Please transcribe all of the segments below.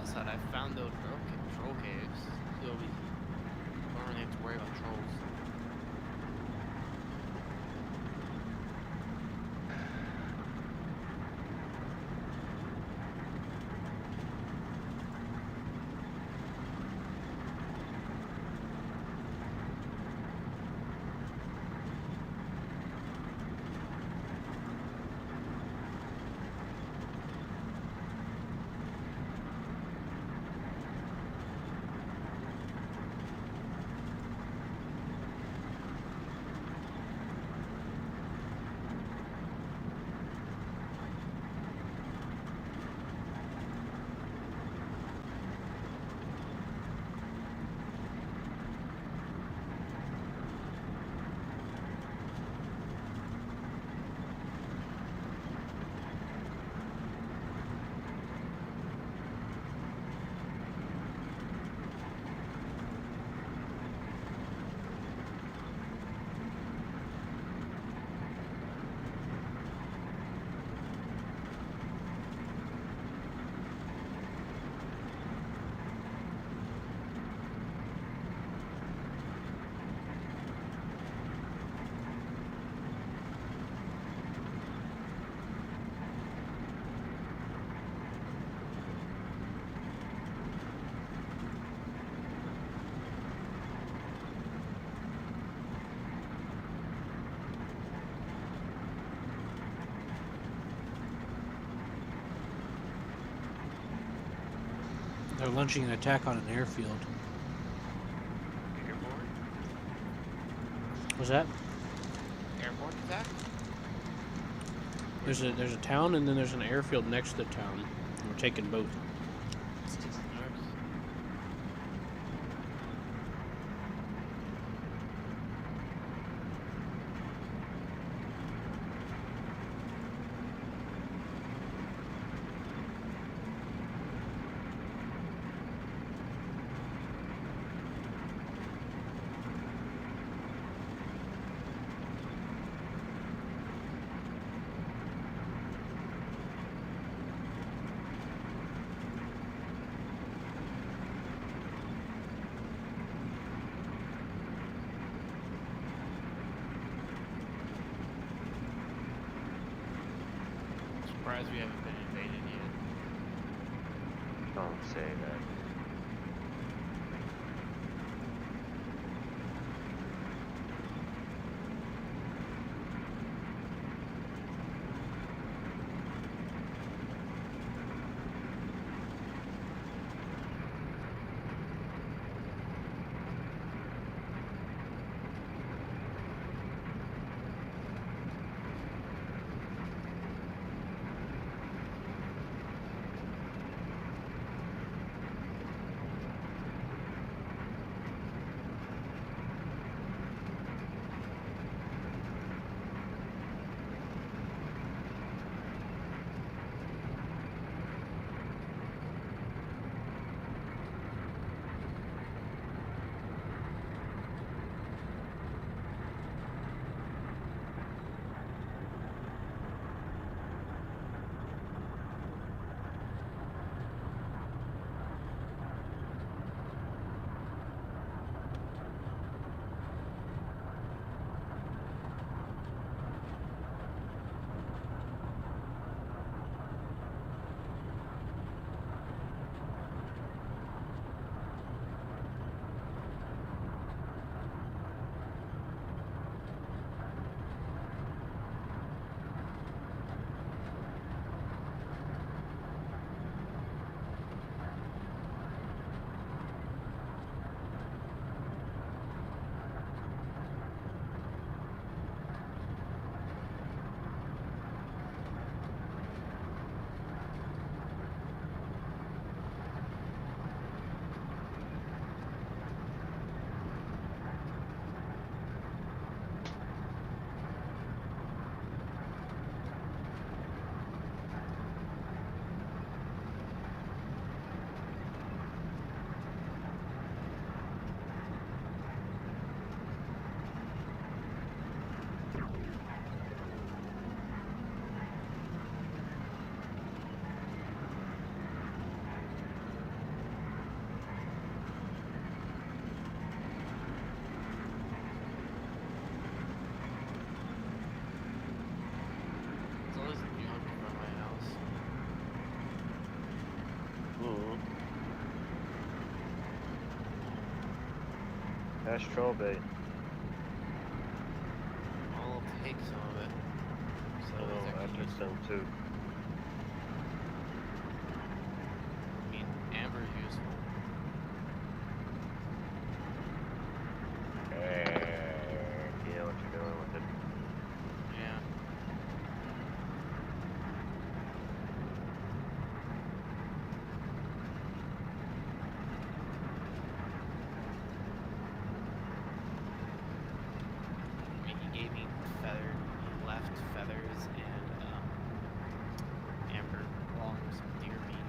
plus side, I found those troll caves, so we don't really have to worry about trolls. They're launching an attack on an airfield. Airborne? Was that? Airborne attack? There's a town and then there's an airfield next to the town. We're taking both. Surprised we haven't been invaded yet. Don't say that. That's troll bait. I'll take some of it. So I it's know, I actually took useful. some too. I mean, amber is useful. You know what you're doing with it. Yeah. I mean, he gave me he left feathers and amber along with some deer meat.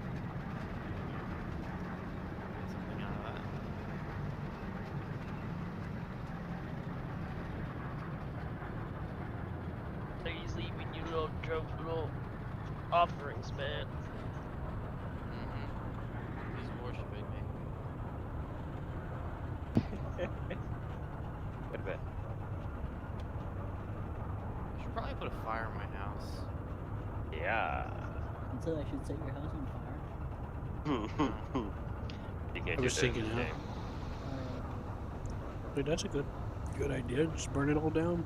Get something out of that. So he's leaving you little offerings, man. Mm-hmm. He's worshiping me. Good a bit. I should probably put a fire in my house. Yeah. Until I should set your house on fire. You can't I do was that thinking, in the huh? game. Wait, that's a good idea. Just burn it all down.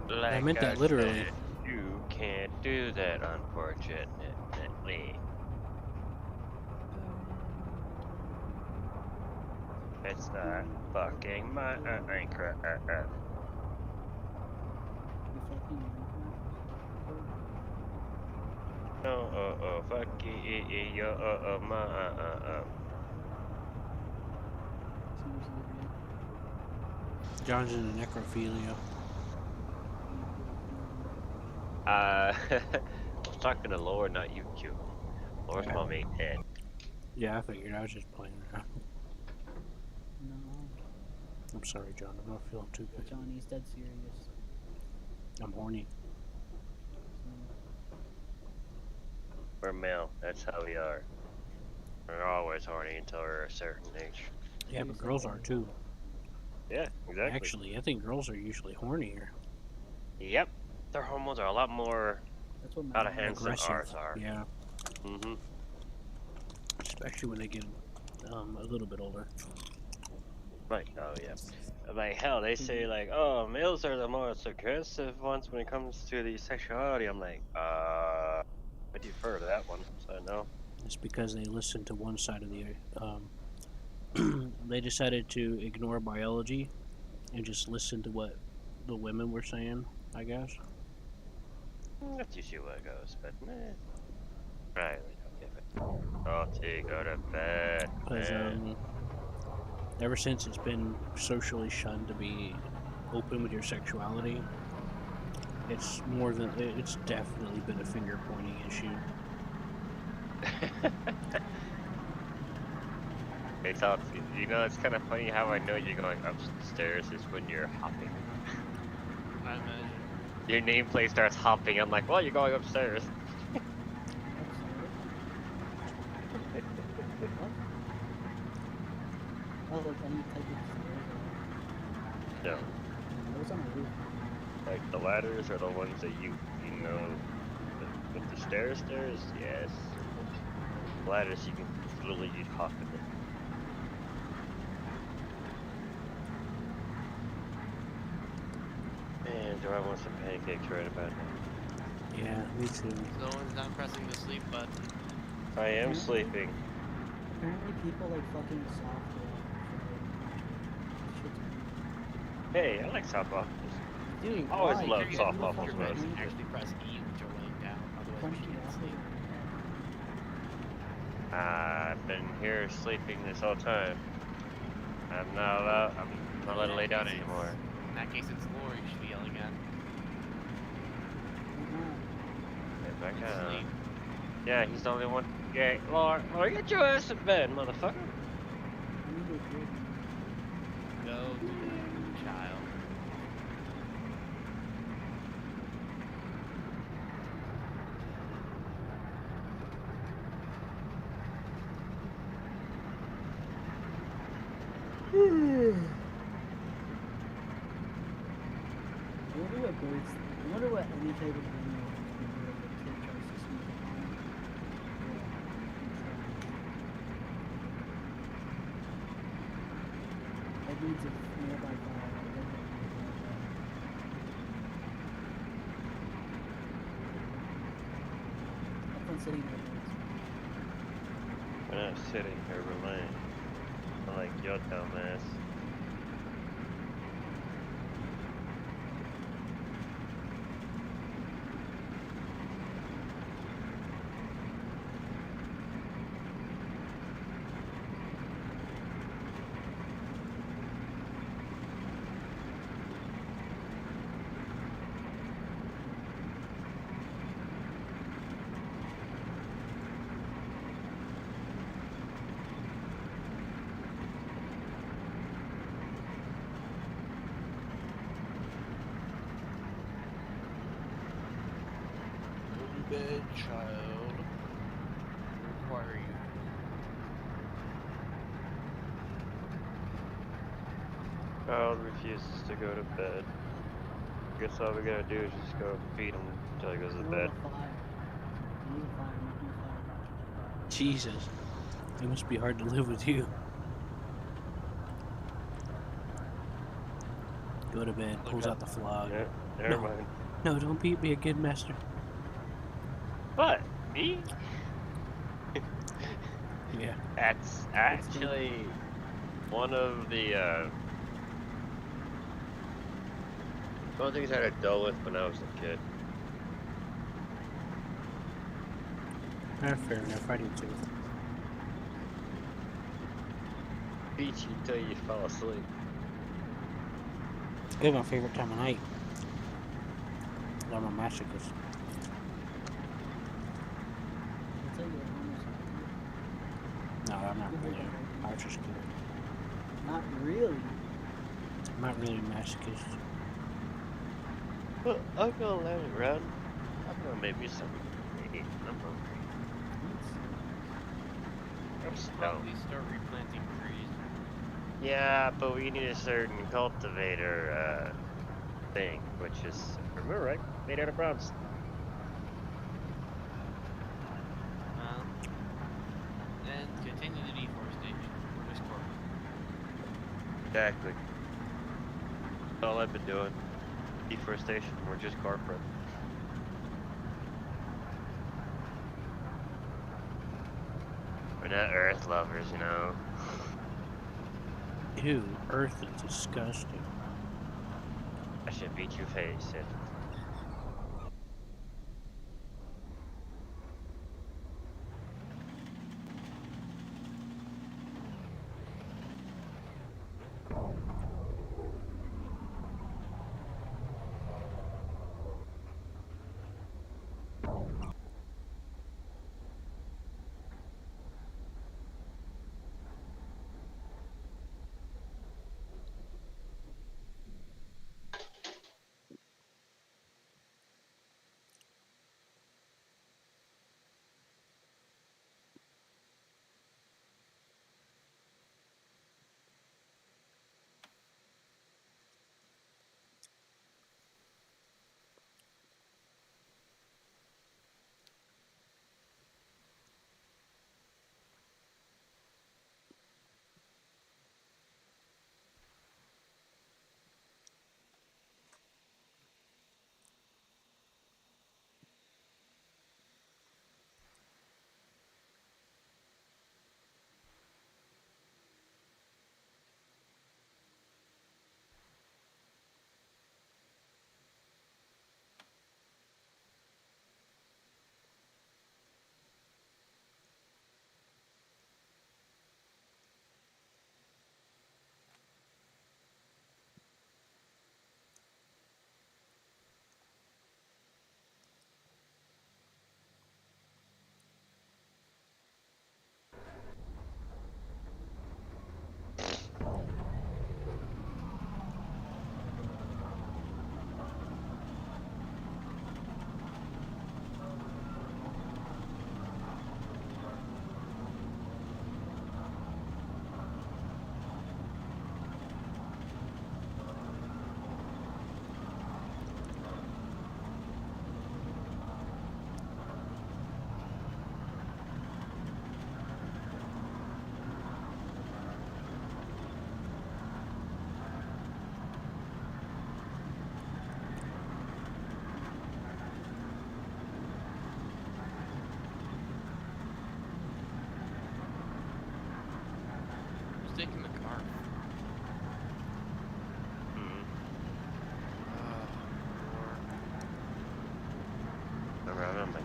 Like I meant that literally. said, you can't do that, unfortunately. It's not fucking my Minecraft. Fuck you, my John's into necrophilia. I was talking to Laura, not you, Q. Laura's Yeah. mommy dead. Yeah, I figured. I was just playing around. No, I'm sorry, John. I'm not feeling too good. Johnny's dead serious. I'm horny. We're male. That's how we are. We're always horny until we're a certain age. Yeah, but girls are too. Yeah, exactly. Actually, I think girls are usually hornier. Yep. Their hormones are a lot more That's what out of hands than Aggressive. ours are. Yeah, Mm-hmm. especially when they get a little bit older. Like, oh yeah. Like, hell, they say, like, oh, males are the most aggressive ones when it comes to the sexuality. I'm like, I defer to that one, so no. It's because they listened to one side of the. They decided to ignore biology and just listen to what the women were saying, I guess. That's usually where it goes, but meh. Right, we don't give it. I'll take go to bed. Because ever since it's been socially shunned to be open with your sexuality, it's definitely been a finger pointing issue. It's all, you know, it's kind of funny how I know you're going upstairs is when you're hopping. I imagine. Your nameplate starts hopping. I'm like, well, you're going upstairs. Oh, like any type of No, Those on the roof. like the ladders are the ones that you know, with the stairs, yes. Ladders, you can literally just hop in it. Man, do I want some pancakes right about now? Yeah, me too. No one's not pressing the sleep button. I am sleeping. Apparently people like fucking softball. Hey, I like softball. Dude, Always why? loved You're softball fucking for You most. idiot. actually press E when you're laying down, otherwise Punch you me can't off. sleep. I've been here sleeping this whole time. I'm not allowed to lay down anymore. In that case, it's Lori you should be yelling at. If I Sleep. can. Yeah, he's the only one. Yeah, Laura, get your ass in bed, motherfucker. Go to bed, child. I wonder what any type of animal can do if a kid tries to sneak up on of nearby fire. Have fun sitting there, boys. We're not sitting here, we're laying. Unlike your dumbass. Go to bed, child. Require you. Child refuses to go to bed. Guess all we gotta do is just go feed him until he goes to Roll bed. a fire. You need a fire. Make me a fire. Jesus. It must be hard to live with you. Go to bed, pulls out the flog. Yeah, never No. mind. No, don't beat me again, master. What? Me? Yeah. That's actually one of the things I had to deal with when I was a kid. Fair enough, I do too. Beat you until you fall asleep. It's my favorite time of night. I'm a masochist. I'll tell you what almost happened. No, I'm not You heard really. that, right? I was just kidding. Not really. I'm not really a masochist. Well, I'm gonna let it run. I'm gonna make me some. I'm hungry. I'm stoned. Probably start replanting trees. Yeah, but we need a certain cultivator thing, which is, remember right, made out of bronze. Then continue the deforestation. Just corporate. Exactly. That's all I've been doing. Deforestation. We're just corporate. We're not earth lovers, you know. Ew, Earth is disgusting. I should beat you face it.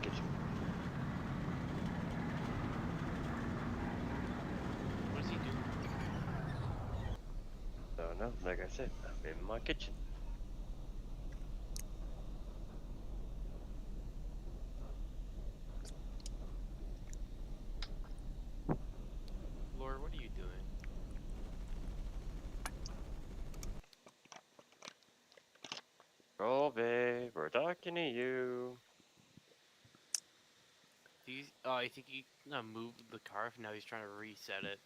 kitchen. What does he do? So no, like I said, I'm in my kitchen. Lord, what are you doing? Oh, babe, we're talking to you. Oh, I think he moved the car. Now he's trying to reset it.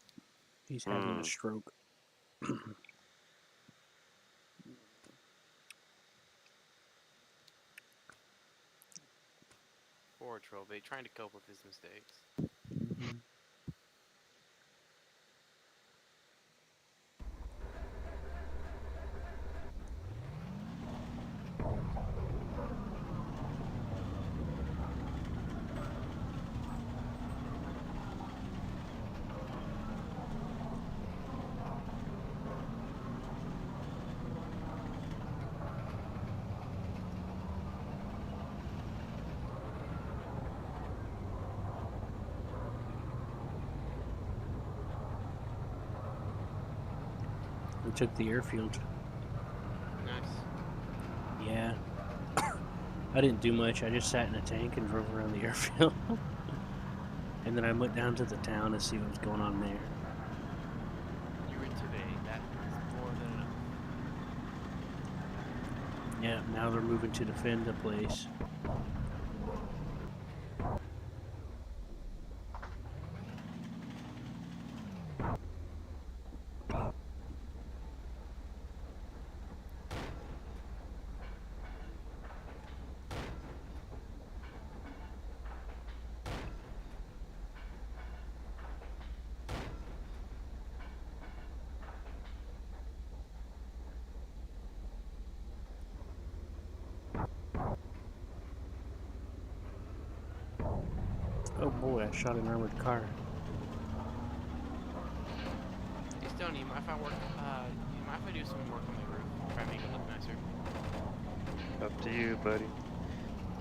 He's having a stroke. Poor Trilby, trying to cope with his mistakes. Mhm. We took the airfield. Nice. Yeah. I didn't do much. I just sat in a tank and drove around the airfield. And then I went down to the town to see what was going on there. You were intimidating. That is more than enough. Yeah, now they're moving to defend the place. Oh boy, I shot an armored car. Hey Stone, you mind if I work? You mind if I do some work on my roof? Try to make it look nicer. Up to you, buddy.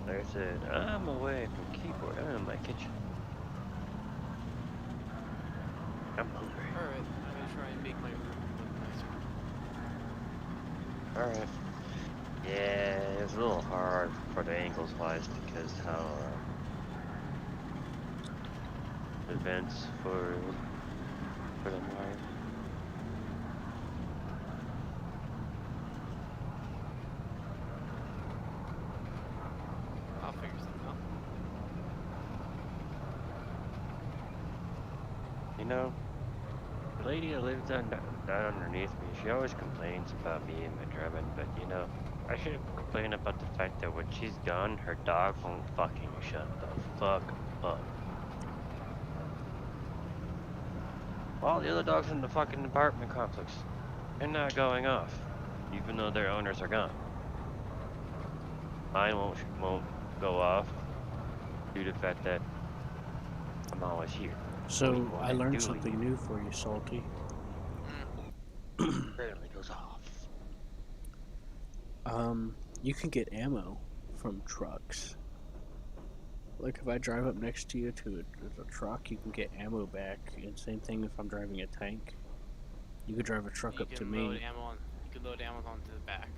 Like I said, I'm away from keyboard. I'm in my kitchen. I'm hungry. All right, I'm gonna try and make my roof look nicer. Alright. Yeah, it's a little hard for the angles wise because how the vents for them are. I'll figure something out. You know, the lady that lives down underneath me, she always complains about me and my German, but you know, I should complain about the fact that when she's gone, her dog won't fucking shut the fuck up. All the other dogs in the fucking apartment complex, they're not going off, even though their owners are gone. Mine won't go off due to the fact that I'm always here. So I learned something new for you, Salty. Apparently goes off. You can get ammo from trucks. Like if I drive up next to you to a truck, you can get ammo back. And same thing if I'm driving a tank. You could drive a truck You up to can me. load ammo on. You can load ammo onto the back.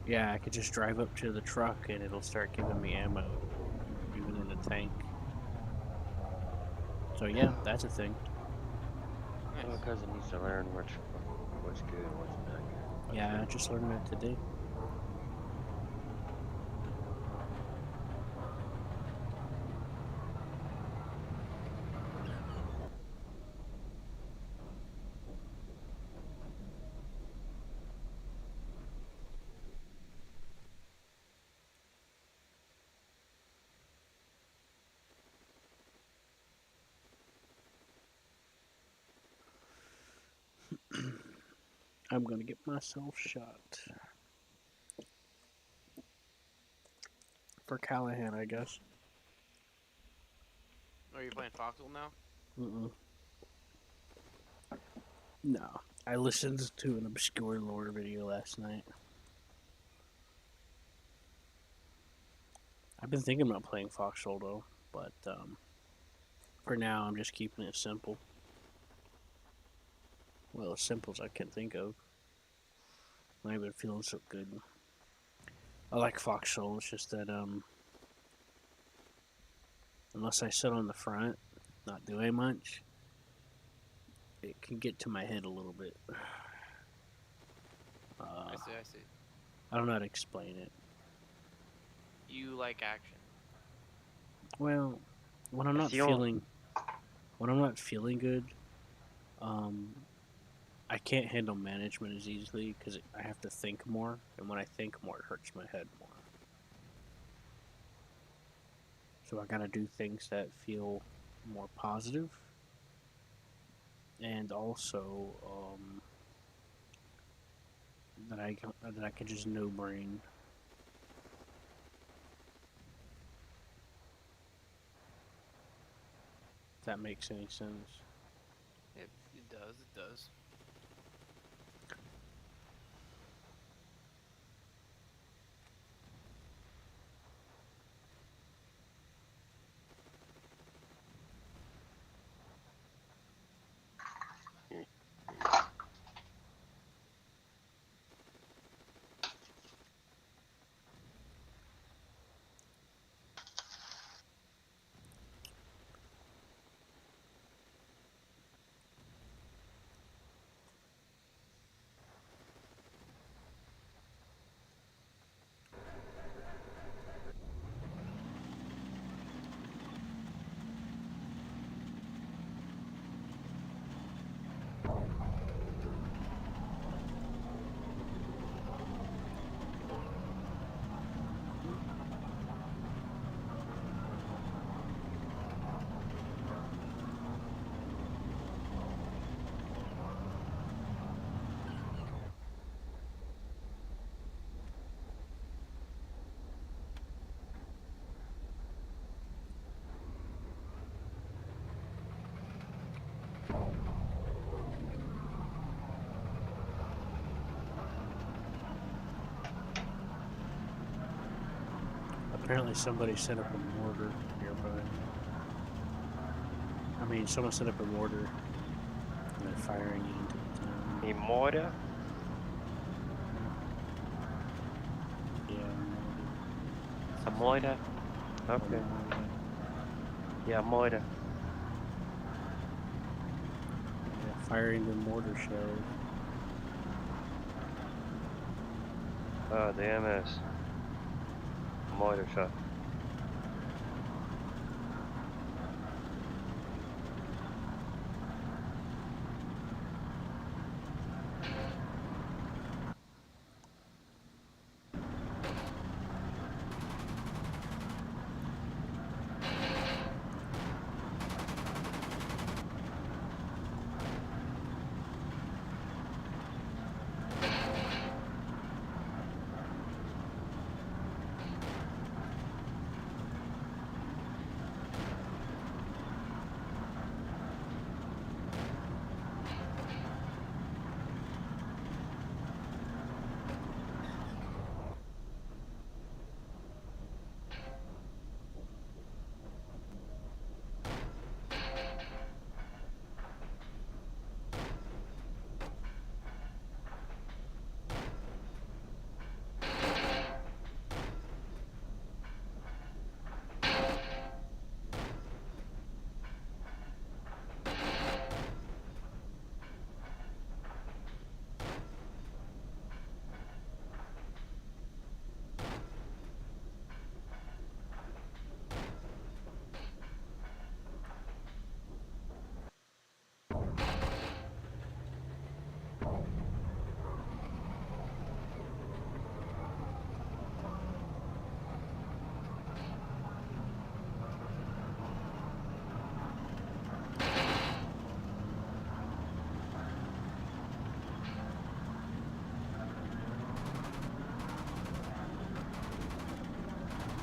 Yeah, I could just drive up to the truck and it'll start giving me ammo, even in a tank. So yeah, that's a thing. Nice. My cousin needs to learn what's good and what's not good. Yeah, I just learned that today. I'm gonna get myself shot. For Callahan, I guess. Are you playing Foxhole now? No. I listened to an obscure lore video last night. I've been thinking about playing Foxhole though, but for now I'm just keeping it simple. Well, as simple as I can think of. Not even feeling so good. I like Foxhole. It's just that unless I sit on the front, not doing much, it can get to my head a little bit. I see. I see. I don't know how to explain it. You like action. Well, when I'm I not see all- feeling good, I can't handle management as easily because I have to think more, and when I think more, it hurts my head more. So I gotta do things that feel more positive, and also that I can just no brain. If that makes any sense. It does. It does. Apparently somebody set up a mortar nearby. I mean, someone set up a mortar and they're firing it into the town. A mortar? Yeah, A mortar? mortar. Okay. Mortar. Yeah, mortar. Yeah, firing the mortar shells. Oh, the MS. Mortar shot.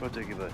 We'll take it back.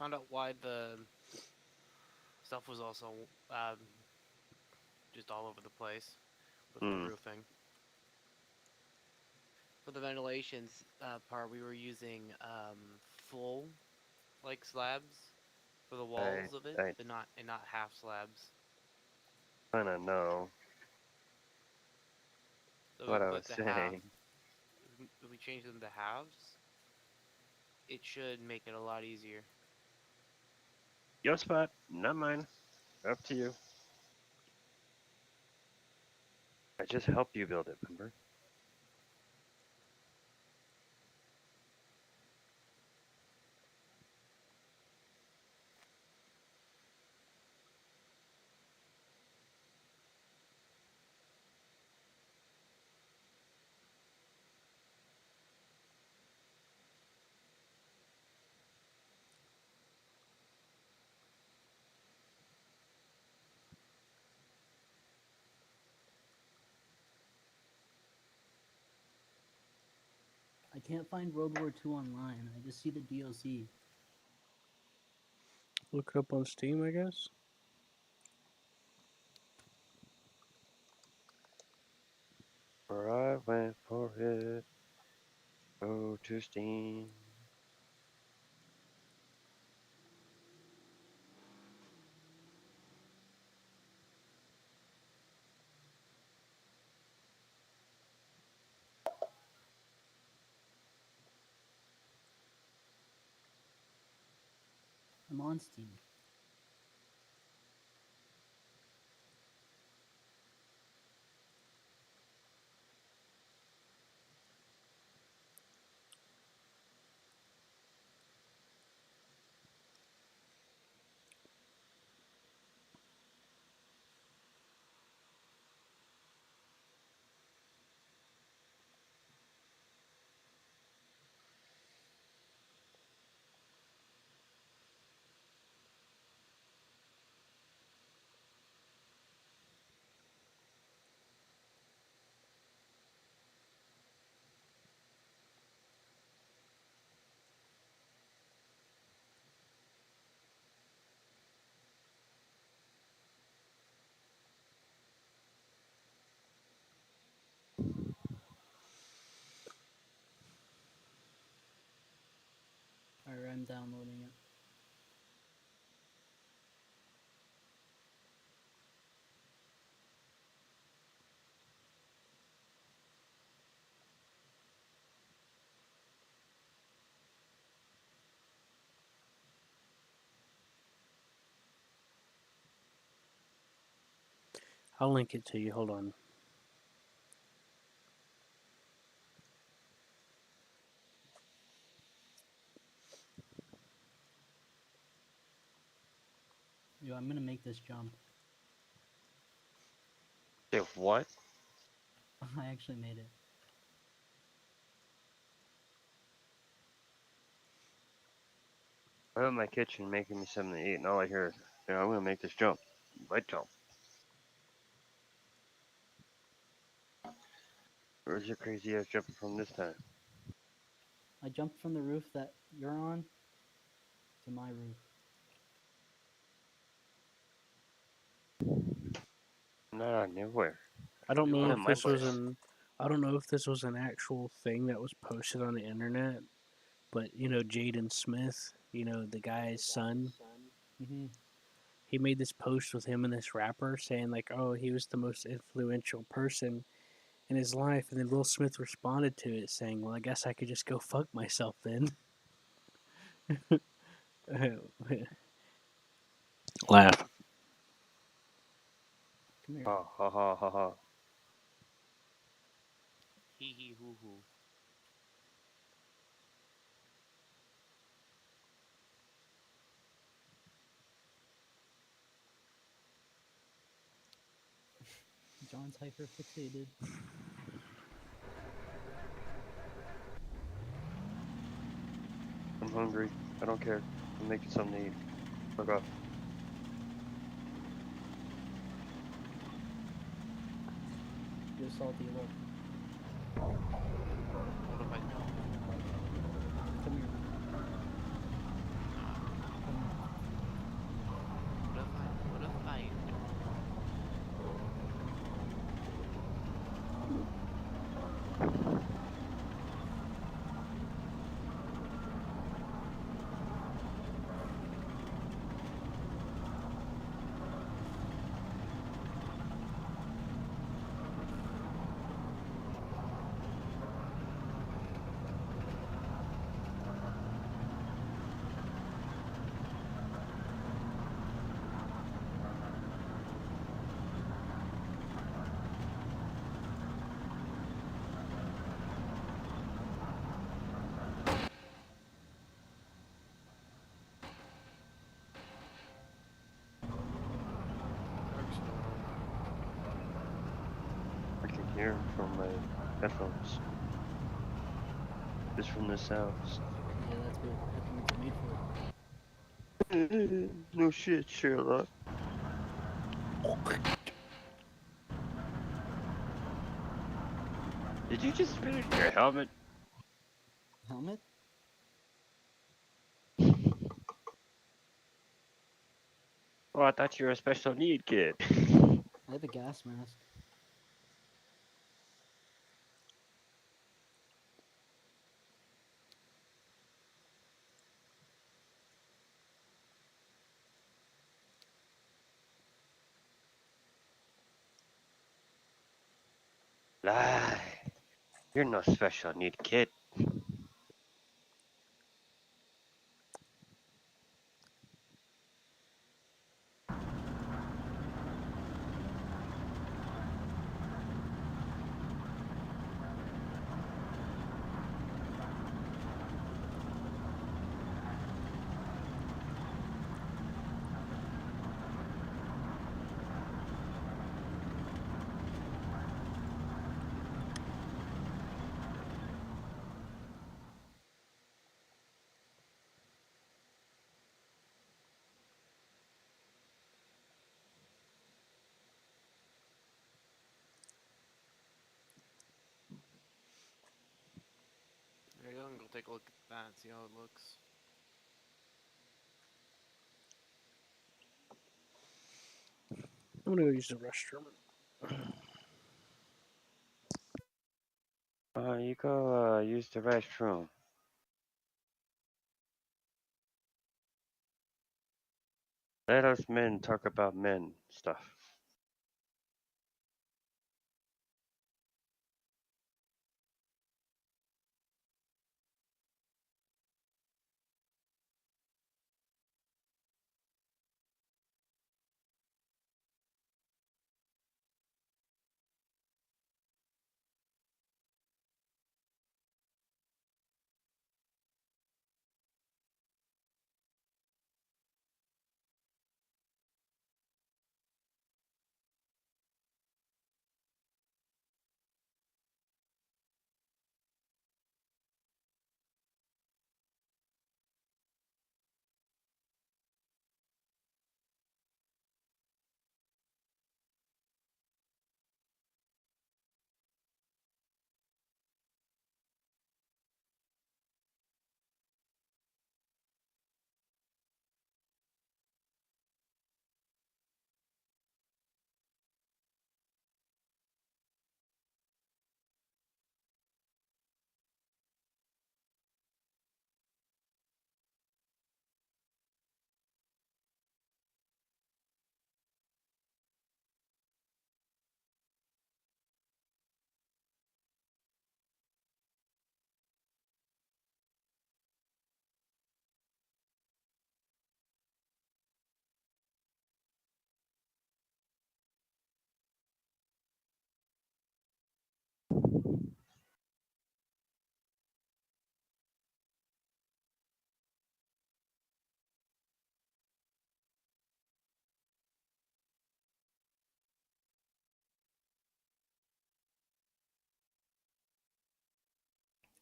found out why the stuff was also just all over the place with the Hmm. roofing. For the ventilations part, we were using full like slabs for the walls of it, I but not half slabs. kind of know So we what I was put the half. saying. If we change them to halves, it should make it a lot easier. Your spot, not mine. Up to you. I just helped you build it, remember? I can't find World War II online. I just see the DLC. Look it up on Steam, I guess. Where I went for it. Go to Steam. I'm on Steam. Alright, I'm downloading it. I'll link it to you. Hold on. Yo, I'm gonna make this jump. Say what? I actually made it. I'm in my kitchen making me something to eat, and all I hear is, I'm gonna make this jump. What jump? Where's your crazy ass jumping from this time? I jumped from the roof that you're on to my roof. Nah, nowhere. I don't We know went I'm if in in my this was place. first. an I don't know if this was an actual thing that was posted on the internet, but Jaden Smith, the guy's son, Mm-hmm. he made this post with him and this rapper saying like, "Oh, he was the most influential person in his life," and then Will Smith responded to it saying, "Well, I guess I could just go fuck myself then." Laugh. Come here. Ha ha ha ha ha. Hee hee hoo hoo. John's hyper fixated. I'm hungry. I don't care. I'm making something to eat. Fuck off. You're salty, look. What if I don't? Come here. Nah. Come hear from my headphones. Just from the sounds. Yeah, that's what headphones are made for. No shit, Sherlock. Did you just finish your helmet? Helmet? Oh, I thought you were a special need kid. I have a gas mask. Lie. You're no special need kid. There you go, and go take a look at that, see how it looks. I'm gonna go use the restroom. You go use the restroom. Let us men talk about men stuff.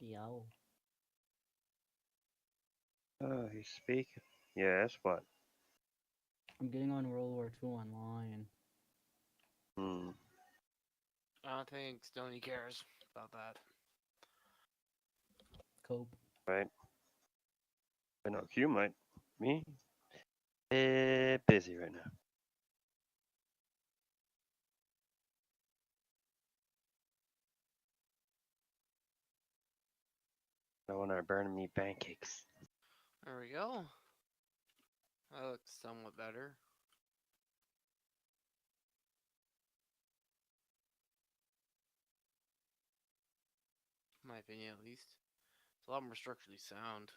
Yo. Oh, he's speaking. Yes, what? I'm getting on World War II online. Hmm. I don't think Stoney cares about that. Cope. Right. I know Q might. Me? Busy right now. I want to burn me pancakes. There we go. That looks somewhat better. In my opinion, at least. It's a lot more structurally sound.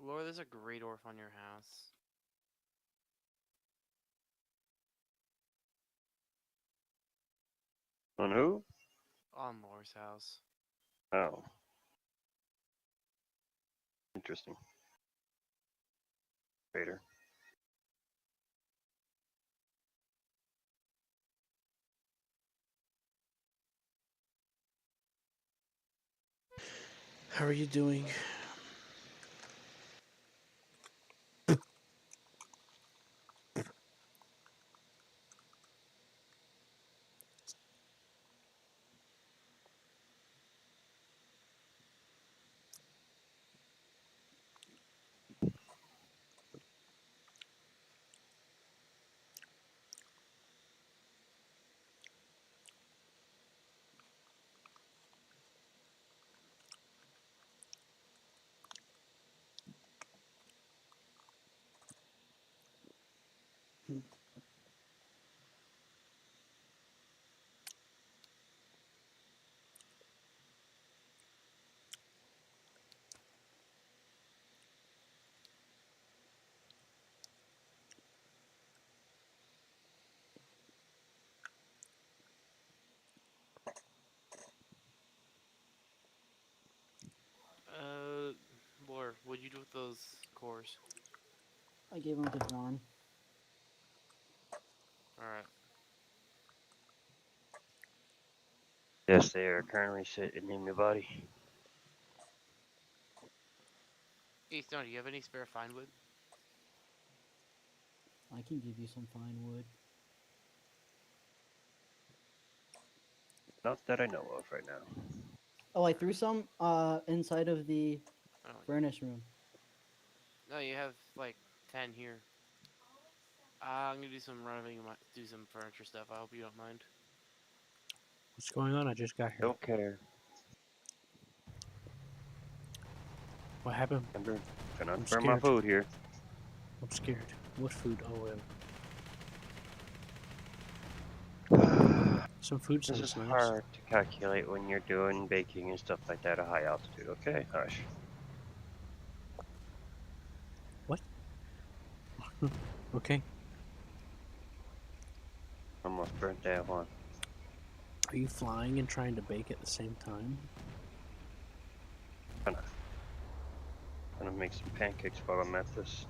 Laura, there's a great orph on your house. On who? On Laura's house. Oh. Interesting. Vader. How are you doing? Laura, what'd you do with those cores? I gave them to John. Alright. Yes, they are currently sitting in my body. Hey, Stone, do you have any spare fine wood? I can give you some fine wood. Not that I know of right now. Oh, I threw some inside of the Oh, furnace room. no, you have like 10 here. I'm gonna do some renovating, do some furniture stuff. I hope you don't mind. What's going on? I just got here. Don't care. What happened? I'm gonna I'm burn my scared. food here. I'm scared. What food? Oh, some food This sounds is nice. hard to calculate when you're doing baking and stuff like that at high altitude. Okay, hush. Okay. Almost burnt that one. Are you flying and trying to bake at the same time? Gonna make some pancakes while I'm at this.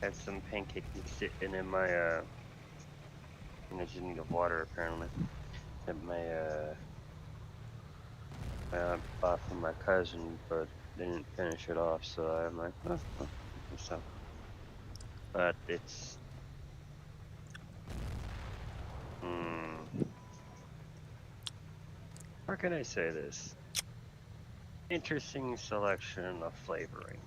Had some pancake mix sitting in my and I just need of water apparently. At my I bought from my cousin, but they didn't finish it off, so I'm like, oh, what's up? But it's how can I say this? Interesting selection of flavoring.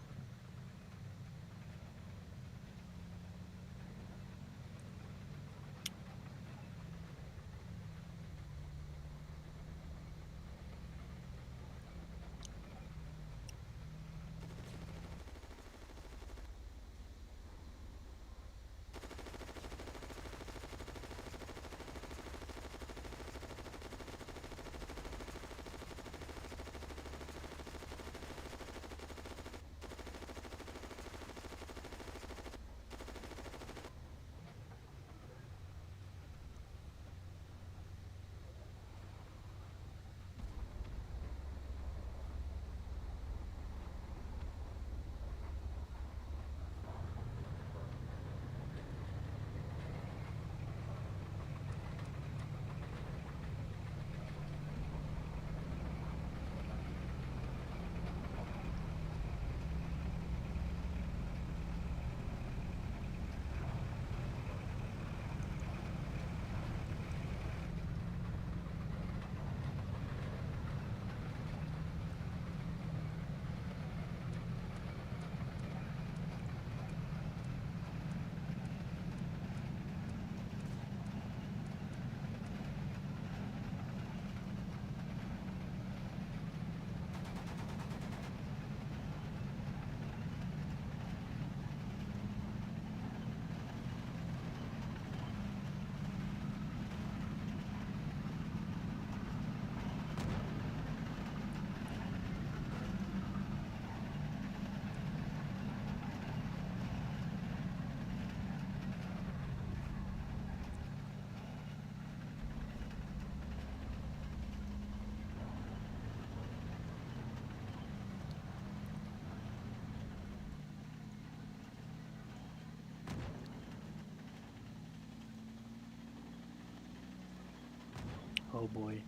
Oh boy.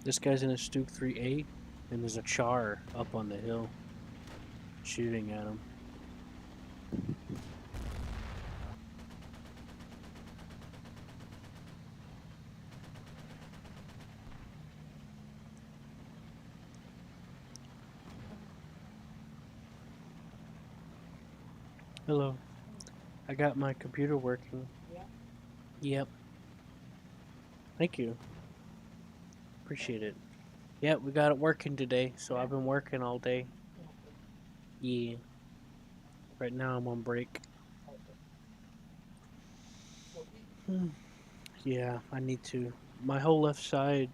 This guy's in a Stuke 3A, and there's a char up on the hill shooting at him. Hello. I got my computer working. Yeah. Yep. Thank you. Appreciate it. Yeah, we got it working today, so I've been working all day. Yeah. Right now I'm on break. Yeah, I need to. My whole left side,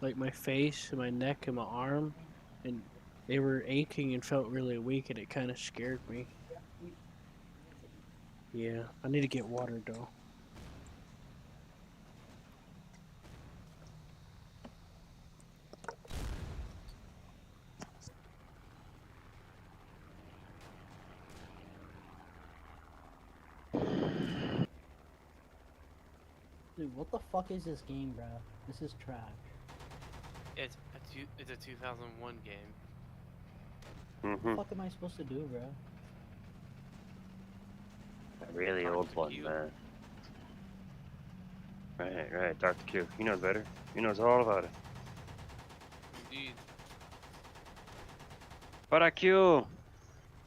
like my face and my neck and my arm, and they were aching and felt really weak, and it kind of scared me. Yeah, I need to get water though. Dude, what the fuck is this game, bro? This is trash. It's a 2001 game. What Mm-hmm. the fuck am I supposed to do, bro? A really Talk old to one, Q. man. Right. Dr. Q. He knows better. He knows all about it. Indeed. But Q,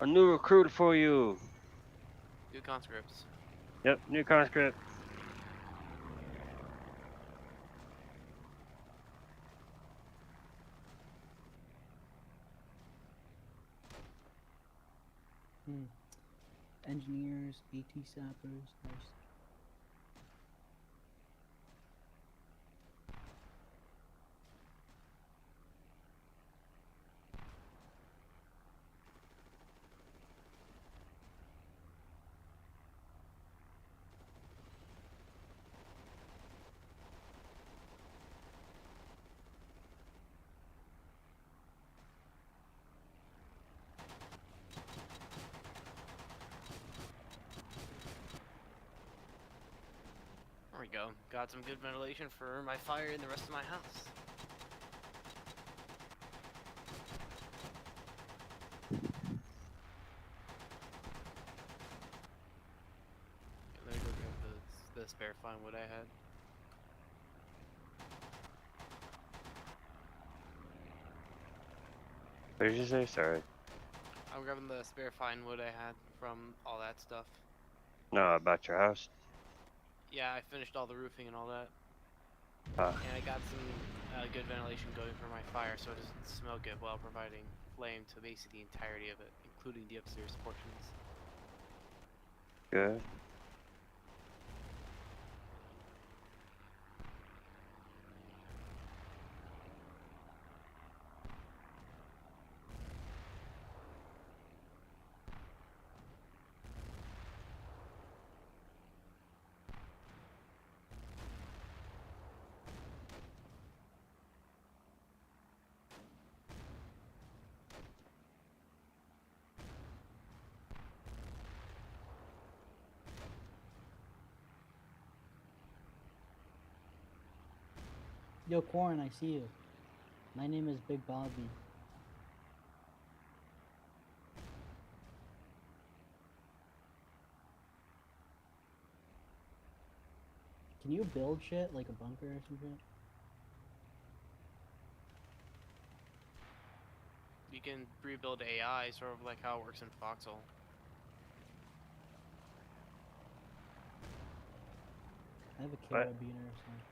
a new recruit for you. New conscripts. Yep, new conscript. Engineers, AT sappers, nice. There we go. Got some good ventilation for my fire and the rest of my house. Let me go grab the spare fine wood I had. What did you say? Sorry. I'm grabbing the spare fine wood I had from all that stuff. No, about your house. Yeah, I finished all the roofing and all that. Ah. And I got some good ventilation going for my fire so it doesn't smoke it while providing flame to basically the entirety of it, including the upstairs portions. Good. Yo, Corn, I see you. My name is Big Bobby. Can you build shit like a bunker or some shit? You can rebuild AI, sort of like how it works in Foxhole. I have a What? carabiner or something.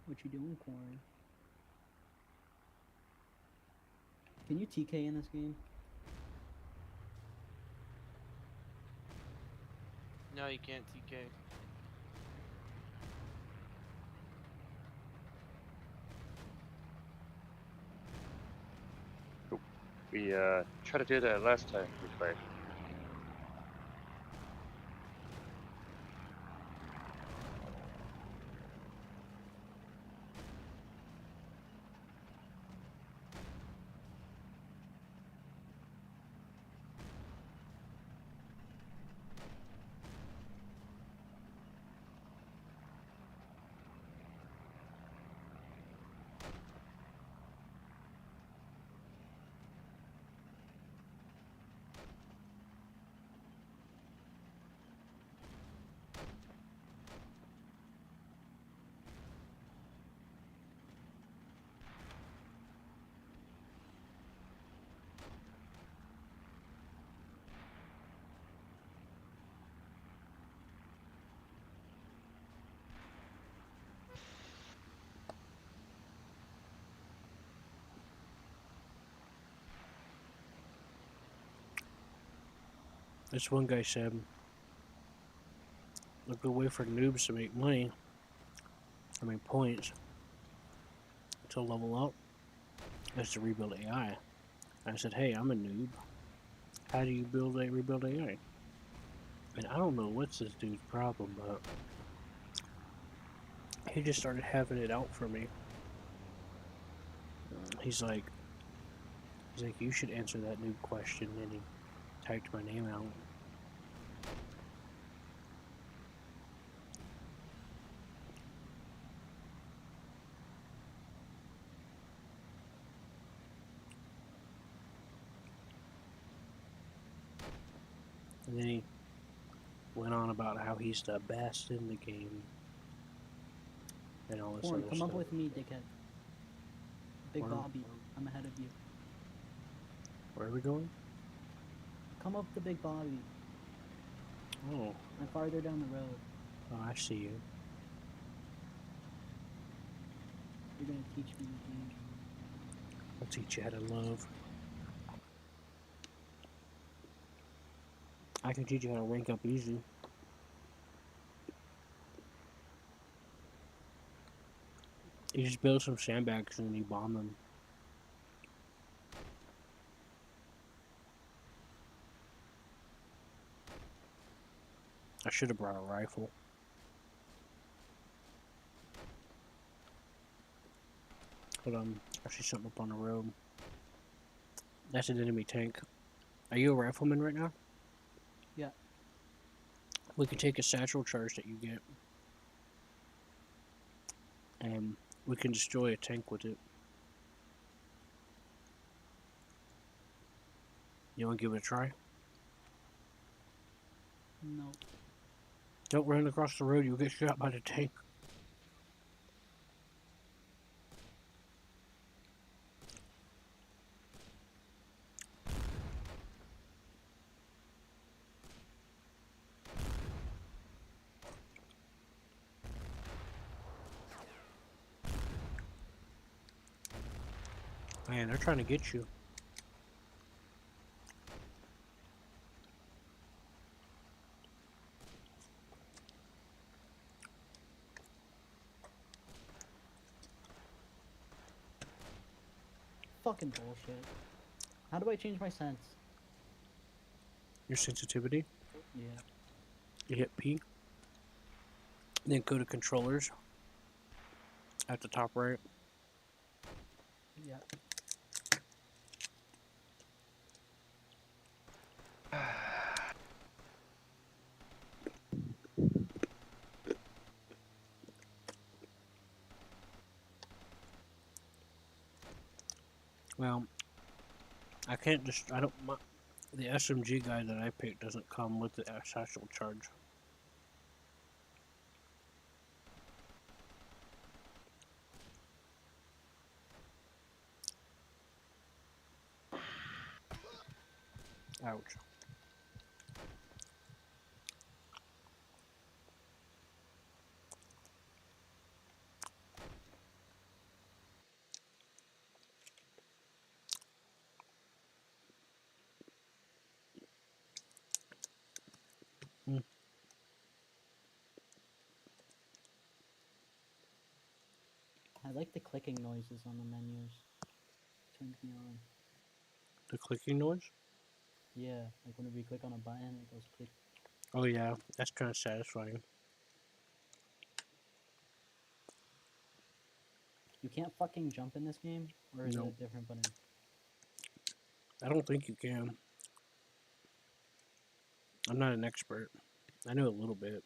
What you doing, Corn? Can you TK in this game? No, you can't TK. We tried to do that last time we played. This one guy said, a good way for noobs to make money, I mean points, to level up, is to rebuild AI. I said, hey, I'm a noob. How do you rebuild AI? And I don't know what's this dude's problem, but he just started having it out for me. He's like, you should answer that noob question, and he typed my name out. And then he went on about how he's the best in the game. And all this Corn, other come stuff. up with me, dickhead. Big Where- Bobby, I'm ahead of you. Where are we going? Come up the Big Bobby. Oh, I'm farther down the road. I see you. You're gonna teach me the game. I'll teach you how to love. I can teach you how to rank up easy. You just build some sandbags and you bomb them. I should have brought a rifle. But I see something up on the road. That's an enemy tank. Are you a rifleman right now? Yeah. We can take a satchel charge that you get, and we can destroy a tank with it. You want to give it a try? No. Don't run across the road, you'll get shot by the tank. Man, they're trying to get you. Fucking bullshit. How do I change my sense? Your sensitivity. Yeah. You hit P. Then go to controllers. At the top right. Yeah. Well, I can't just. I don't. The SMG guy that I picked doesn't come with the satchel charge. Ouch. I like the clicking noises on the menus. Turned me on. The clicking noise? Yeah, like whenever you click on a button, it goes click. Oh yeah, that's kind of satisfying. You can't fucking jump in this game, or is it No, a different button? I don't think you can. I'm not an expert. I know a little bit.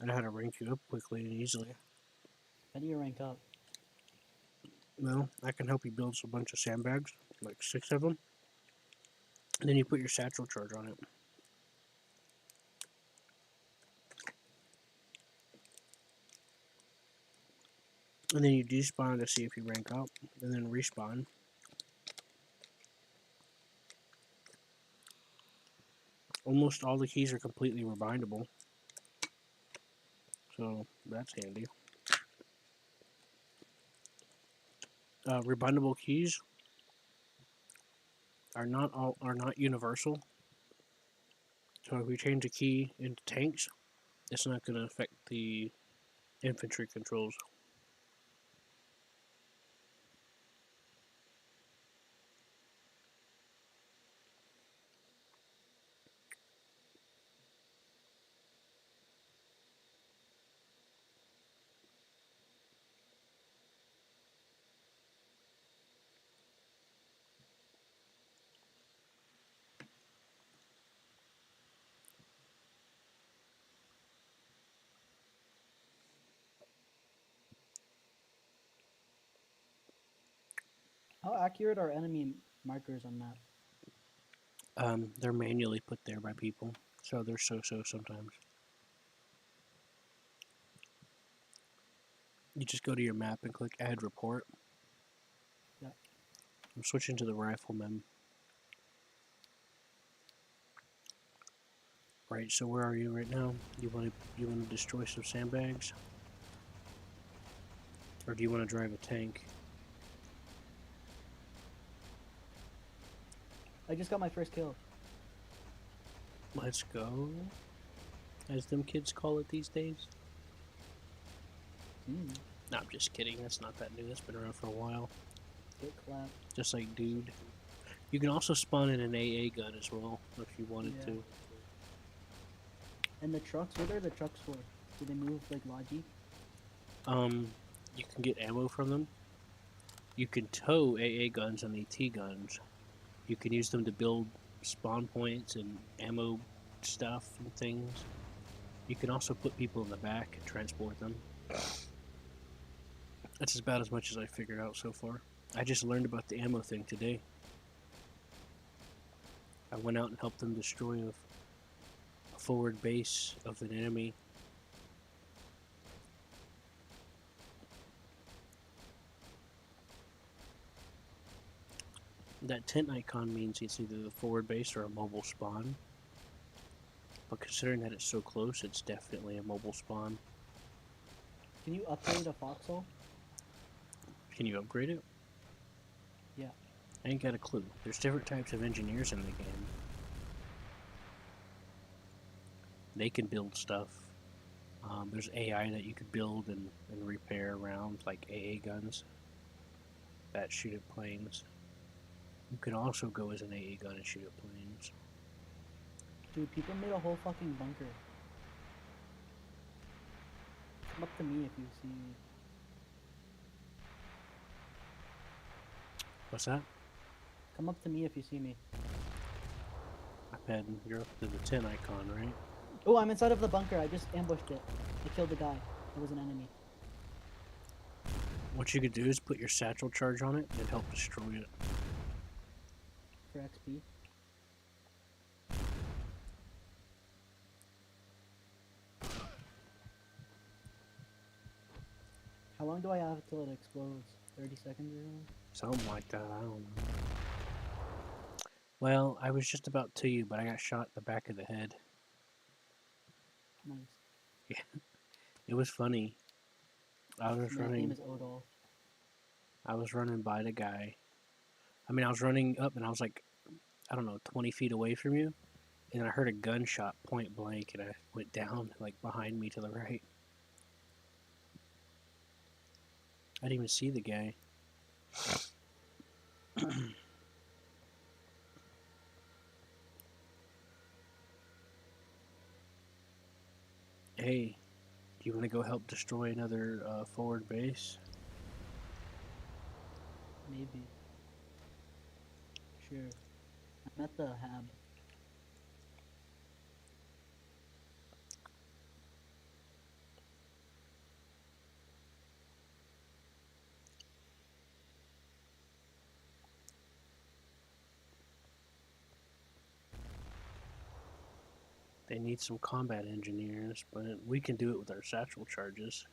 I know how to rank you up quickly and easily. How do you rank up? Well, I can help you build a bunch of sandbags, like 6 of them, and then you put your satchel charge on it. And then you despawn to see if you rank up, and then respawn. Almost all the keys are completely rebindable, so that's handy. Rebindable keys are not universal. So if we change a key into tanks, it's not going to affect the infantry controls. How accurate are enemy markers on map? They're manually put there by people, so they're so sometimes. You just go to your map and click Add Report. Yeah. I'm switching to the rifleman. Right. So where are you right now? You want to destroy some sandbags, or do you want to drive a tank? I just got my first kill. Let's go. As them kids call it these days. No, I'm just kidding. That's not that new. That's been around for a while. Get clapped. Just like dude. You can also spawn in an AA gun as well if you wanted Yeah. to. And the trucks, what are the trucks for? Do they move like Logic? You can get ammo from them. You can tow AA guns and AT guns. You can use them to build spawn points and ammo stuff and things. You can also put people in the back and transport them. That's about as much as I figured out so far. I just learned about the ammo thing today. I went out and helped them destroy a forward base of an enemy. That tent icon means it's either the forward base or a mobile spawn. But considering that it's so close, it's definitely a mobile spawn. Can you upgrade a foxhole? Can you upgrade it? Yeah. I ain't got a clue. There's different types of engineers in the game. They can build stuff. There's AI that you could build and repair around, like AA guns that shoot at planes. You can also go as an AA gun and shoot at planes. Dude, people made a whole fucking bunker. Come up to me if you see me. What's that? Come up to me if you see me. iPad, you're up to the 10 icon, right? Oh, I'm inside of the bunker. I just ambushed it. I killed the guy. It was an enemy. What you could do is put your satchel charge on it and help destroy it. For XP. How long do I have till it explodes? 30 seconds or something? Something like that, I don't know. Well, I was just about to you, but I got shot in the back of the head. Nice. Yeah, it was funny. I was My name running. is Odolf. I was running by the guy. I mean, I was running up, and I was like, I don't know, 20 feet away from you, and I heard a gunshot point blank, and I went down, like behind me to the right. didn't even see the guy. Hey, do you want to go help destroy another forward base? Maybe. Sure. I'm at the hab. They need some combat engineers, but we can do it with our satchel charges.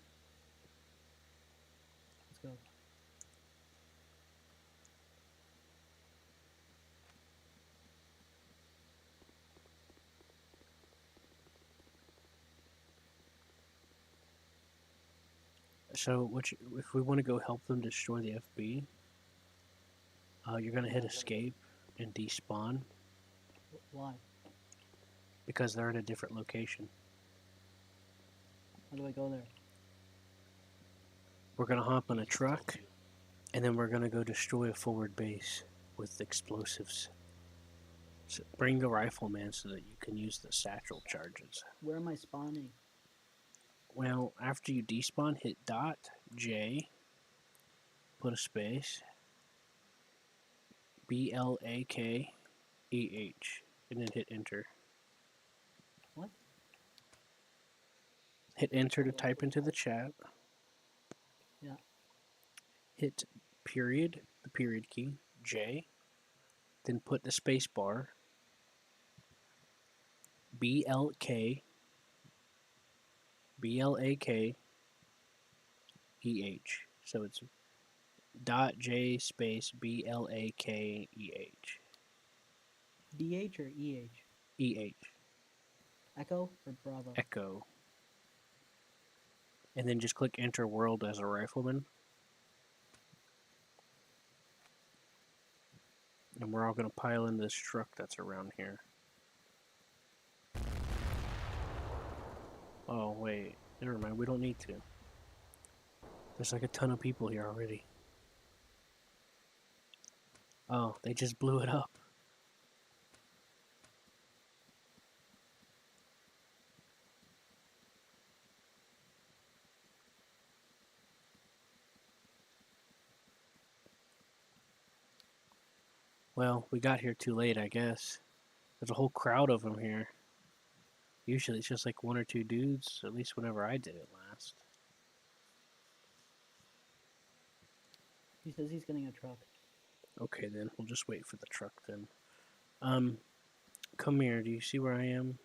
Let's go. So, if we want to go help them destroy the FB, you're gonna hit escape and despawn Why? because they're in a different location. How do I go there? We're gonna hop on a truck, and then we're gonna go destroy a forward base with explosives. So bring the rifleman so that you can use the satchel charges. Where am I spawning? Well, after you despawn, hit dot J, put a space, BLAKEH, and then hit enter. What? Hit enter to type into the chat. Yeah. Hit period, the period key, J, then put the space bar, BLAKEH. So it's dot J space BLAKEH. DH or EH? EH. Echo or Bravo? Echo. And then just click enter world as a rifleman. And we're all going to pile in this truck that's around here. Oh, wait. Never mind. We don't need to. There's like a ton of people here already. Oh, they just blew it up. Well, we got here too late, I guess. There's a whole crowd of them here. Usually it's just like one or two dudes, at least whenever I did it last. He says he's getting a truck. Okay, then. We'll just wait for the truck then. Come here. Do you see where I am?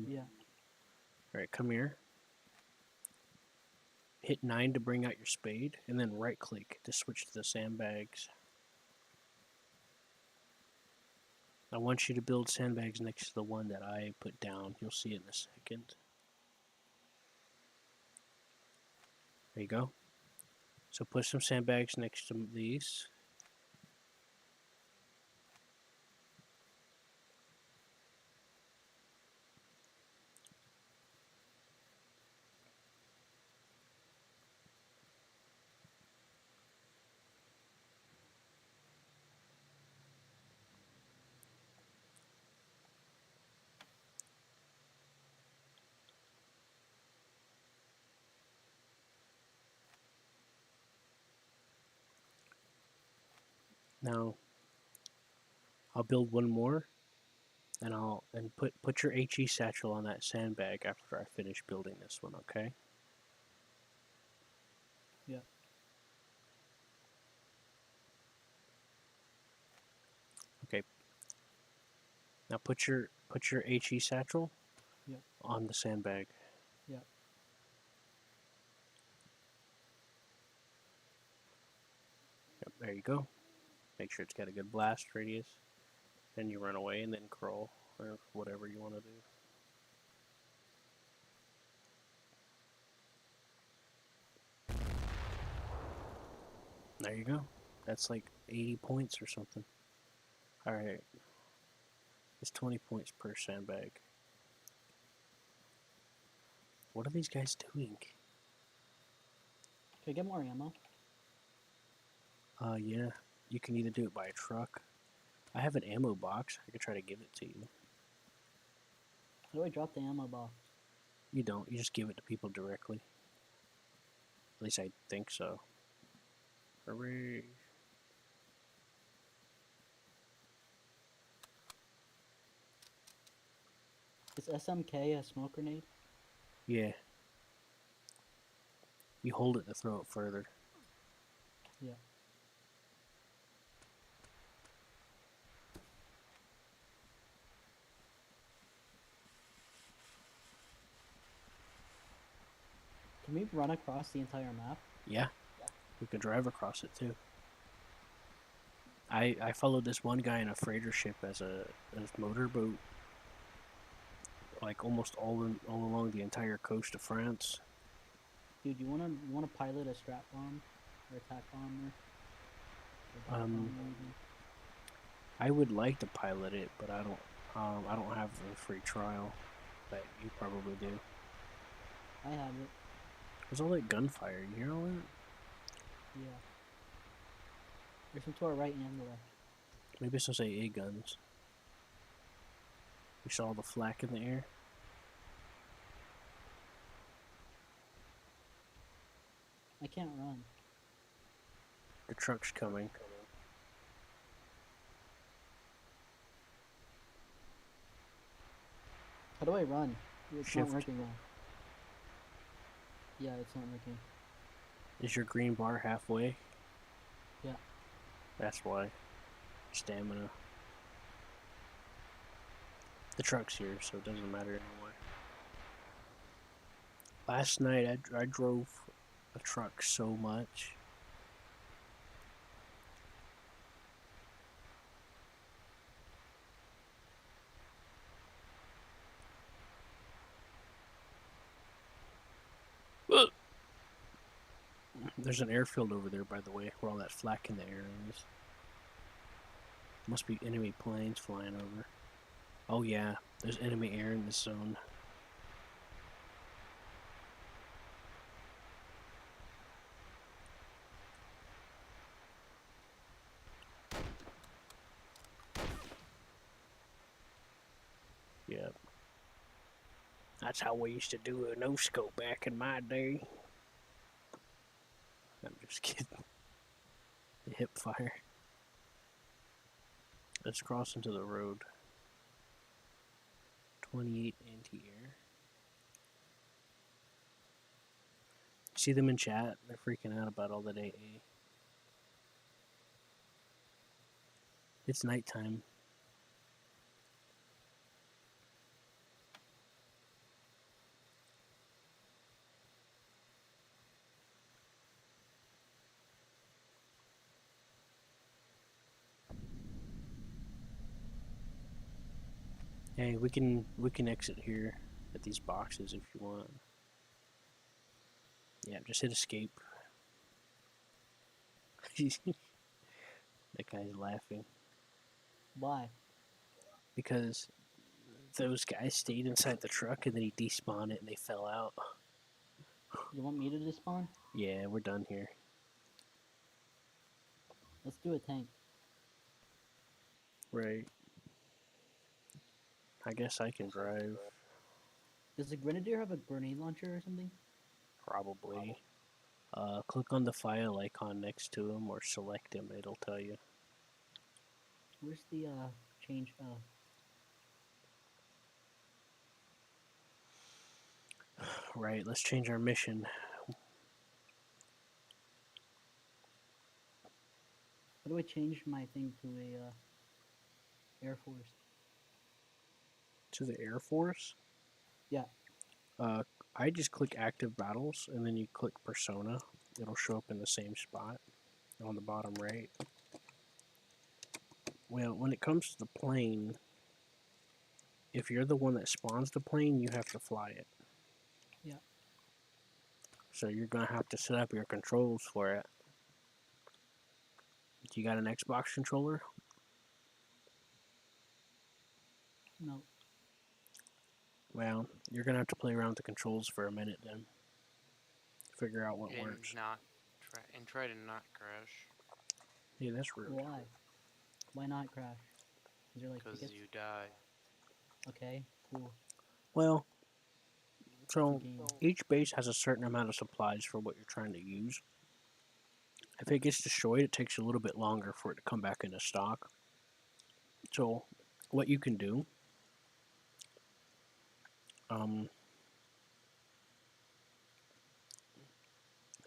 Yeah. Alright, come here. Hit 9 to bring out your spade, and then right click to switch to the sandbags. I want you to build sandbags next to the one that I put down. You'll see it in a second. There you go. So put some sandbags next to these. Now, I'll build one more, and put your HE satchel on that sandbag after I finish building this one, okay? Yeah. Okay. Now put your HE satchel Yeah. on the sandbag. Yeah. Yep, there you go. Make sure it's got a good blast radius. Then you run away and then crawl, or whatever you want to do. There you go. That's like 80 points or something. Alright. It's 20 points per sandbag. What are these guys doing? Can I get more ammo? Yeah. You can either do it by a truck. I have an ammo box. I could try to give it to you. How do I drop the ammo box? You don't. You just give it to people directly. At least I think so. Hooray. Is SMK a smoke grenade? Yeah. You hold it to throw it further. Yeah. Can we run across the entire map? Yeah. We could drive across it too. I followed this one guy in a freighter ship as motorboat, like almost all along the entire coast of France. Dude, you wanna pilot a strap bomb or attack bomb or dive bomb or anything? I would like to pilot it, but I don't have the free trial that you probably do. I have it. There's all that gunfire. You hear all that? Yeah. There's some to our right and the left. Maybe it's those AA guns. You saw the flak in the air? I can't run. The truck's coming. How do I run? It's Shift. not working now. Yeah, it's not working. Is your green bar halfway? Yeah. That's why. Stamina. The truck's here, so it doesn't matter anyway. Last night I drove a truck so much. There's an airfield over there, by the way, where all that flak in the air is. Must be enemy planes flying over. Oh yeah, there's enemy air in this zone. Yep. That's how we used to do a no-scope back in my day. I'm just kidding. The hip fire. Let's cross into the road. 28 anti-air. See them in chat? They're freaking out about all that AA. It's nighttime. Hey, we can exit here at these boxes if you want. Yeah, just hit escape. That guy's laughing Why? because those guys stayed inside the truck and then he despawned it and they fell out. You want me to despawn? Yeah, we're done here. Let's do a tank. Right. I guess I can drive. Does the Grenadier have a grenade launcher or something? Probably. Click on the file icon next to him or select him, it'll tell you. Where's the change? Right, let's change our mission. How do I change my thing to a Air Force? To the Air Force? Yeah. I just click active battles and then you click persona. It'll show up in the same spot on the bottom right. Well, when it comes to the plane, if you're the one that spawns the plane, you have to fly it. Yeah. So you're gonna have to set up your controls for it. Do you got an Xbox controller? No. Well, you're gonna have to play around with the controls for a minute then. Figure out what You didn't works. not And try to not crash, Yeah, that's rude. Why? Why not crash? Is there like because tickets? you die. Okay, cool. Well, It's a so game. each base has a certain amount of supplies for what you're trying to use. If it gets destroyed, it takes a little bit longer for it to come back into stock. So, what you can do, um,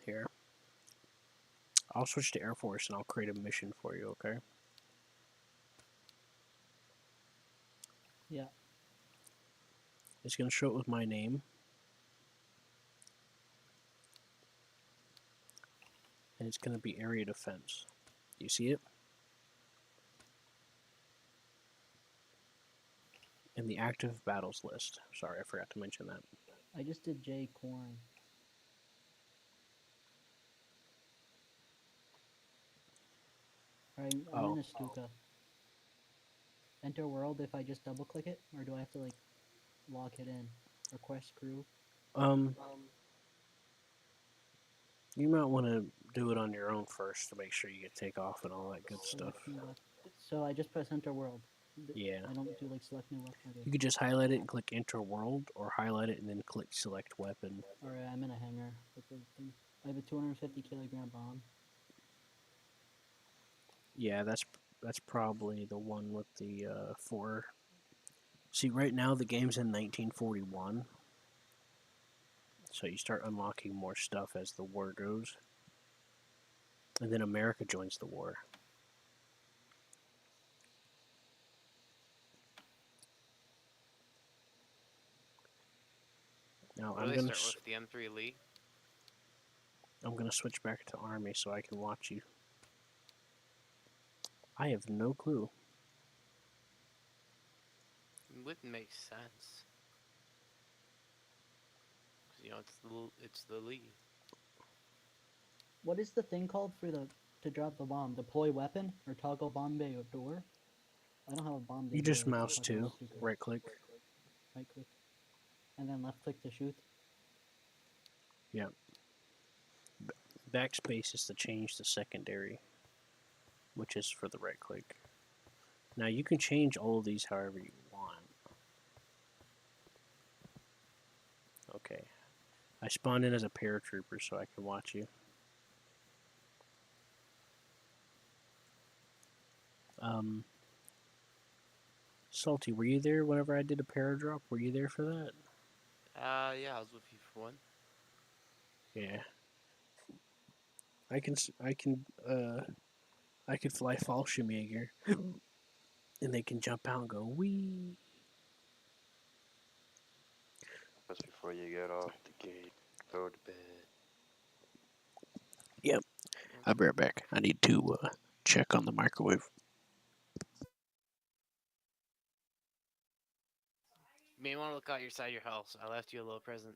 here, I'll switch to Air Force and I'll create a mission for you, okay? Yeah. It's going to show it with my name. And it's going to be Area Defense. You see it? In the active battles list. Sorry, I forgot to mention that. I just did J Corn. I'm in Oh, a Stuka. Enter world if I just double click it? Or do I have to like log it in? Request crew? um, you might want to do it on your own first to make sure you get takeoff and all that good stuff. Select new weapon. So I just press enter world. Yeah. I don't do like select new weapon. Okay. You could just highlight it and click Enter World, or highlight it and then click Select Weapon. Alright, I'm in a hangar with everything. I have a 250 kilogram bomb. Yeah, that's probably the one with the 4. See, right now the game's in 1941, so you start unlocking more stuff as the war goes, and then America joins the war. Now What do they start with? The M3 Lee? I'm gonna switch back to Army so I can watch you. I have no clue. It wouldn't make sense. 'Cause, you know, it's the Lee. What is the thing called for the to drop the bomb? Deploy weapon or toggle bomb bay or door? I don't have a bomb bay You door. just What the mouse fuck to, is stupid? right click. Right click. And then left click to shoot. Yep. Backspace is to change the secondary, which is for the right click. Now you can change all of these however you want. Okay. I spawned in as a paratrooper so I can watch you. Salty, were you there whenever I did a paradrop? Were you there for that? Yeah, I was with you for one. Yeah. I can fly Fallschirmjäger, and they can jump out and go wee. Just before you get off the gate, go to bed. Yep. I'll be right back. I need to check on the microwave. You may want to look out your side of your house. I left you a little present.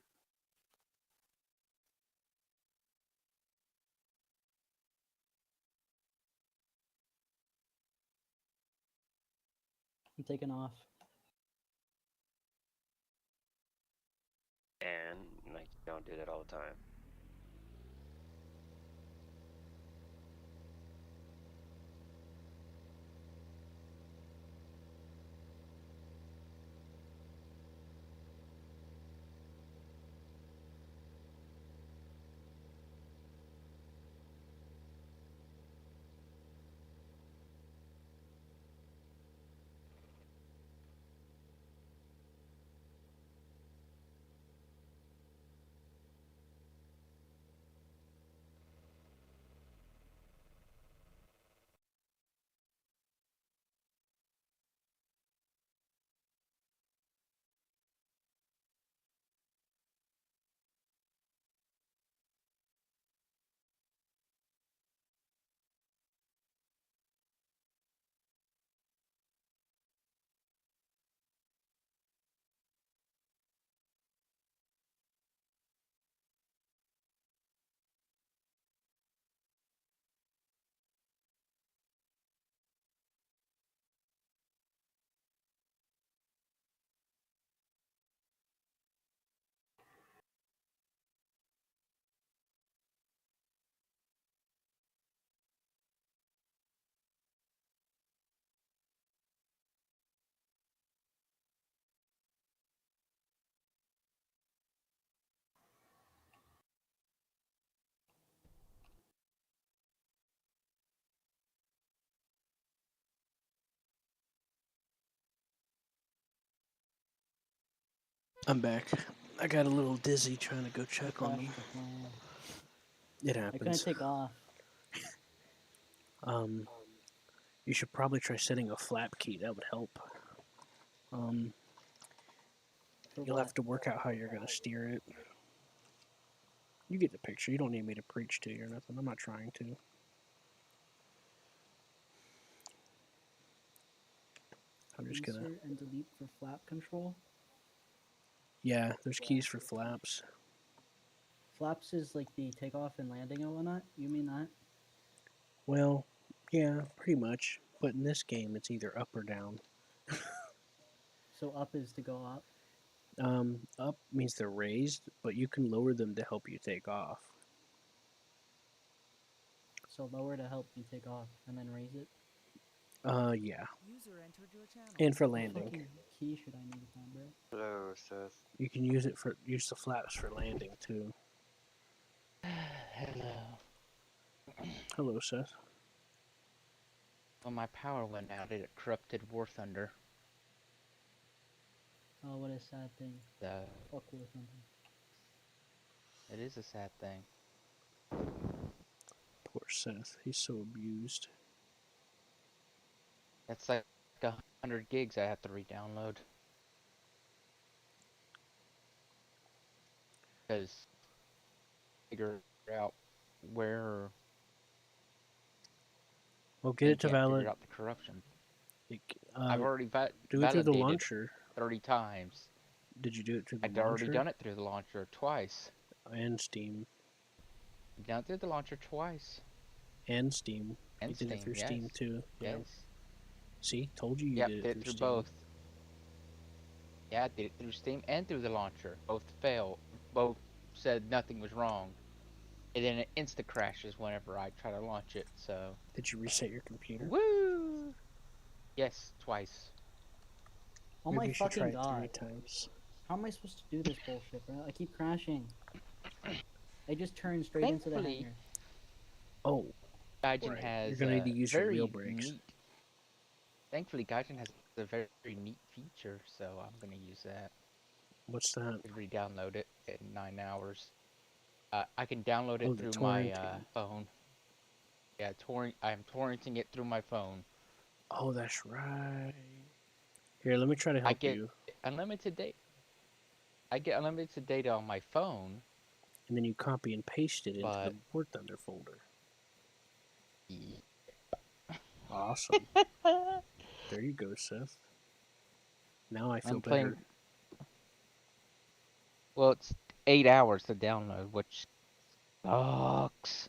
I'm taking off. And like you don't do that all the time. I'm back. I got a little dizzy trying to go I check on them. crashed the plane. It I couldn't happens. take off. You should probably try setting a flap key. That would help. For You'll what? have to work out how you're gonna steer it. You get the picture. You don't need me to preach to you or nothing. I'm not trying to. I'm just gonna. Insert and delete for flap control. Yeah, there's keys for flaps. Flaps is like the takeoff and landing and whatnot. You mean that? Well, yeah, pretty much. But in this game, it's either up or down. So up is to go up. Up means they're raised, but you can lower them to help you take off. So lower to help you take off, and then raise it. Yeah. User entered your channel. And for What landing. fucking key should I need then, bro? Hello, Seth. You can use the flaps for landing too. Hello. Hello, Seth. Well, my power went out. It corrupted War Thunder. Oh, what a sad thing. So Fuck with something. it is a sad thing. Poor Seth. He's so abused. That's like 100 gigs I have to re-download. Because figure out where Well, get they it to can't valid. figure out the corruption. I've I've already do it through the validated launcher. 30 times. Did you do it through the I'd launcher? already done it through the launcher twice. And Steam. I've done it through the launcher twice. And Steam. And you did Steam, it through yes. Steam too. Yep. Yes. See, told you you Yep, did did it it through through Steam. both. Yeah, I did it through Steam and through the launcher. Both failed. Both said nothing was wrong. And then it insta crashes whenever I try to launch it, so. Did you reset your computer? Woo! Yes, twice. Oh Maybe my you should try fucking it 3 god. times. How am I supposed to do this bullshit, bro? I keep crashing. I just turned straight into the Thankfully- hangar. Oh, Gaijin right. has You're gonna need to use your very wheel brakes. neat. Thankfully, Gaijin has a very, very neat feature, so I'm gonna use that. What's that? I can re-download it in 9 hours. I can download it Oh, the through my torrenting. phone. Yeah, I'm torrenting it through my phone. Oh, that's right. Here, let me try to I help get you. unlimited data. I get unlimited data on my phone. And then you copy and paste it into the But- War Thunder folder. Yeah. Awesome. There you go, Seth. Now I feel I'm better. playing. Well, it's 8 hours to download, which sucks.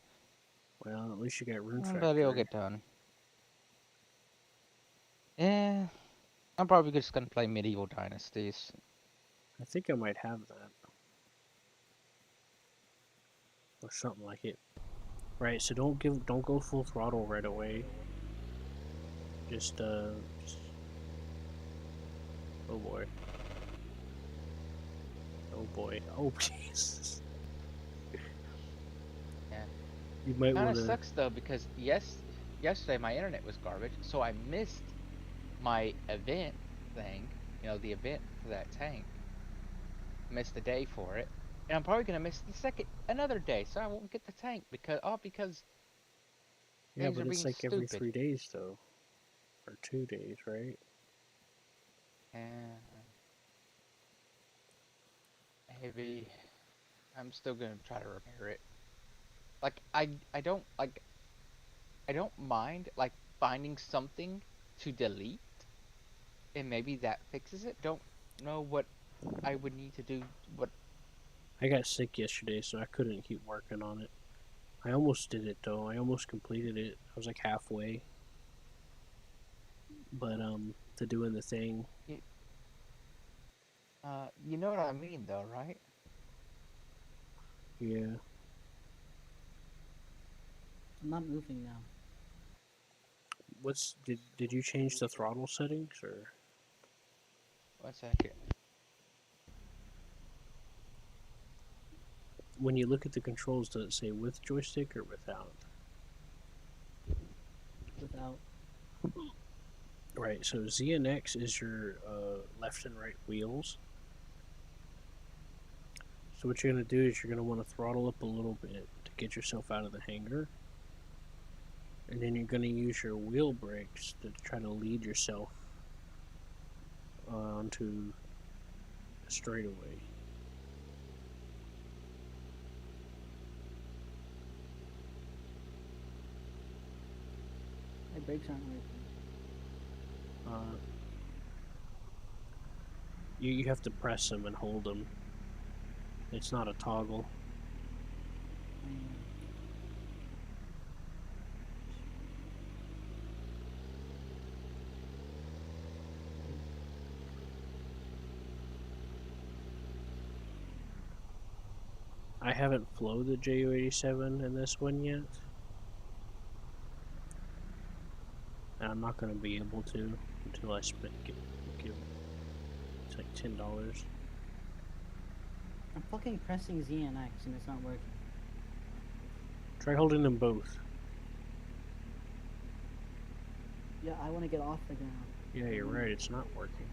Well, at least you got Rune But it'll Factory. get done. Yeah, I'm probably just gonna play Medieval Dynasties. I think I might have that. Or something like it. Right, so don't go full throttle right away. Just oh boy. Oh boy. Oh Jesus. Yeah. You might Kind want of to. sucks though because yesterday my internet was garbage, so I missed my event thing. You know, the event for that tank. Missed a day for it, and I'm probably gonna miss another day, so I won't get the tank because Yeah, things but are it's being like every stupid. 3 days though, or 2 days, right? Maybe I'm still gonna try to repair it. Like I don't mind like finding something to delete, and maybe that fixes it. Don't know what I would need to do. What I got sick yesterday, so I couldn't keep working on it. I almost did it though. I almost completed it. I was like halfway. But to doing the thing. you know what I mean though, right? Yeah. I'm not moving now. Did you change the throttle settings or? 1 second. When you look at the controls, does it say with joystick or without? Without. Right, so Z and X is your left and right wheels. So what you're going to do is you're going to want to throttle up a little bit to get yourself out of the hangar. And then you're going to use your wheel brakes to try to lead yourself onto the straightaway. My brakes aren't working. You have to press them and hold them. It's not a toggle. I haven't flown the JU-87 in this one yet. And I'm not going to be able to until I give it's like $10. I'm fucking pressing Z and X and it's not working. Try holding them both. Yeah, I want to get off the ground. Yeah, you're right, it's not working.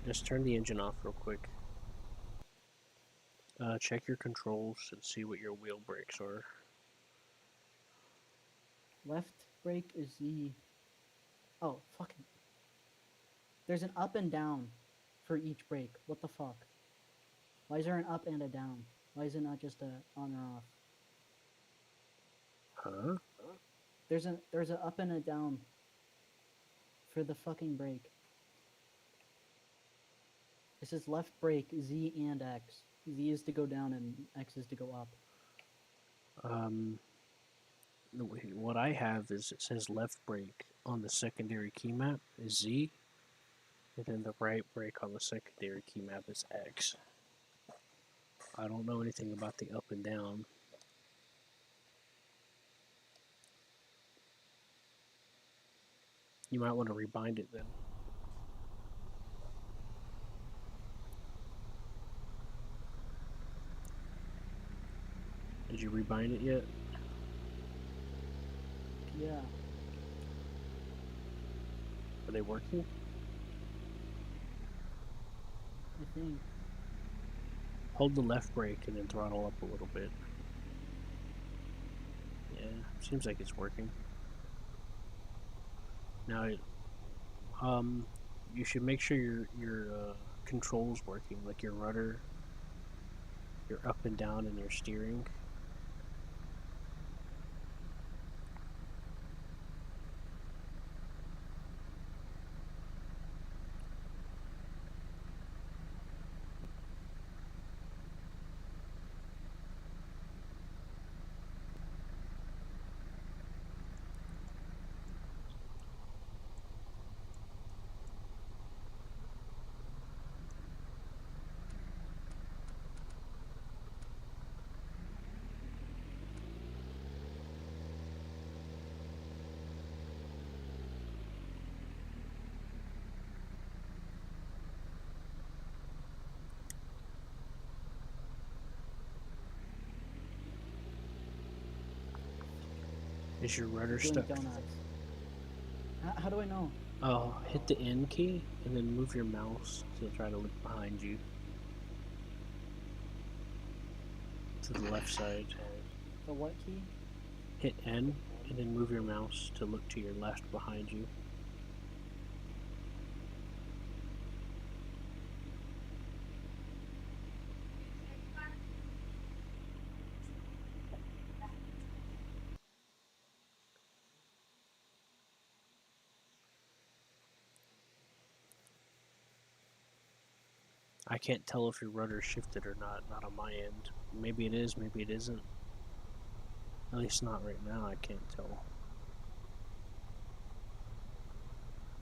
Just turn the engine off real quick. Check your controls and see what your wheel brakes are. Left brake is Z. Oh, fucking. There's an up and down for each brake. What the fuck? Why is there an up and a down? Why is it not just a on or off? Huh? There's a up and a down for the fucking brake. This is left brake Z and X. Z is to go down and X is to go up. What I have is it says left brake on the secondary key map is Z, and then the right brake on the secondary key map is X. I don't know anything about the up and down. You might want to rebind it then. Did you rebind it yet? Yeah. Are they working? I think. Hold the left brake and then throttle up a little bit. Yeah, seems like it's working. Now, you should make sure your controls working, like your rudder, your up and down, and your steering. Is your rudder Doing stuck? donuts. How do I know? Oh, hit the N key and then move your mouse to try to look behind you. To the left side. The what key? Hit N and then move your mouse to look to your left behind you. I can't tell if your rudder shifted or not on my end. Maybe it is, maybe it isn't. At least not right now, I can't tell.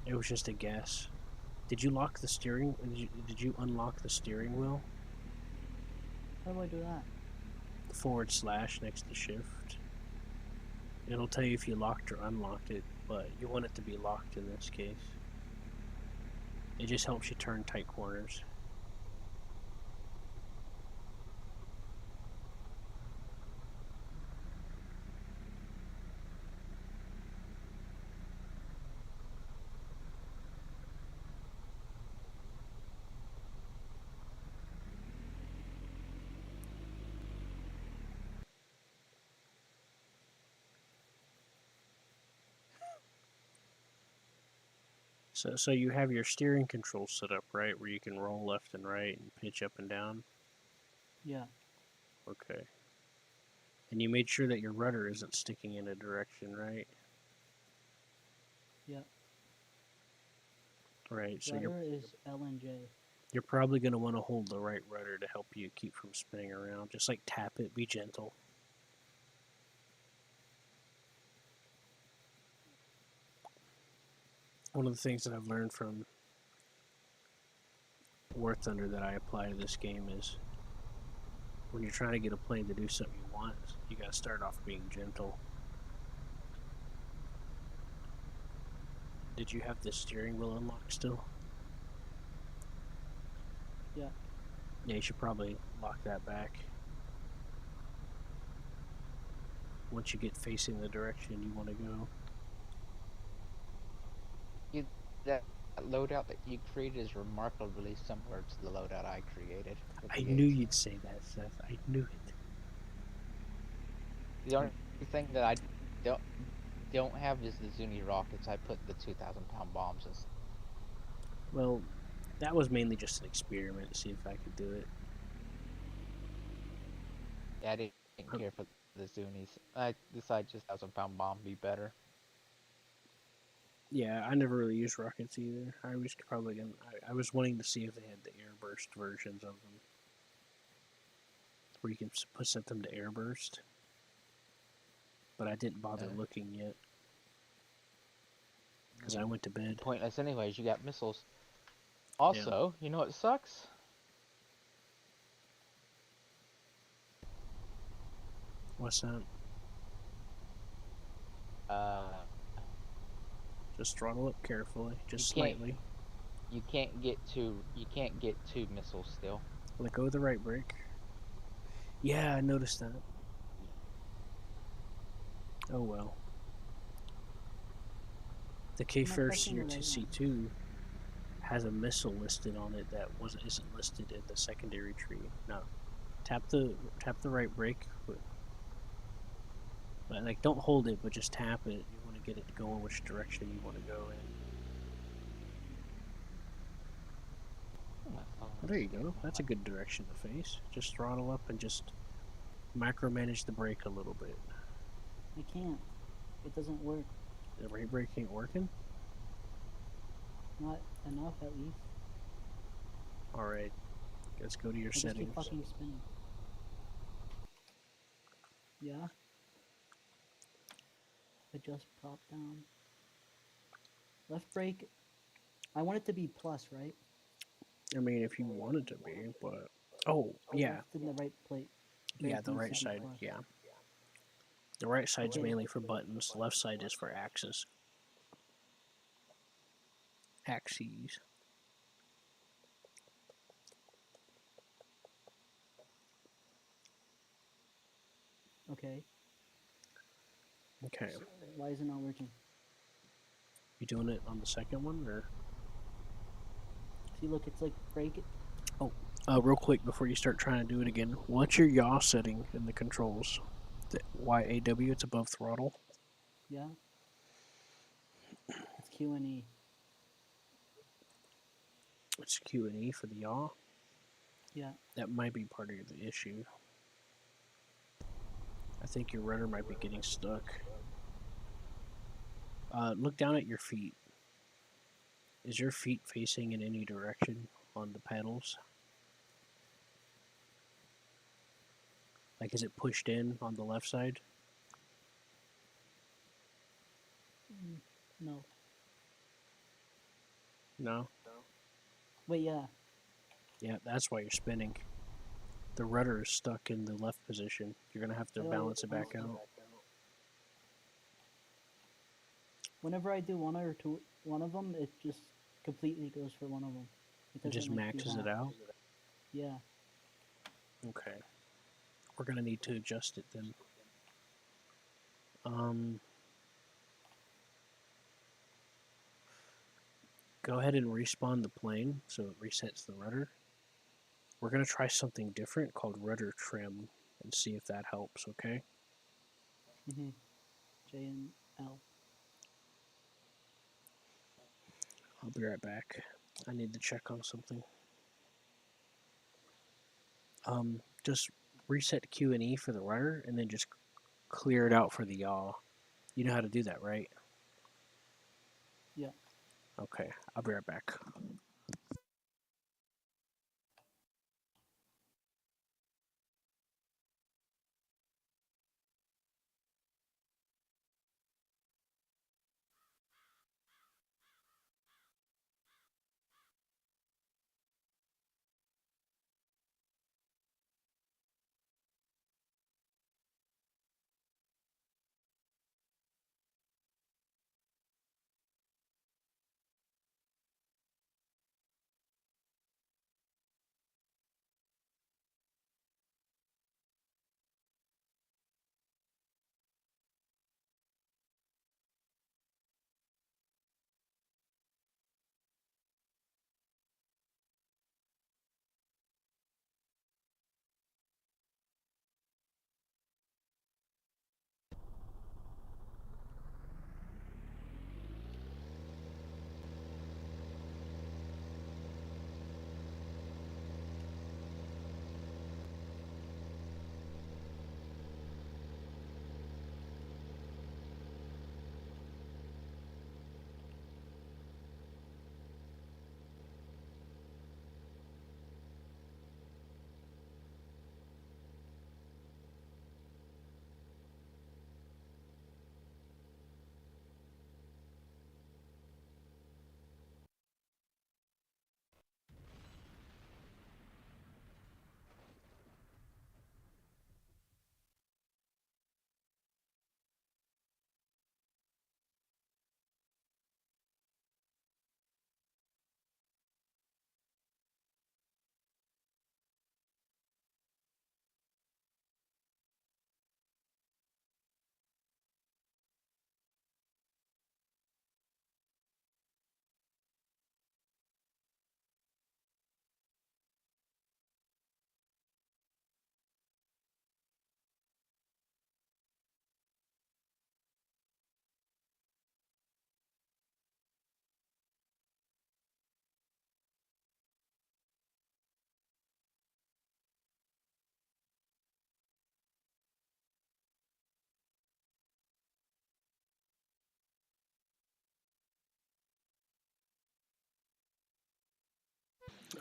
It was just a guess. Did you lock the steering? Did you unlock the steering wheel? How do I do that? / next to shift. It'll tell you if you locked or unlocked it, but you want it to be locked in this case. It just helps you turn tight corners. So you have your steering control set up, right, where you can roll left and right and pitch up and down? Yeah. Okay. And you made sure that your rudder isn't sticking in a direction, right? Yeah. Right, so you're Rudder is L and J. you're probably going to want to hold the right rudder to help you keep from spinning around. Just like tap it, be gentle. One of the things that I've learned from War Thunder that I apply to this game is when you're trying to get a plane to do something you want, you got to start off being gentle. Did you have the steering wheel unlocked still? Yeah. Yeah, you should probably lock that back. Once you get facing the direction you want to go. That loadout that you created is remarkably similar to the loadout I created. For I the knew A's. you'd say that, Seth. I knew it. The only thing that I don't have is the Zuni rockets. I put the 2,000-pound bombs as. Well, that was mainly just an experiment to see if I could do it. Yeah, I didn't care for the Zunis. I decided just 1,000-pound bomb be better. Yeah, I never really used rockets either. I was probably gonna. I was wanting to see if they had the airburst versions of them, where you can set them to airburst. But I didn't bother looking yet because I went to bed. Pointless anyways. You got missiles. Also, you know what sucks? What's that? Just throttle up carefully, just You can't- slightly. You can't get two missiles still. Let go of the right brake. Yeah, I noticed that. Oh well. The K-Fair pressing the right CRTC2 has a missile listed on it that isn't listed in the secondary tree. No, tap the right brake, but like don't hold it, but just tap it. You want to get it to go in which direction you want to go in. Oh, there you go. That's a good direction to face. Just throttle up and just micromanage the brake a little bit. I can't. It doesn't work. The right brake ain't working? Not enough, at least. Alright. Let's go to your I just settings. keep fucking spinning. Yeah. Adjust prop down. Left brake. I want it to be plus, right? I mean, if you want it to be, but... Oh, yeah. Left in the right plate. Yeah, Brake the needs right to be side, plus. yeah. The right side's Okay. mainly for buttons. The left side is for axes. Axes. Okay. Okay. So why is it not working? You doing it on the second one, or...? See, look, it's like brake it. Real quick, before you start trying to do it again, what's your yaw setting in the controls? The YAW, it's above throttle. Yeah. It's Q and E. It's Q and E for the yaw. Yeah. That might be part of the issue. I think your rudder might be getting stuck. Look down at your feet. Is your feet facing in any direction on the pedals? Like, is it pushed in on the left side? No. No? Wait, yeah. Yeah, that's why you're spinning. The rudder is stuck in the left position. You're going to have to How do I balance it back balance out. Whenever I do one of them, it just completely goes for one of them. It just like, do maxes it half. out? Yeah. Okay. We're going to need to adjust it then. Go ahead and respawn the plane so it resets the rudder. We're going to try something different called rudder trim and see if that helps, okay? J and L. I'll be right back. I need to check on something. Just reset Q and E for the rudder, and then just clear it out for the yaw. You know how to do that, right? Yeah. Okay, I'll be right back.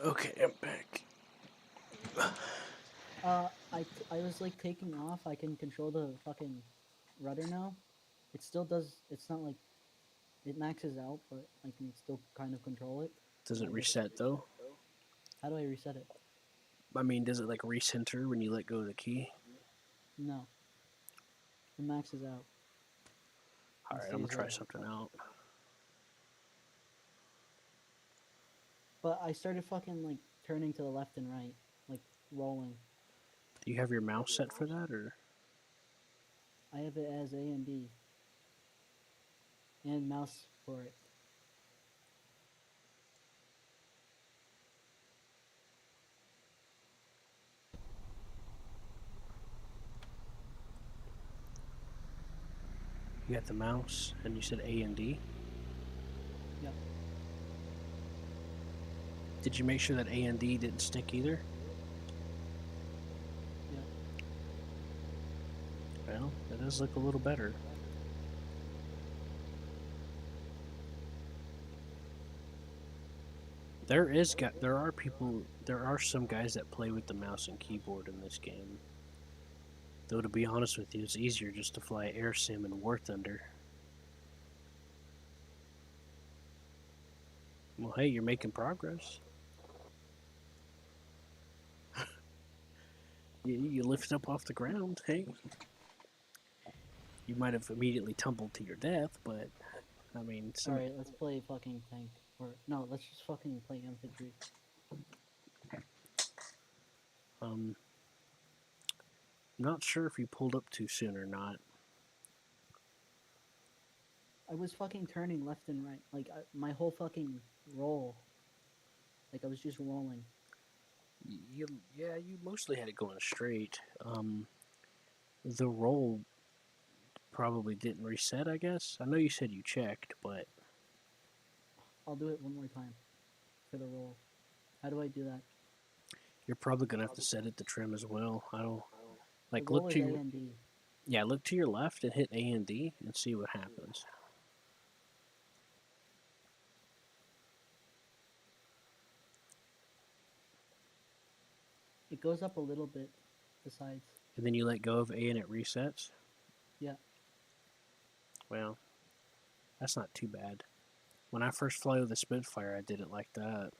Okay, I'm back. I was like taking off. I can control the fucking rudder now. It still does. It's not like it maxes out, but I can still kind of control it. Does it I just- reset though? How do I reset it? I mean, does it like recenter when you let go of the key? No. It maxes out. All right, I'm gonna try something out. But I started fucking like turning to the left and right, like rolling. Do you have your mouse set for that, or I have it as A and D. And mouse for it. you got the mouse and you said A and D? Yep. Did you make sure that A and D didn't stick either? Yep. Well, that does look a little better. There are some guys that play with the mouse and keyboard in this game. Though to be honest with you, it's easier just to fly Air Sim and War Thunder. Well, hey, you're making progress. You lift up off the ground, hey. You might have immediately tumbled to your death, but I mean, Alright, let's play fucking tank. Or no, let's just fucking play infantry. I'm not sure if you pulled up too soon or not. I was fucking turning left and right. Like my whole fucking roll. Like I was just rolling. You mostly had it going straight. The roll probably didn't reset, I guess. I know you said you checked, but I'll do it one more time for the roll. How do I do that? You're probably gonna have to set it to trim as well. I don't like The look roll to is A your and D. yeah, look to your left and hit A and D and see what happens. It goes up a little bit, the sides. And then you let go of A and it resets. Yeah. Well, that's not too bad. When I first flew the Spitfire, I did it like that.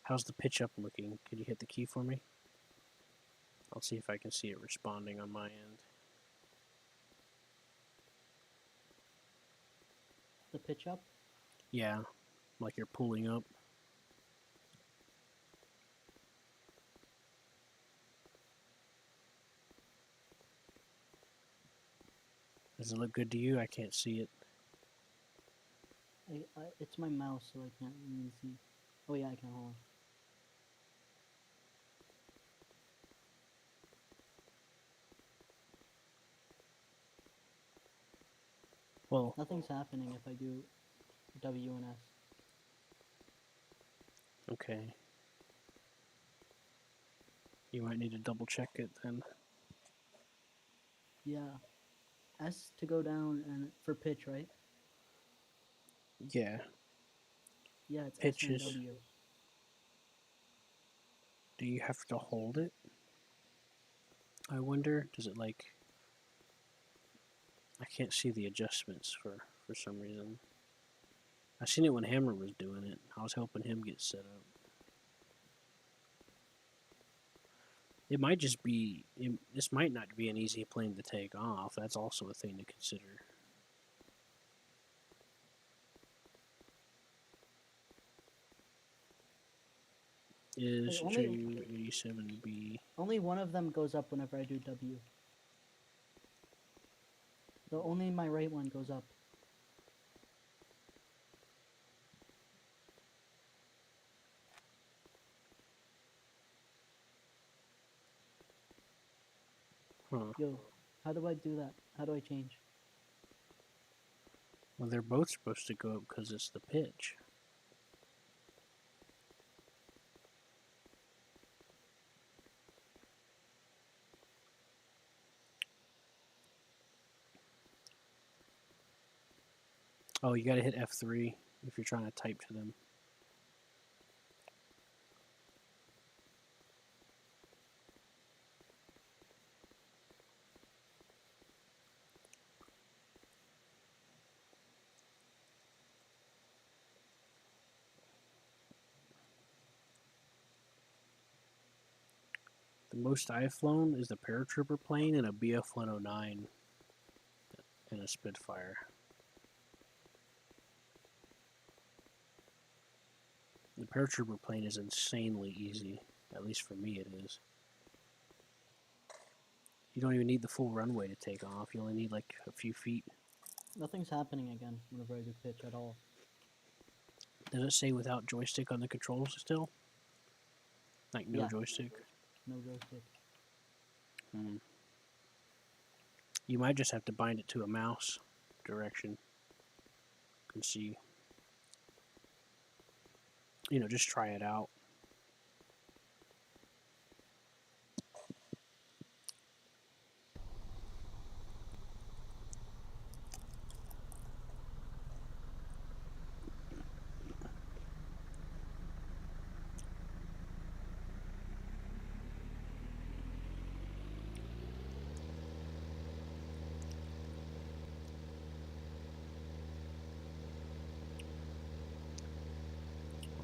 How's the pitch up looking? Could you hit the key for me? I'll see if I can see it responding on my end. The pitch up. Yeah, like you're pulling up. Does it look good to you? I can't see it. It's my mouse, so I can't really see. Oh yeah, I can. Hold on. Well, Nothing's happening if I do W and S. okay. You might need to double check it then. Yeah. S to go down and for pitch, right? Yeah, Yeah, it's S and pitches. W. Do you have to hold it? I wonder, does it like... I can't see the adjustments for some reason. I seen it when Hammer was doing it. I was helping him get set up. It might just be... this might not be an easy plane to take off. That's also a thing to consider. Is only- Ju-87B... Only one of them goes up whenever I do W. Only my right one goes up. Huh. Yo, how do I do that? How do I change? Well, they're both supposed to go up because it's the pitch. Oh, you gotta hit F3 if you're trying to type to them. The most I've flown is the paratrooper plane and a BF-109 and a Spitfire. The paratrooper plane is insanely easy. At least for me it is. You don't even need the full runway to take off. You only need like a few feet. Nothing's happening again whenever I do pitch at all. Does it say without joystick on the controls still? Like no Yeah. joystick? No joystick. Hmm. You might just have to bind it to a mouse direction. You can see. You know, just try it out.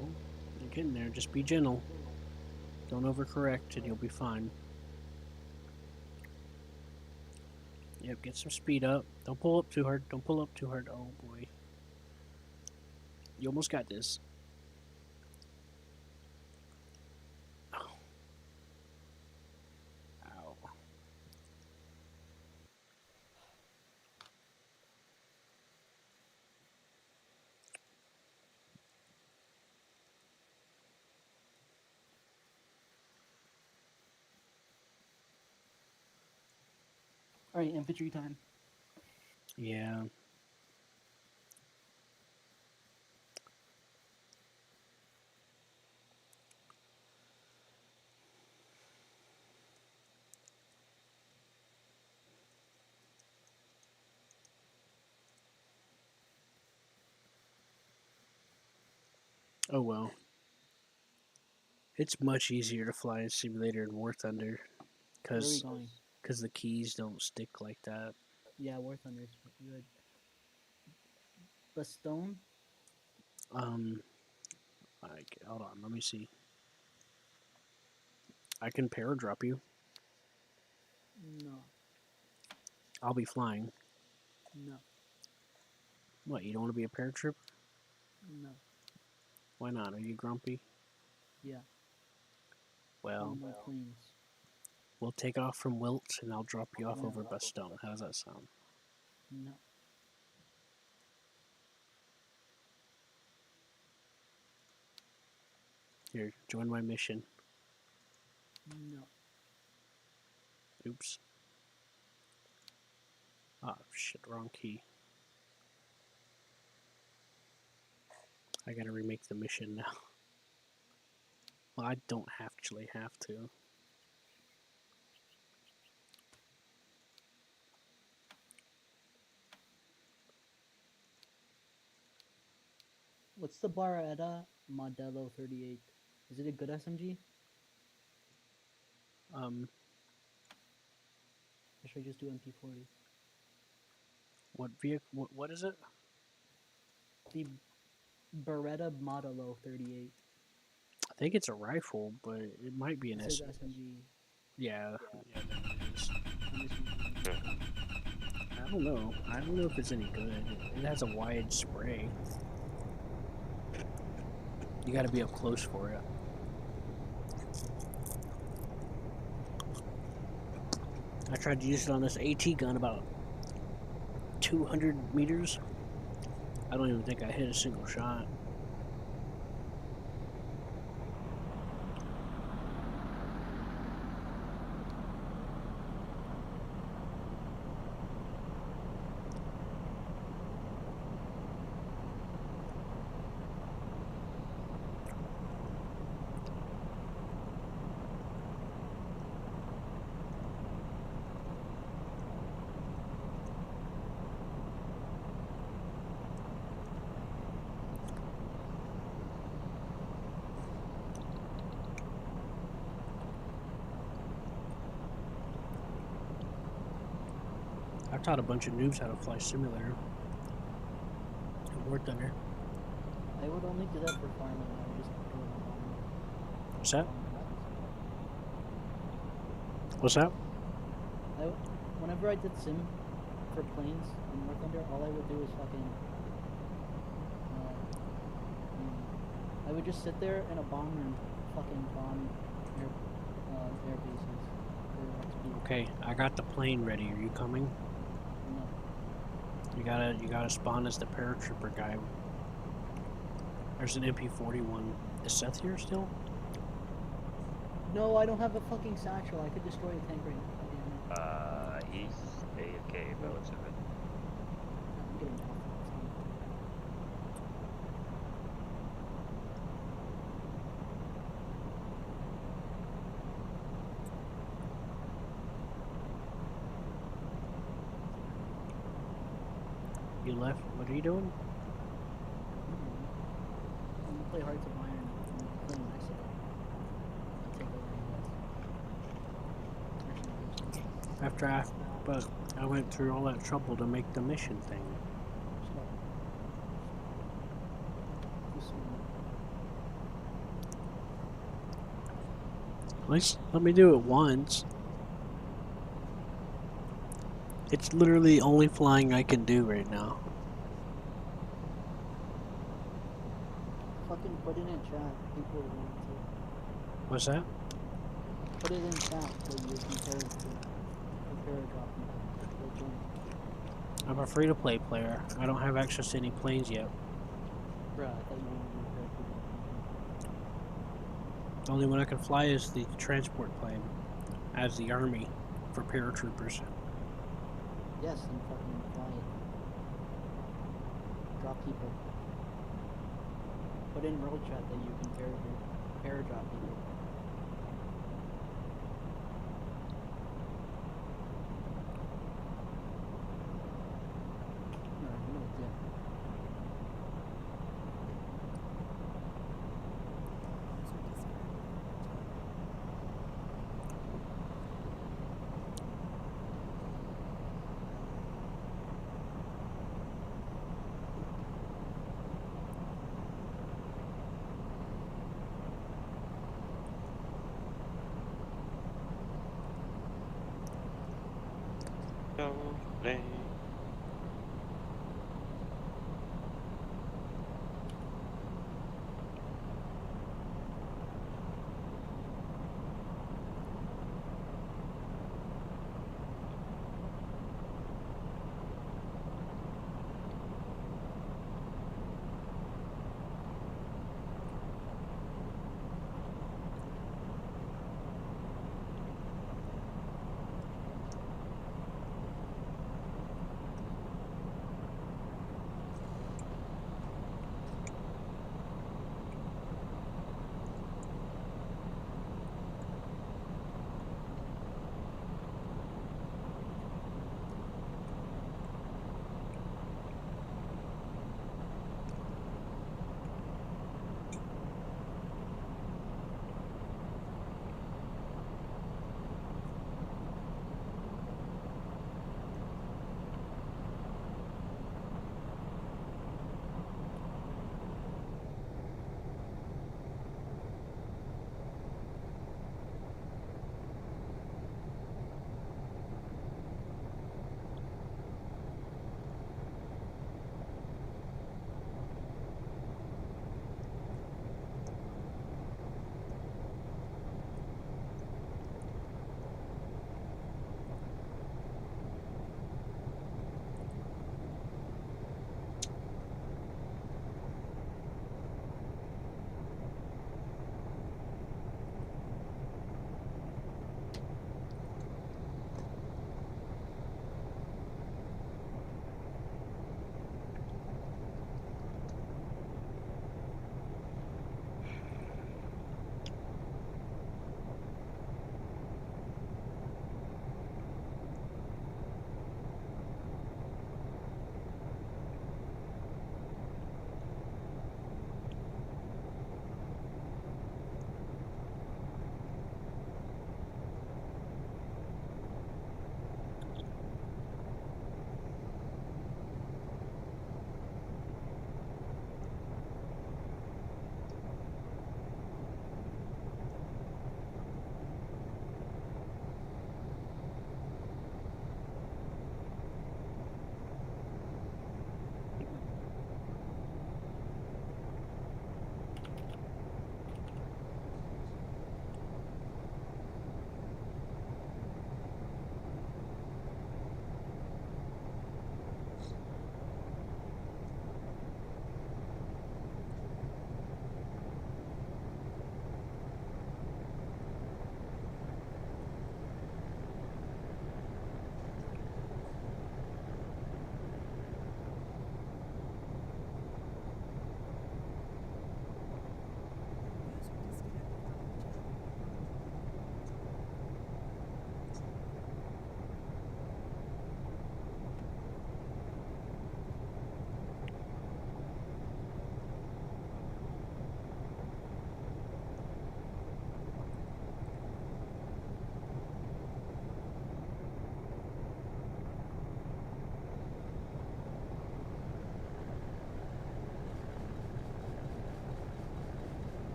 Oh, you're getting there. Just be gentle. Don't overcorrect and you'll be fine. Yep, get some speed up. Don't pull up too hard. Don't pull up too hard. Oh boy. You almost got this. Oh. Ow. Alright, infantry time. Yeah. Oh well. It's much easier to fly in simulator in War Thunder Where are we because going? the keys don't stick like that. Yeah, War Thunder is good. Bastone? Hold on, let me see. I can paradrop you. No, I'll be flying. no, What? You don't want to be a paratrooper? no. Why not? Are you grumpy? Yeah, Well, no planes. we'll take off from Wilt and I'll drop you off No. over Bastone. How does that sound? No. Here, join my mission. No. Oops. Ah, shit, wrong key. I gotta remake the mission now. Well, I don't actually have to. What's the Barretta Modelo 38? Is it a good SMG? Um, Or should I just do MP40? what vehicle? What is it? The Beretta Modelo 38. I think it's a rifle, but it might be an It says S. SMG. Yeah, yeah, that is. I'm just using I don't know. I don't know if it's any good. It has a wide spray. You gotta be up close for it. I tried to use it on this AT gun about 200 meters. I don't even think I hit a single shot. I taught a bunch of noobs how to fly simulator. It worked under. I would only do that for farming. I would just go on What's that? farming. What's that? Whenever I did sim for planes in War Thunder, all I would do is fucking. I would just sit there in a bomb room, fucking bomb air bases for XP. Okay, I got the plane ready. Are you coming? No. You gotta spawn as the paratrooper guy. There's an MP41. Is Seth here still? No, I don't have a fucking satchel. I could destroy a tank right now. God damn it. He's AFK, but what's it? I'm getting off. You left? What are you doing? I'm gonna play Hearts of Iron. I'm playing Mexico. I'll take over the US. Actually, But I went through all that trouble to make the mission thing. shut up. Too soon. At least let me do it once. It's literally the only flying I can do right now. Fucking put it in chat. People are going to. What's that? Put it in chat so you compare it to drop. They'll join. I'm a free-to-play player. I don't have access to any planes yet. Bruh, I thought you wanted to be fair to The only one I can fly is the transport plane, as the army for paratroopers. Yes, then fucking fly it. Drop people. Put in world chat that you can pair drop people. Alright, no, yeah. Don't play.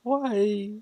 Why?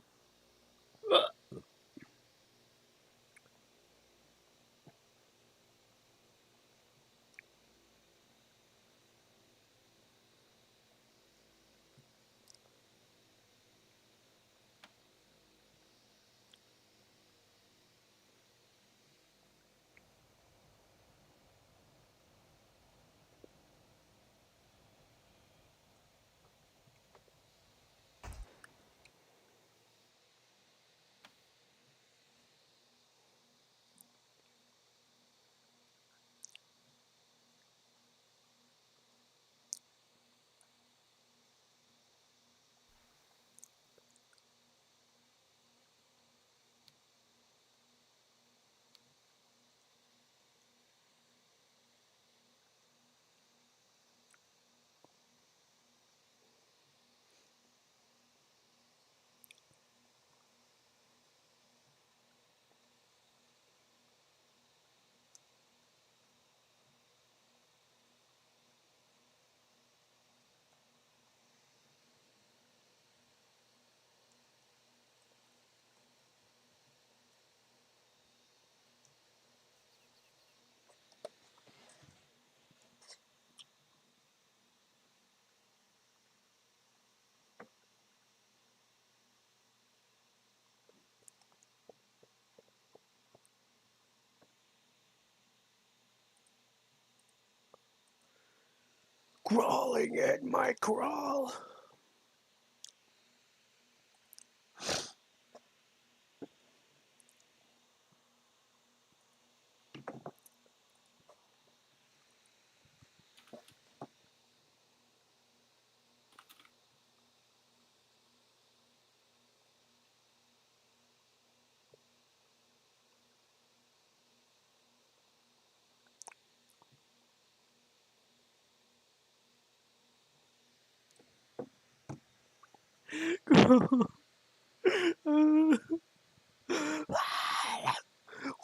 Crawling at my crawl.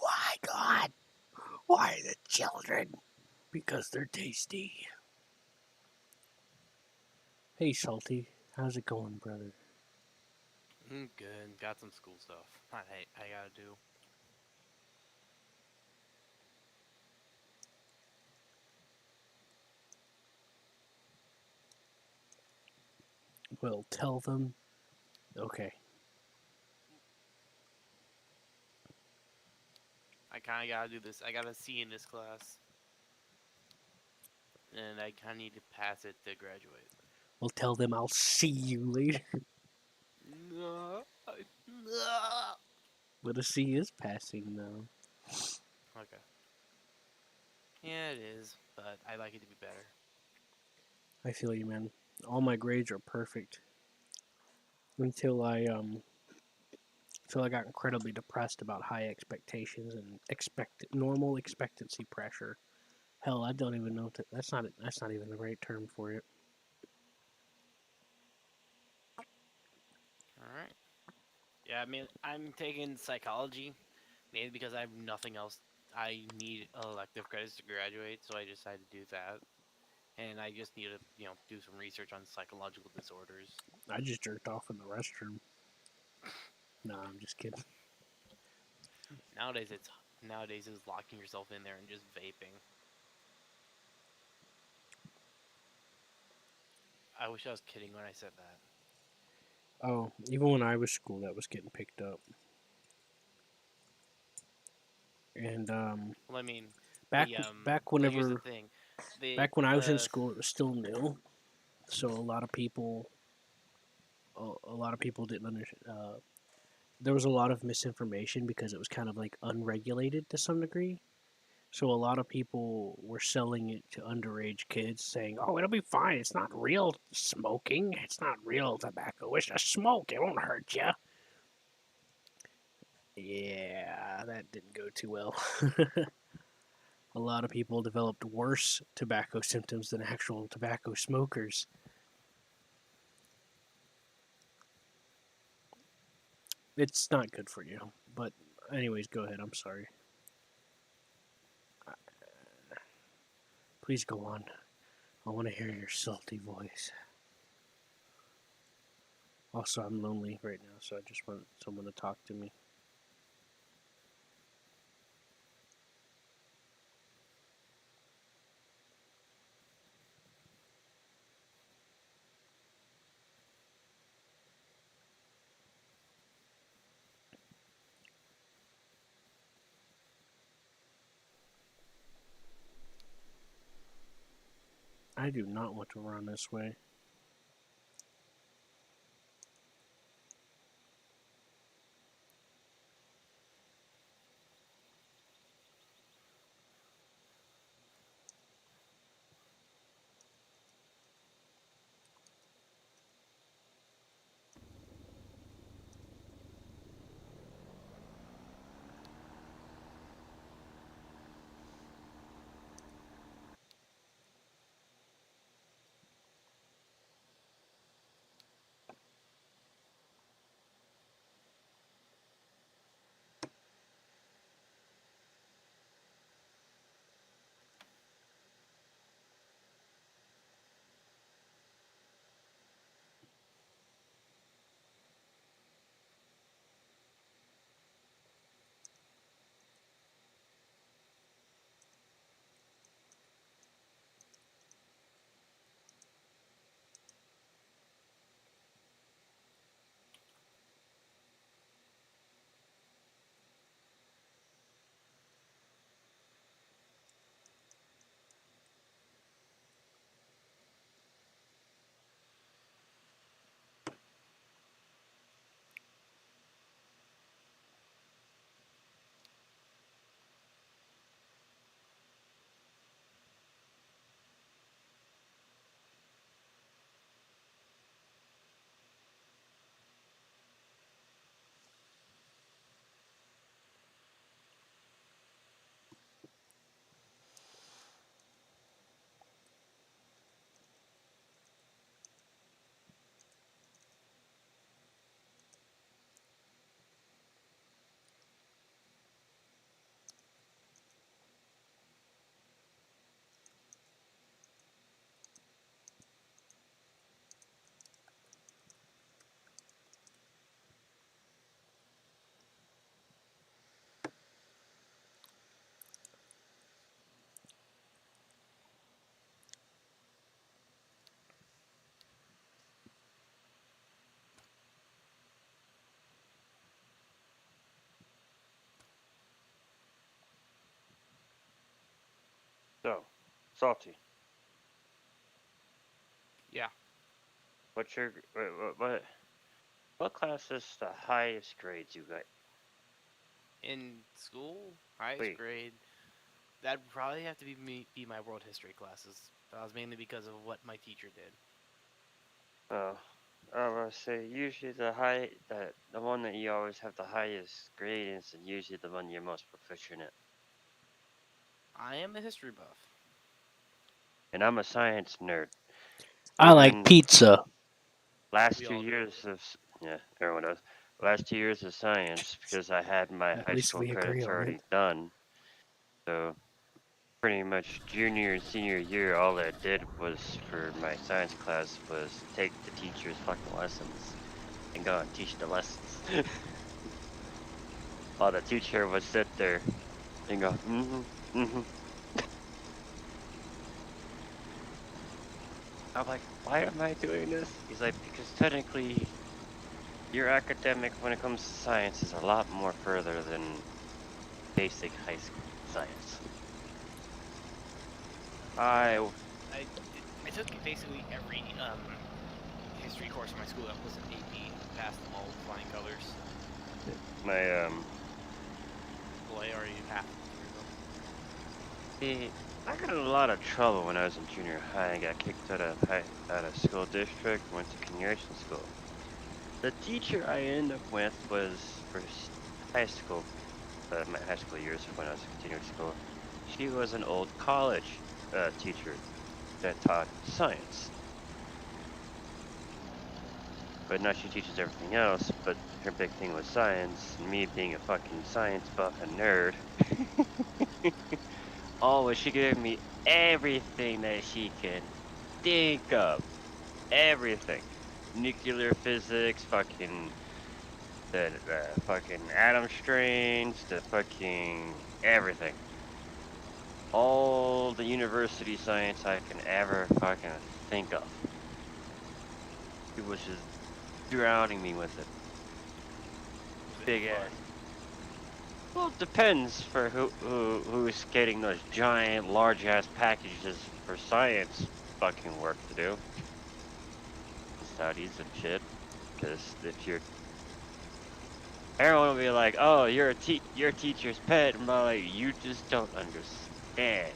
Why, God? Why the children? Because they're tasty. Hey, Salty. How's it going, brother? Good. Got some school stuff. I gotta do. Well, tell them. Okay. I kind of gotta do this. I got a C in this class, and I kind of need to pass it to graduate. Well, tell them I'll see you later. No. No. But a C is passing, though. Okay. Yeah, it is, but I like it to be better. I feel you, man. All my grades are perfect until I got incredibly depressed about high expectations and normal expectancy pressure. Hell, I don't even know. That's not even the right term for it. All right. Yeah, I mean, I'm taking psychology mainly because I have nothing else. I need elective credits to graduate, so I decided to do that. And I just need to, do some research on psychological disorders. I just jerked off in the restroom. Nah, I'm just kidding. Nowadays, it's locking yourself in there and just vaping. I wish I was kidding when I said that. Oh, even when I was school, that was getting picked up. And Well, I mean, back back well, here's the whenever thing. back when I was in school, it was still new, so a lot of people didn't understand. There was a lot of misinformation because it was kind of like unregulated to some degree. So a lot of people were selling it to underage kids, saying, "Oh, it'll be fine. It's not real smoking. It's not real tobacco. It's just smoke. It won't hurt you." Yeah, that didn't go too well. A lot of people developed worse tobacco symptoms than actual tobacco smokers. It's not good for you. But, anyways, go ahead. I'm sorry. Please go on. I want to hear your salty voice. Also, I'm lonely right now, so I just want someone to talk to me. I do not want to run this way. So, Salty, Yeah. what's your what class is the highest grades you got? In school, highest Wait, grade, that'd probably have to be my world history classes. That was mainly because of what my teacher did. uh, I would say usually the one that you always have the highest grade is usually the one you're most proficient in. I am a history buff. And I'm a science nerd. I So like then pizza. last We two all do. years of yeah, everyone does. Last 2 years of science because I had my At high least school we agree credits on it. already done. So pretty much junior and senior year, all I did was for my science class was take the teacher's fucking lessons and go and teach the lessons. While the teacher would sit there and go, mm-hmm. I'm like, why am I doing this? He's like, because technically your academic when it comes to science is a lot more further than basic high school science. I I I took basically every history course in my school that wasn't AP and passed them all with flying colors. my Well, I already passed through them. see, I got in a lot of trouble when I was in junior high. I got kicked out of school district, went to continuation school. The teacher I ended up with was for high school, my high school years when I was in continuing school. She was an old college teacher that taught science. But now she teaches everything else, but her big thing was science, and me being a fucking science buff and nerd. Oh, she gave me everything that she can think of. Everything. nuclear physics, fucking the fucking atom strains, the fucking everything. All the university science I can ever fucking think of. He was just drowning me with it. Was it Big fun? ass. Well, it depends for who's getting those giant, large ass packages for science fucking work to do. Studies and shit. Because if you're, everyone will be like, "Oh, you're you're a teacher's pet," and I'm like, "You just don't understand.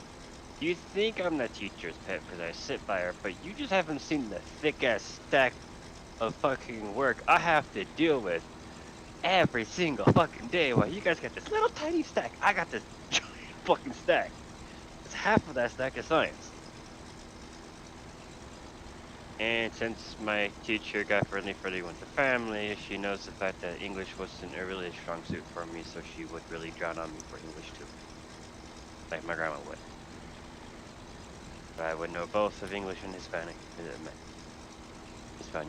You think I'm the teacher's pet because I sit by her, but you just haven't seen the thick ass stack of fucking work I have to deal with every single fucking day. While you guys got this little tiny stack, I got this giant fucking stack. It's half of that stack of science." And since my teacher got friendly with the family, she knows the fact that English wasn't a really strong suit for me, so she would really drown on me for English too. Like my grandma would. But I would know both of English and Hispanic. Hispanic.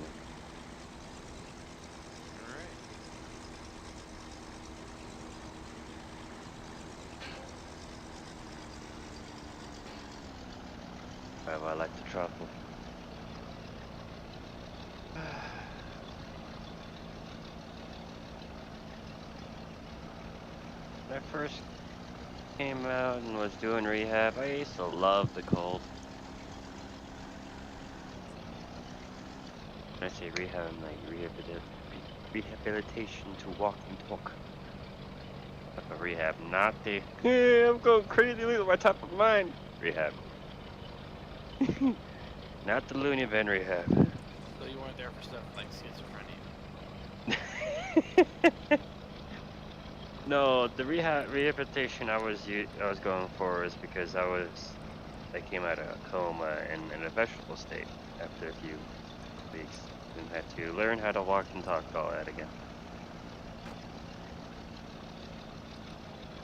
Alright. I like to travel. When I first came out and was doing rehab, I used to love the cold. When I say rehab, I'm like rehabilitation to walk and talk. Type of rehab, not the "yeah, I'm going crazy, look at my top of mind" rehab. Not the loony bin rehab. So you weren't there for stuff like schizophrenia. No, the rehabilitation I was going for is because I came out of a coma and in a vegetable state after a few weeks and had to learn how to walk and talk all that again.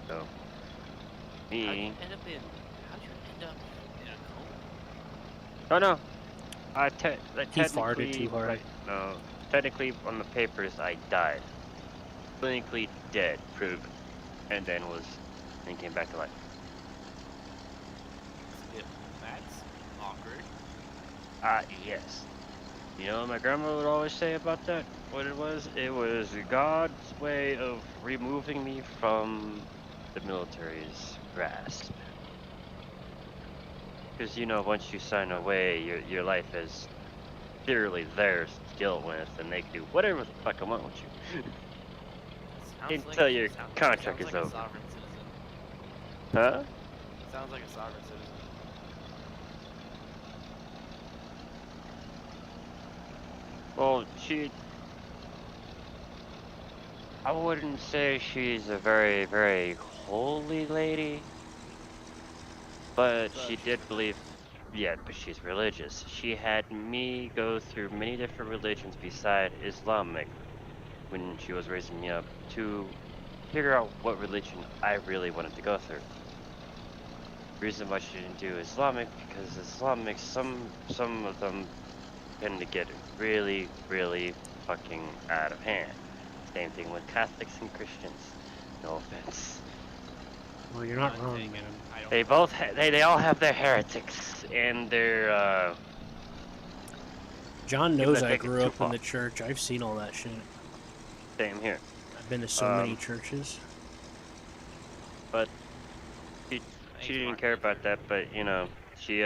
So How'd you me, end up in a coma? oh no, He farted technically, too hard. like, no, technically on the papers I died, clinically dead, proven, and then came back to life. That's awkward. Yes. You know what my grandma would always say about that? What it was? It was God's way of removing me from the military's grasp. Because you know, once you sign away, your life is purely theirs to deal with, and they can do whatever the fuck I want with you. Until your contract is like a over. sovereign citizen. Huh? Sounds like a sovereign citizen. Well, I wouldn't say she's a very, very holy lady, but she She's did believe. religious. Yeah, but she's religious. She had me go through many different religions beside Islamic when she was raising me up to figure out what religion I really wanted to go through. Reason why she didn't do Islamic because Islamic, some of them tend to get really, really fucking out of hand. Same thing with Catholics and Christians. No offense. Well, you're not None wrong, taken. man. I don't They both they all have their heretics and their John people knows that I take it grew too up in far. the church. I've seen all that shit. Same here. I've been to so many Um, churches. but she Thanks, didn't Martin care Luther. about that. But you know, she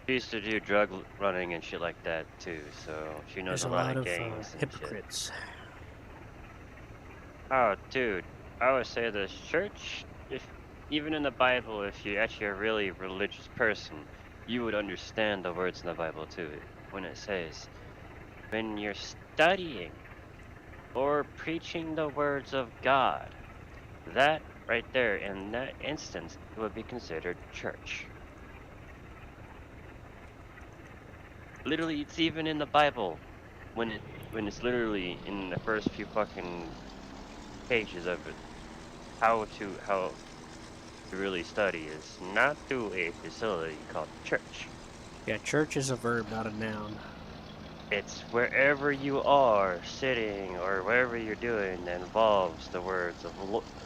used to do drug running and shit like that too. So she knows There's a a lot lot of of gangs and shit. hypocrites. Oh, dude, I would say the church, if even in the Bible, if you're actually a really religious person, you would understand the words in the Bible too. When it says, when you're studying or preaching the words of God, that right there, in that instance, would be considered church. Literally, it's even in the Bible when it's literally in the first few fucking pages of it, how to really study is not through a facility called church. Yeah, church is a verb, not a noun. It's wherever you are sitting or wherever you're doing that involves the words of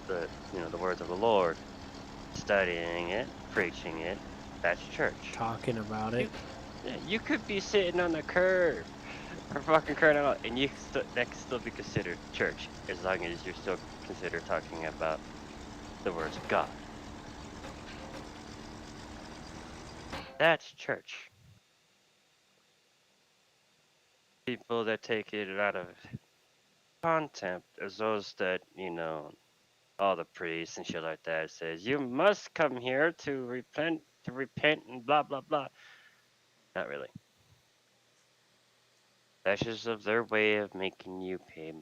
the words of the Lord, studying it, preaching it. That's church. Talking about You it. yeah, you could be sitting on the curb for fucking crying out, and that could still be considered church as long as you're still considered talking about the words of God. That's church. People that take it out of contempt as those that, all the priests and shit like that says you must come here to repent and blah blah blah. Not really. That's just of their way of making you pay,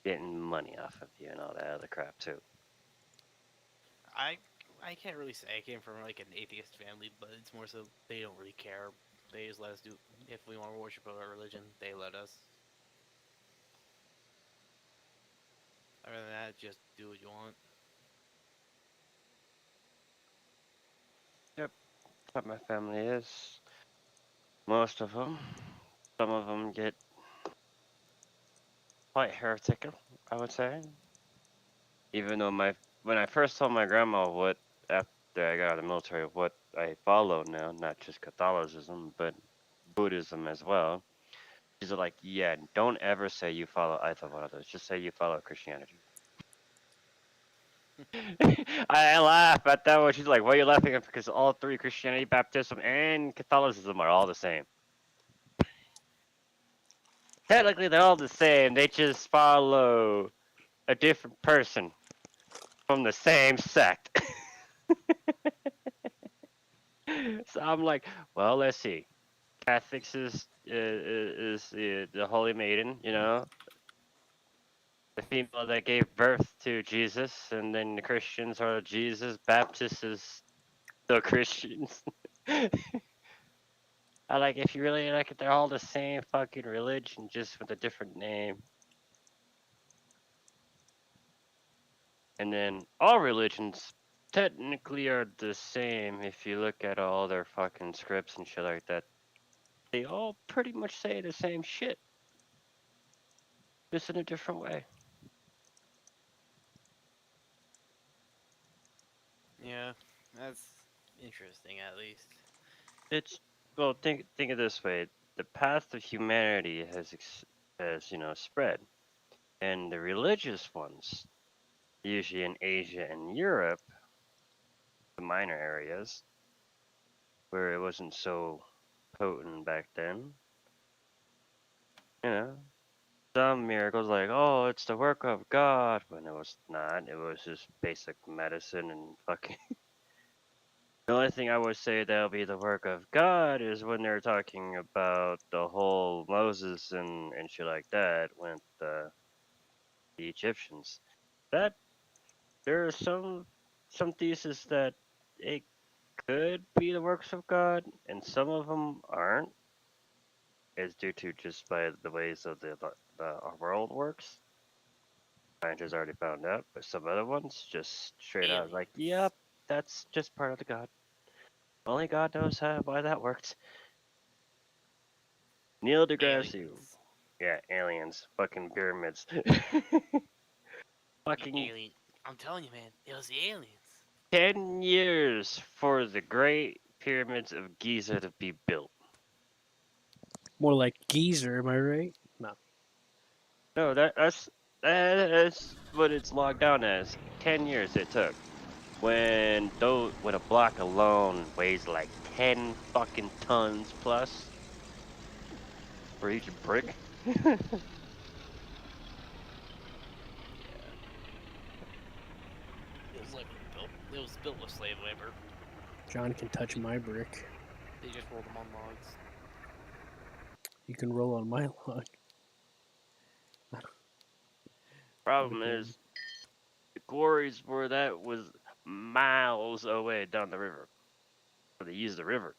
getting money off of you and all that other crap too. I I can't really say I came from like an atheist family, but it's more so they don't really care. They just let us do if we want to worship our religion, they let us. Other than that, just do what you want. Yep, that's what my family is. Most of them. Some of them get quite heretical, I would say. Even though when I first told my grandma what after I got out of the military what I follow now, not just Catholicism but Buddhism as well, she's like, yeah, don't ever say you follow either one of those. Just say you follow Christianity. I laugh at that one. She's like, why are you laughing at? Because all three, Christianity, baptism, and Catholicism, are all the same. Technically, they're all the same. They just follow a different person from the same sect. So I'm like, well, let's see. Catholics is the Holy Maiden, the female that gave birth to Jesus, and then the Christians are Jesus. Baptists is the Christians. I like if you really like it, they're all the same fucking religion, just with a different name. And then all religions technically are the same if you look at all their fucking scripts and shit like that. They all pretty much say the same shit, just in a different way. Yeah, that's interesting at least. It's well, think of this way: the path of humanity has spread, and the religious ones, usually in Asia and Europe, the minor areas where it wasn't so potent back then, you know, some miracles like, oh, it's the work of God, when it was not. It was just basic medicine and fucking. The only thing I would say that'll be the work of God is when they're talking about the whole Moses and shit like that with the Egyptians. That there are some theses that it could be the works of God, and some of them aren't. Is due to just by the ways of the our world works. Scientists already found out, but some other ones just straight out like, Aliens. yep, that's just part of the God. Only God knows why that worked. Neil deGrasse, Aliens. yeah, aliens, fucking pyramids, The fucking alien. I'm telling you, man, it was the aliens. 10 years for the Great Pyramids of Giza to be built. More like geezer, am I right? No. No, that's what it's logged down as. 10 years it took. When a block alone weighs like 10 fucking tons plus for each brick. Yeah, it was literally built. It was built with slave labor. John can touch my brick. They just rolled them on logs. You can roll on my log. Problem Again. is, the quarries where that was miles away down the river. Where they use the river.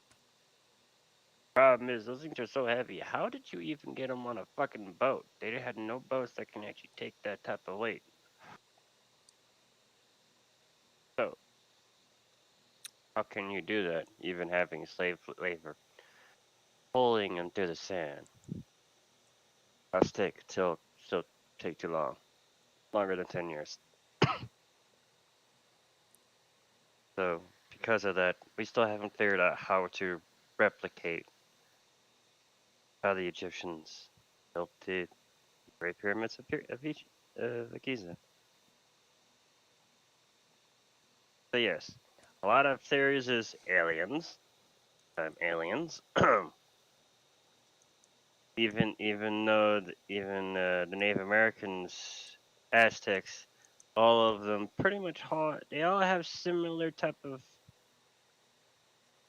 Problem is, those things are so heavy. How did you even get them on a fucking boat? They had no boats that can actually take that type of weight. So, how can you do that, even having slave labor? pulling them through the sand. That's still take too long. Longer than 10 years. So because of that, we still haven't figured out how to replicate how the Egyptians built the Great Pyramids of Giza. So yes, a lot of theories is aliens. Aliens. even though the Native Americans, Aztecs, all of them pretty much they all have similar type of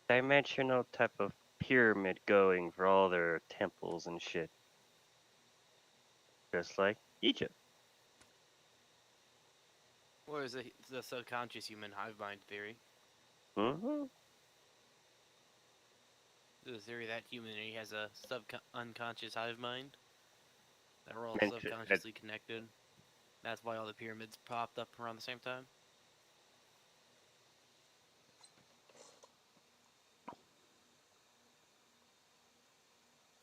dimensional type of pyramid going for all their temples and shit, just like Egypt. Or is it the subconscious human hive mind theory? Hmm. The theory that humanity has a unconscious hive mind, that we're all Mention subconsciously connected. That's why all the pyramids popped up around the same time.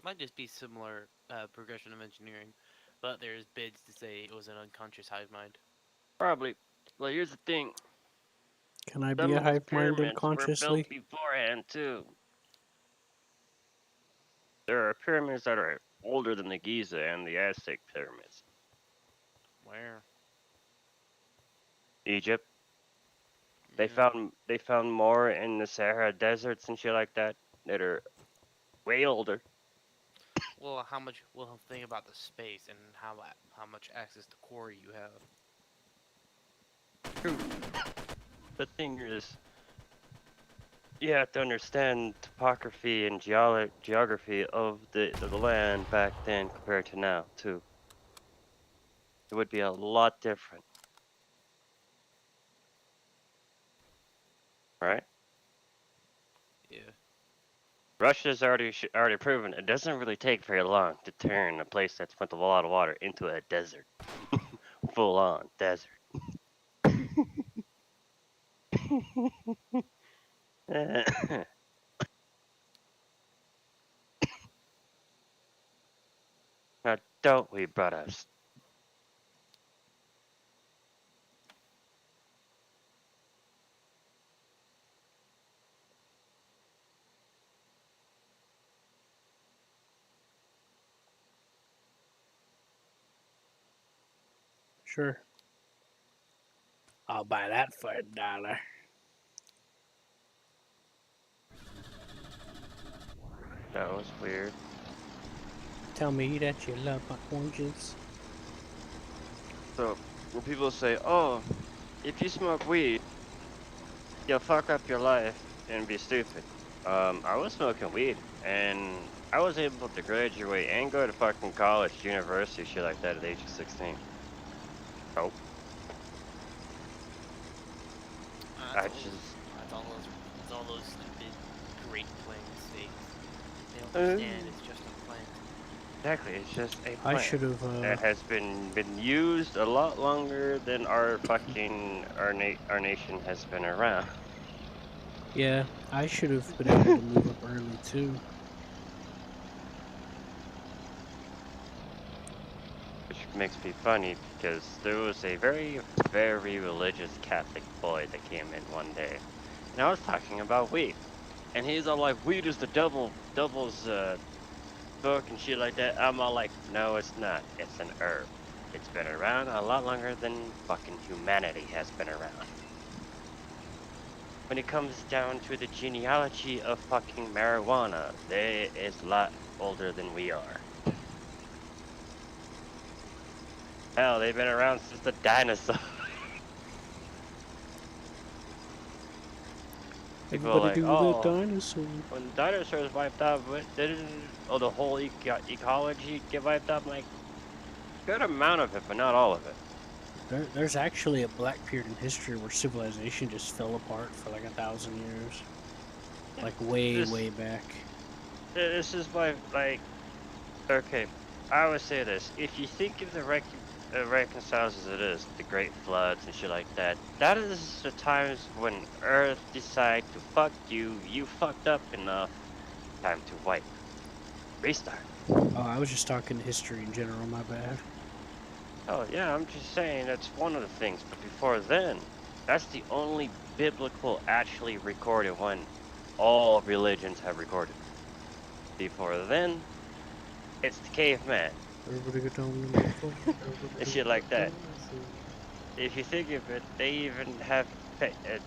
Might just be similar progression of engineering, but there's bids to say it was an unconscious hive mind. Probably. Well, here's the thing. Can I be Some a of these hive mind pyramids were built unconsciously? beforehand too. There are pyramids that are older than the Giza and the Aztec pyramids. Where? Egypt. Yeah. They found more in the Sahara deserts and shit like that are way older. Well, how much? Well, think about the space and how much access to core you have. True. The thing is, you have to understand topography and geography of the land back then compared to now too. It would be a lot different, right? Yeah. Russia's already proven it doesn't really take very long to turn a place that's with a lot of water into a desert, full on desert. Now, don't we, brothers? Sure. I'll buy that for $1. That was weird. Tell me that you love my oranges. So when people say, "Oh, if you smoke weed, you'll fuck up your life and be stupid," I was smoking weed and I was able to graduate and go to fucking college, university, shit like that at the age of 16. Nope. I just That's all those stupid Great Plains states. They don't uh, understand. It's just a plant. exactly. It's just a I plant should have. that has been used a lot longer than our fucking our nation has been around. Yeah, I should have been able to move up early too. Which makes me funny because there was a very religious Catholic boy that came in one day, and I was talking about weed, and he's all like, "Weed is the devil's book and shit like that." I'm all like, "No, it's not. It's an herb. It's been around a lot longer than fucking humanity has been around. When it comes down to the genealogy of fucking marijuana, they is a lot older than we are. Hell, they've been around since the dinosaurs." People are Everybody like, do the "Oh, dinosaur. when the dinosaurs wiped out, but didn't the whole ecology get wiped out?" I'm like, good amount of it, but not all of it. There's actually a black period in history where civilization just fell apart for like 1,000 years. Like way, This way back. this is why, like, okay, I would say this: if you think of the reconciles as it is, the great floods and shit like that, that is the times when Earth decide to fuck you. You fucked up enough. Time to wipe. Restart. Oh, I was just talking history in general. My bad. Oh yeah, I'm just saying that's one of the things. But before then, that's the only biblical actually recorded one. All religions have recorded. Before then, it's the caveman Everybody get down on the floor. and Everybody shit get like that. down on the floor. If you think of it, they even have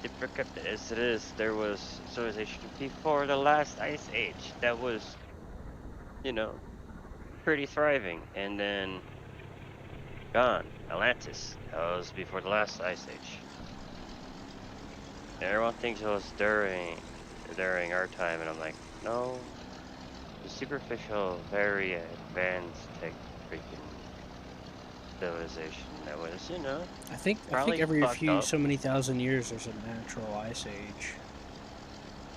different as it is. There was civilization before the last ice age that was, you know, pretty thriving, and then gone. Atlantis. That was before the last ice age. Everyone thinks it was during our time, and I'm like, no, the superficial, very advanced tech freaking civilization that was, I think probably every fucked few up. so many thousand years there's a natural ice age,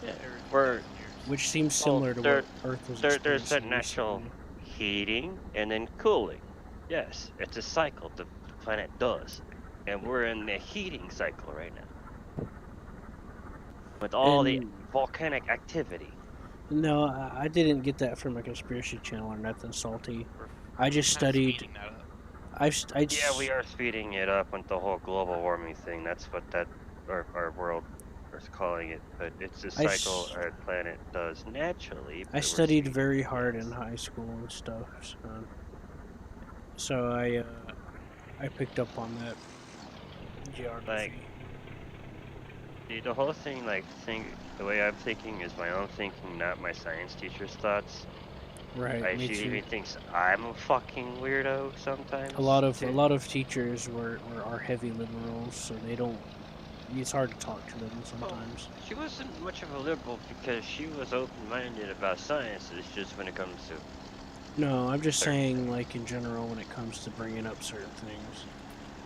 Yeah, Every few where thousand years. which seems well, similar to what Earth was there's that experiencing natural recently. heating and then cooling. Yes, it's a cycle the planet does, and we're in the heating cycle right now with all the And volcanic activity. no, I didn't get that from a conspiracy channel or nothing salty. We're I just kind of studied. speeding that up. I Yeah, we are speeding it up with the whole global warming thing. That's what that our world is calling it. But it's a I, cycle s- our planet does naturally, I but we're studied speeding very it. hard in Yes. high school and stuff, so I picked up on that Like, geography. see, the whole thing, like, the way I'm thinking is my own thinking, not my science teacher's thoughts. Right, me She too. even thinks I'm a fucking weirdo A sometimes, lot of a too. lot of teachers are heavy liberals, so they don't. It's hard to talk to them Well, sometimes. she wasn't much of a liberal because she was open-minded about science. It's just when it comes to No, I'm just certain saying, things. like in general, when it comes to bringing up certain things.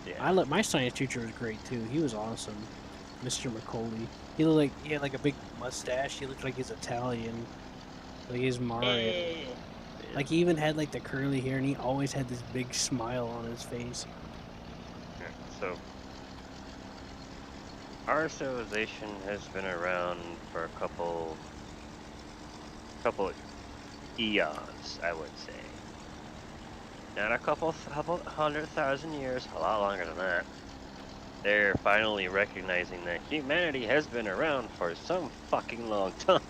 Yeah. I let my science teacher was great too. He was awesome, Mr. McCauley. He had like a big mustache. He looked like he's Italian, like he's Mario. Eh. Yeah. Like he even had like the curly hair, and he always had this big smile on his face. Yeah, so our civilization has been around for a couple eons, I would say. Not a couple 100,000 years, a lot longer than that. They're finally recognizing that humanity has been around for some fucking long time.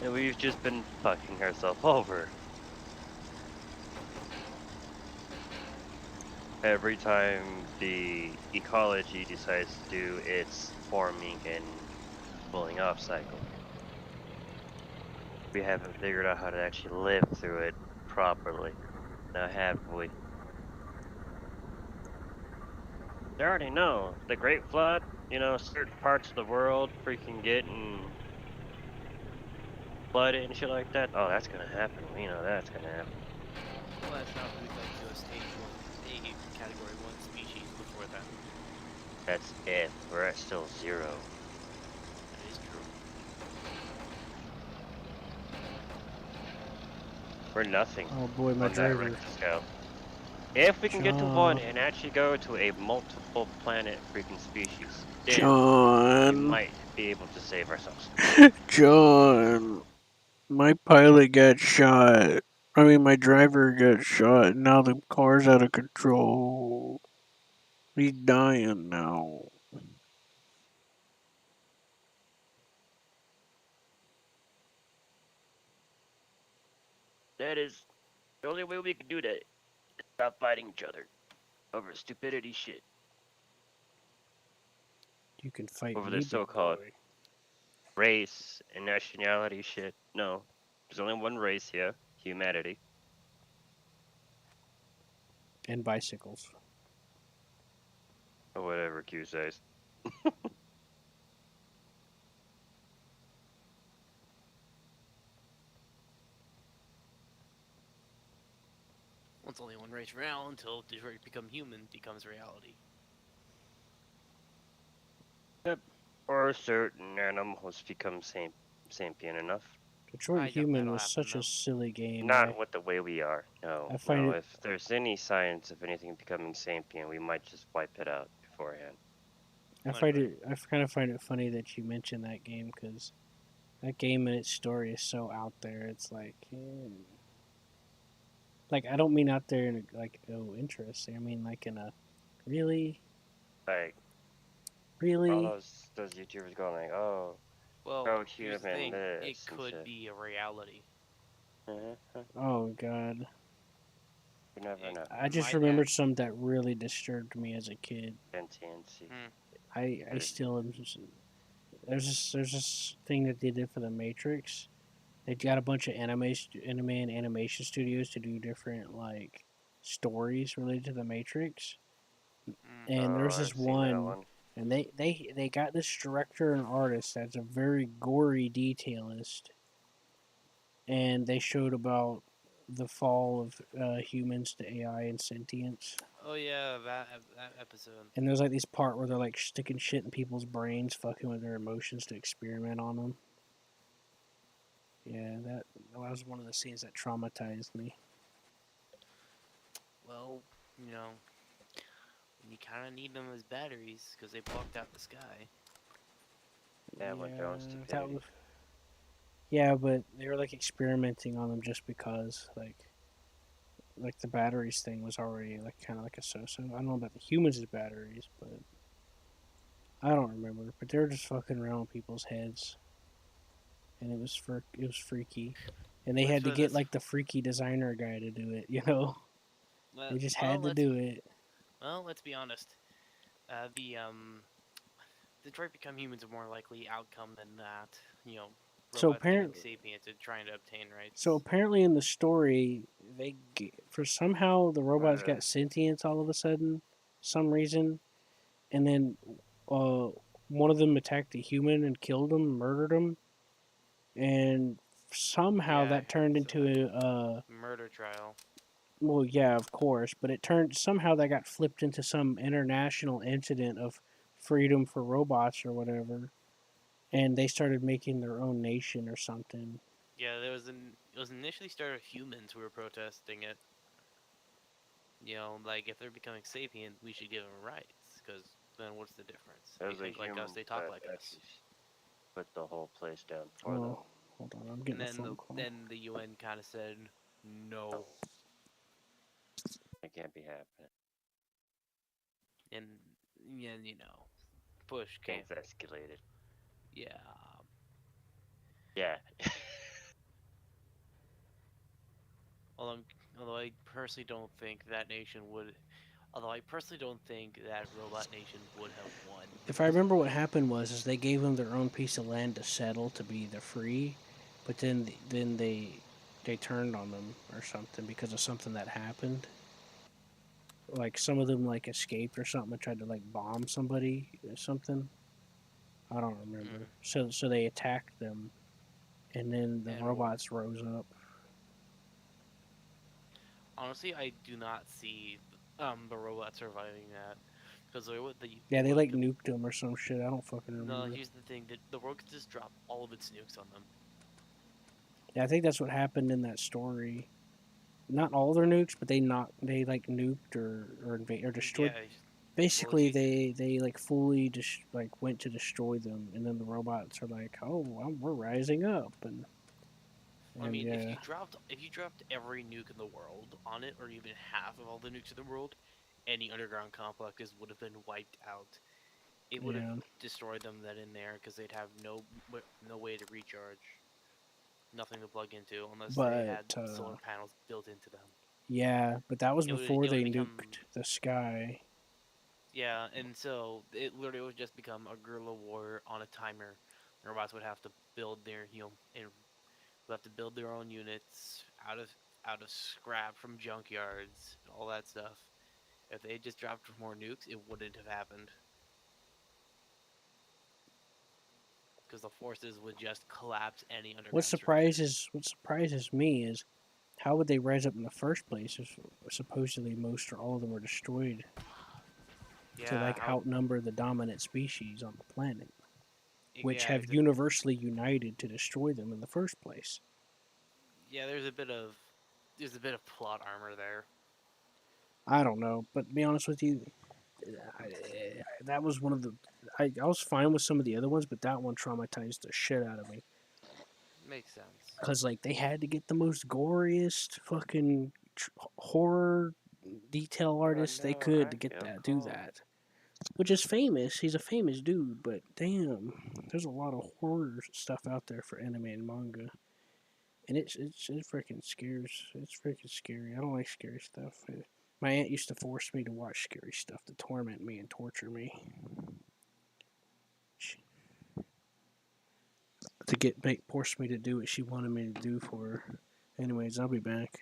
And we've just been fucking ourselves over. Every time the ecology decides to do its forming and cooling off cycle, we haven't figured out how to actually live through it properly. Now have we? They already know. The Great Flood, certain parts of the world freaking getting flooded and shit like that. Oh, that's gonna happen. We know that's gonna happen. Well, that's not we'd like to a stage one, a category one species before then. That's if we're at still zero. That is true. We're nothing Oh boy, my on that driver, Richter scale. If we can get to one John. and actually go to a multiple planet freaking species, then we John, might be able to save ourselves. John, my pilot got shot. I mean, my driver got shot. And now the car's out of control. He's dying now. That is the only way we can do that. Stop fighting each other over stupidity shit. You can fight Over me, the big so-called boy. race and nationality shit. No, there's only one race here, humanity. And bicycles. Or whatever Q says. Once only one race around until Detroit become human becomes reality. Yep. Or certain animals become sapient enough. Detroit I doubt Human that'll was happen such a though. silly game. Not with the way we are. I No, find no. it If there's any science of anything becoming sapient, we might just wipe it out beforehand. I Likely. kind of find it funny that you mentioned that game because That game and its story is so out there. It's like I don't mean out there in a, like oh interesting. I mean like in a really, Like all really. those YouTubers going like, oh, Well, pro here's the human thing: it this and could shit. be a reality. Oh god, You never It know. I just might have. remembered some that really disturbed me as a kid. NTNC. Hmm. I still am. There's this thing that they did for the Matrix. They got a bunch of anime and animation studios to do different like stories related to the Matrix. Mm. And there's Oh, this I've seen that one, one. and they got this director and artist that's a very gory detailist, and they showed about the fall of humans to AI and sentience. Oh yeah, that episode. And there's like this part where they're like sticking shit in people's brains, fucking with their emotions to experiment on them. Yeah, that was one of the scenes that traumatized me. Well, you know, you kind of need them as batteries because they blocked out the sky. Yeah, with their own Yeah, that stupidity. was. Yeah, but they were like experimenting on them just because, like the batteries thing was already like kind of like a so-so. I don't know about the humans as batteries, but I don't remember. But they were just fucking around with people's heads, and it was freaky, and they Let's had to put get this. like the freaky designer guy to do it. You know, Well, they just well, had to let's do it. let's be honest. The Detroit Become Humans are more likely outcome than that. You know, So robots getting apparently, sapient and trying to obtain so rights. apparently in the story, for somehow the robots Uh, got sentience all of a sudden, some reason, and then uh, one of them attacked a human and killed him, murdered him, and somehow Yeah, I that heard turned so that into a murder trial. well, yeah, of course, but it turned somehow that got flipped into some international incident of freedom for robots or whatever, and they started making their own nation or something. Yeah, it was initially started with humans who were protesting it. You know, like if they're becoming sapient, we should give them rights. Because then what's the difference? They there's a think like us, human they talk that like us. actually put the whole place down for them. Oh, hold on, I'm And getting a phone call. then the UN kind of said No, no, it can't be happening. and yeah, you know, push came. Things escalated. Yeah. Yeah. Although, although I personally don't think that nation would. Although I personally don't think that Robot Nation would have won. If I remember what happened was is they gave them their own piece of land to settle to be the free, but then they turned on them or something because of something that happened. Like some of them like escaped or something and tried to like bomb somebody or something. I don't remember. Mm. So they attacked them, and then the And well, robots rose up. honestly, I do not see the robot surviving that because the Yeah, they world like could. nuked them or some shit. I don't fucking No, remember. here's the thing: that the world could just drop all of its nukes on them. Yeah, I think that's what happened in that story. Not all their nukes, but they like nuked or destroyed. Yeah. Well, if Basically, you they like fully like went to destroy them, and then the robots are like, oh, well, we're rising up, I and mean, yeah, if you dropped every nuke in the world on it, or even half of all the nukes in the world, any underground complexes would have been wiped out. It would have yeah. destroyed them then and there because they'd have no way to recharge, nothing to plug into unless they But had solar panels built into them. yeah, but that was before It would they become nuked the sky. yeah, and so it literally would just become a guerrilla war on a timer. The robots would have to build their and would have to build their own units out of scrap from junkyards and all that stuff. If they just dropped more nukes, it wouldn't have happened because the forces would just collapse any underground structure. What surprises me is how would they rise up in the first place if supposedly most or all of them were destroyed to Yeah, like how? outnumber the dominant species on the planet, which Yeah, have universally united to destroy them in the first place. yeah. There's a bit of plot armor there. I don't know, but to be honest with you, that was one of the. I was fine with some of the other ones, but that one traumatized the shit out of me. Makes sense. because like they had to get the most goriest fucking horror detail artists they no, could I to get feel that do cold. that. Which is famous. He's a famous dude, but damn, there's a lot of horror stuff out there for anime and manga, and it freaking scares. It's freaking scary. I don't like scary stuff. My aunt used to force me to watch scary stuff to torment me and torture me. To get make force me to do what she wanted me to do for her. Anyways, I'll be back.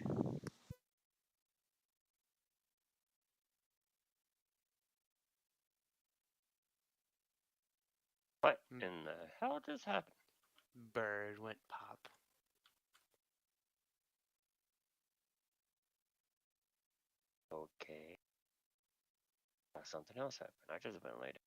What Mm. in the hell just happened? Bird went pop. Okay. Something else happened. I just been laid.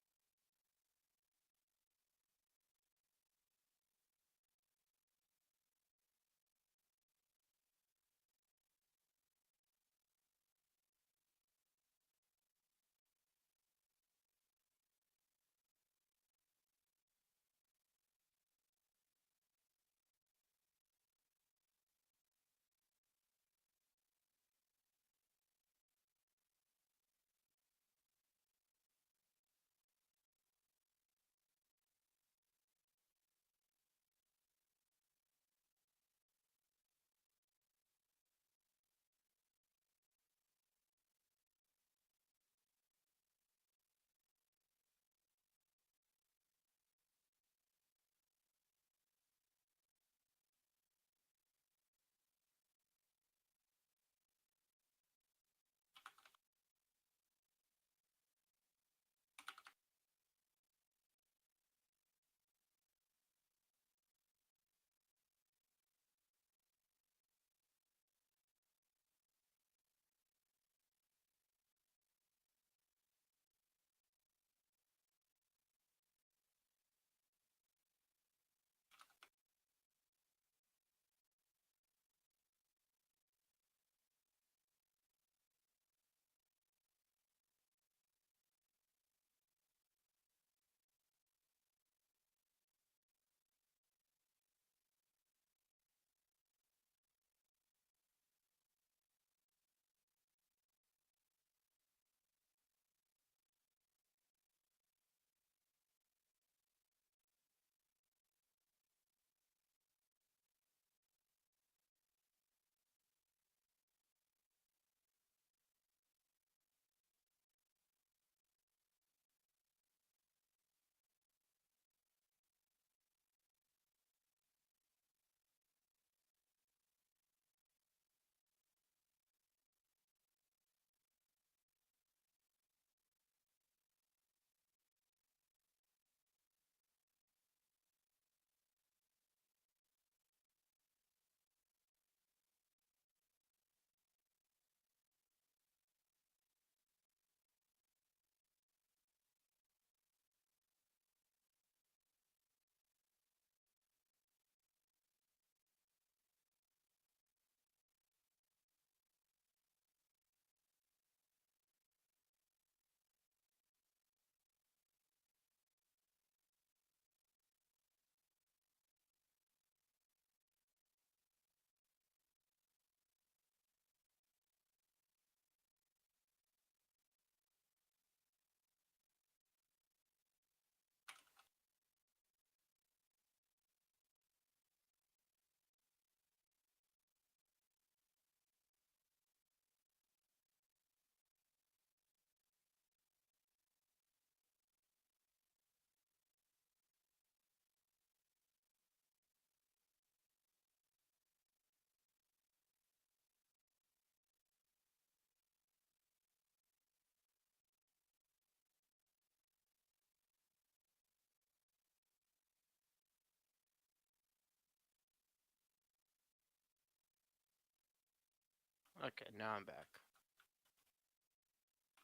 Okay, now I'm back.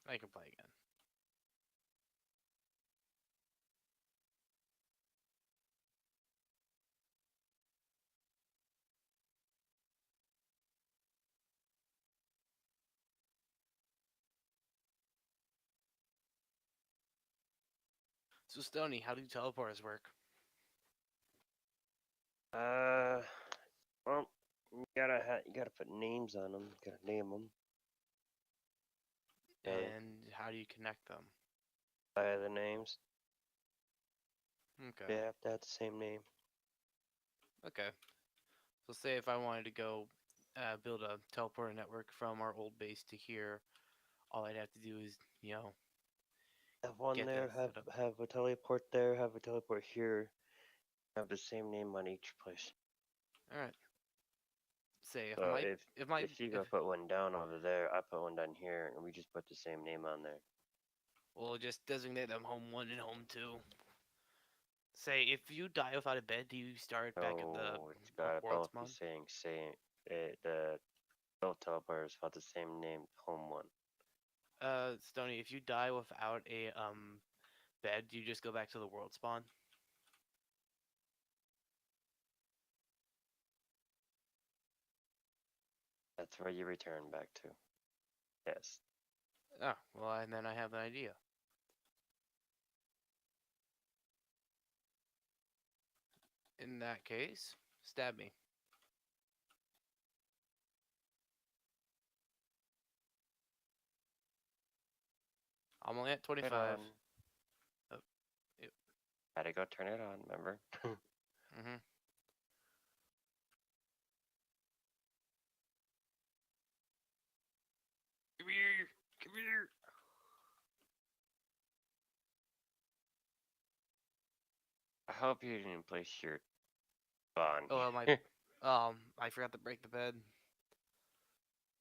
I can play again. So Stony, how do teleporters work? Uh, well, you gotta put names on them. You gotta name them. Okay, And how do you connect them? by the names. Okay. They have to have the same name. Okay. So say if I wanted to go build a teleporter network from our old base to here, all I'd have to do is, Have one get there. that set up. Have a teleport there. Have a teleport here. Have the same name on each place. All right. Say if So my if my if you if go put one down over there, I put one down here, and we just put the same name on there. we'll just designate them home 1 and home 2. Say if you die without a bed, do you start back at the So it's gotta world both be spawn? saying same. The both teleporters have the same name, home one. Stony, if you die without a bed, do you just go back to the world spawn? That's where you return back to. Yes. Oh, well, and then I have an idea. In that case, stab me. I'm only at Turn it 25. on. Oh, yep. Had to go turn it on. Remember? Mm-hmm. Come here! Come here! I hope you didn't place your spawn Oh, here. I forgot to break the bed.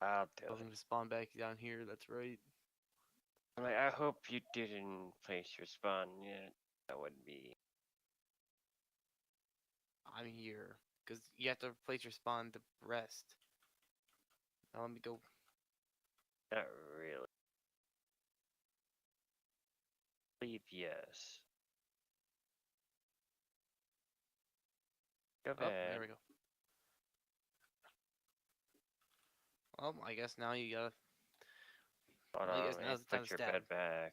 I'll do I'm it. gonna spawn back down here, that's right. I'm like, I hope you didn't place your spawn yet. That would be. I'm here. Because you have to place your spawn to rest. Now let me go. Not really. Believe yes. Go Oh, bed. there we go. Well, I guess now you gotta. Hold Well, I on, guess let me now's the time put to your stab. bed back.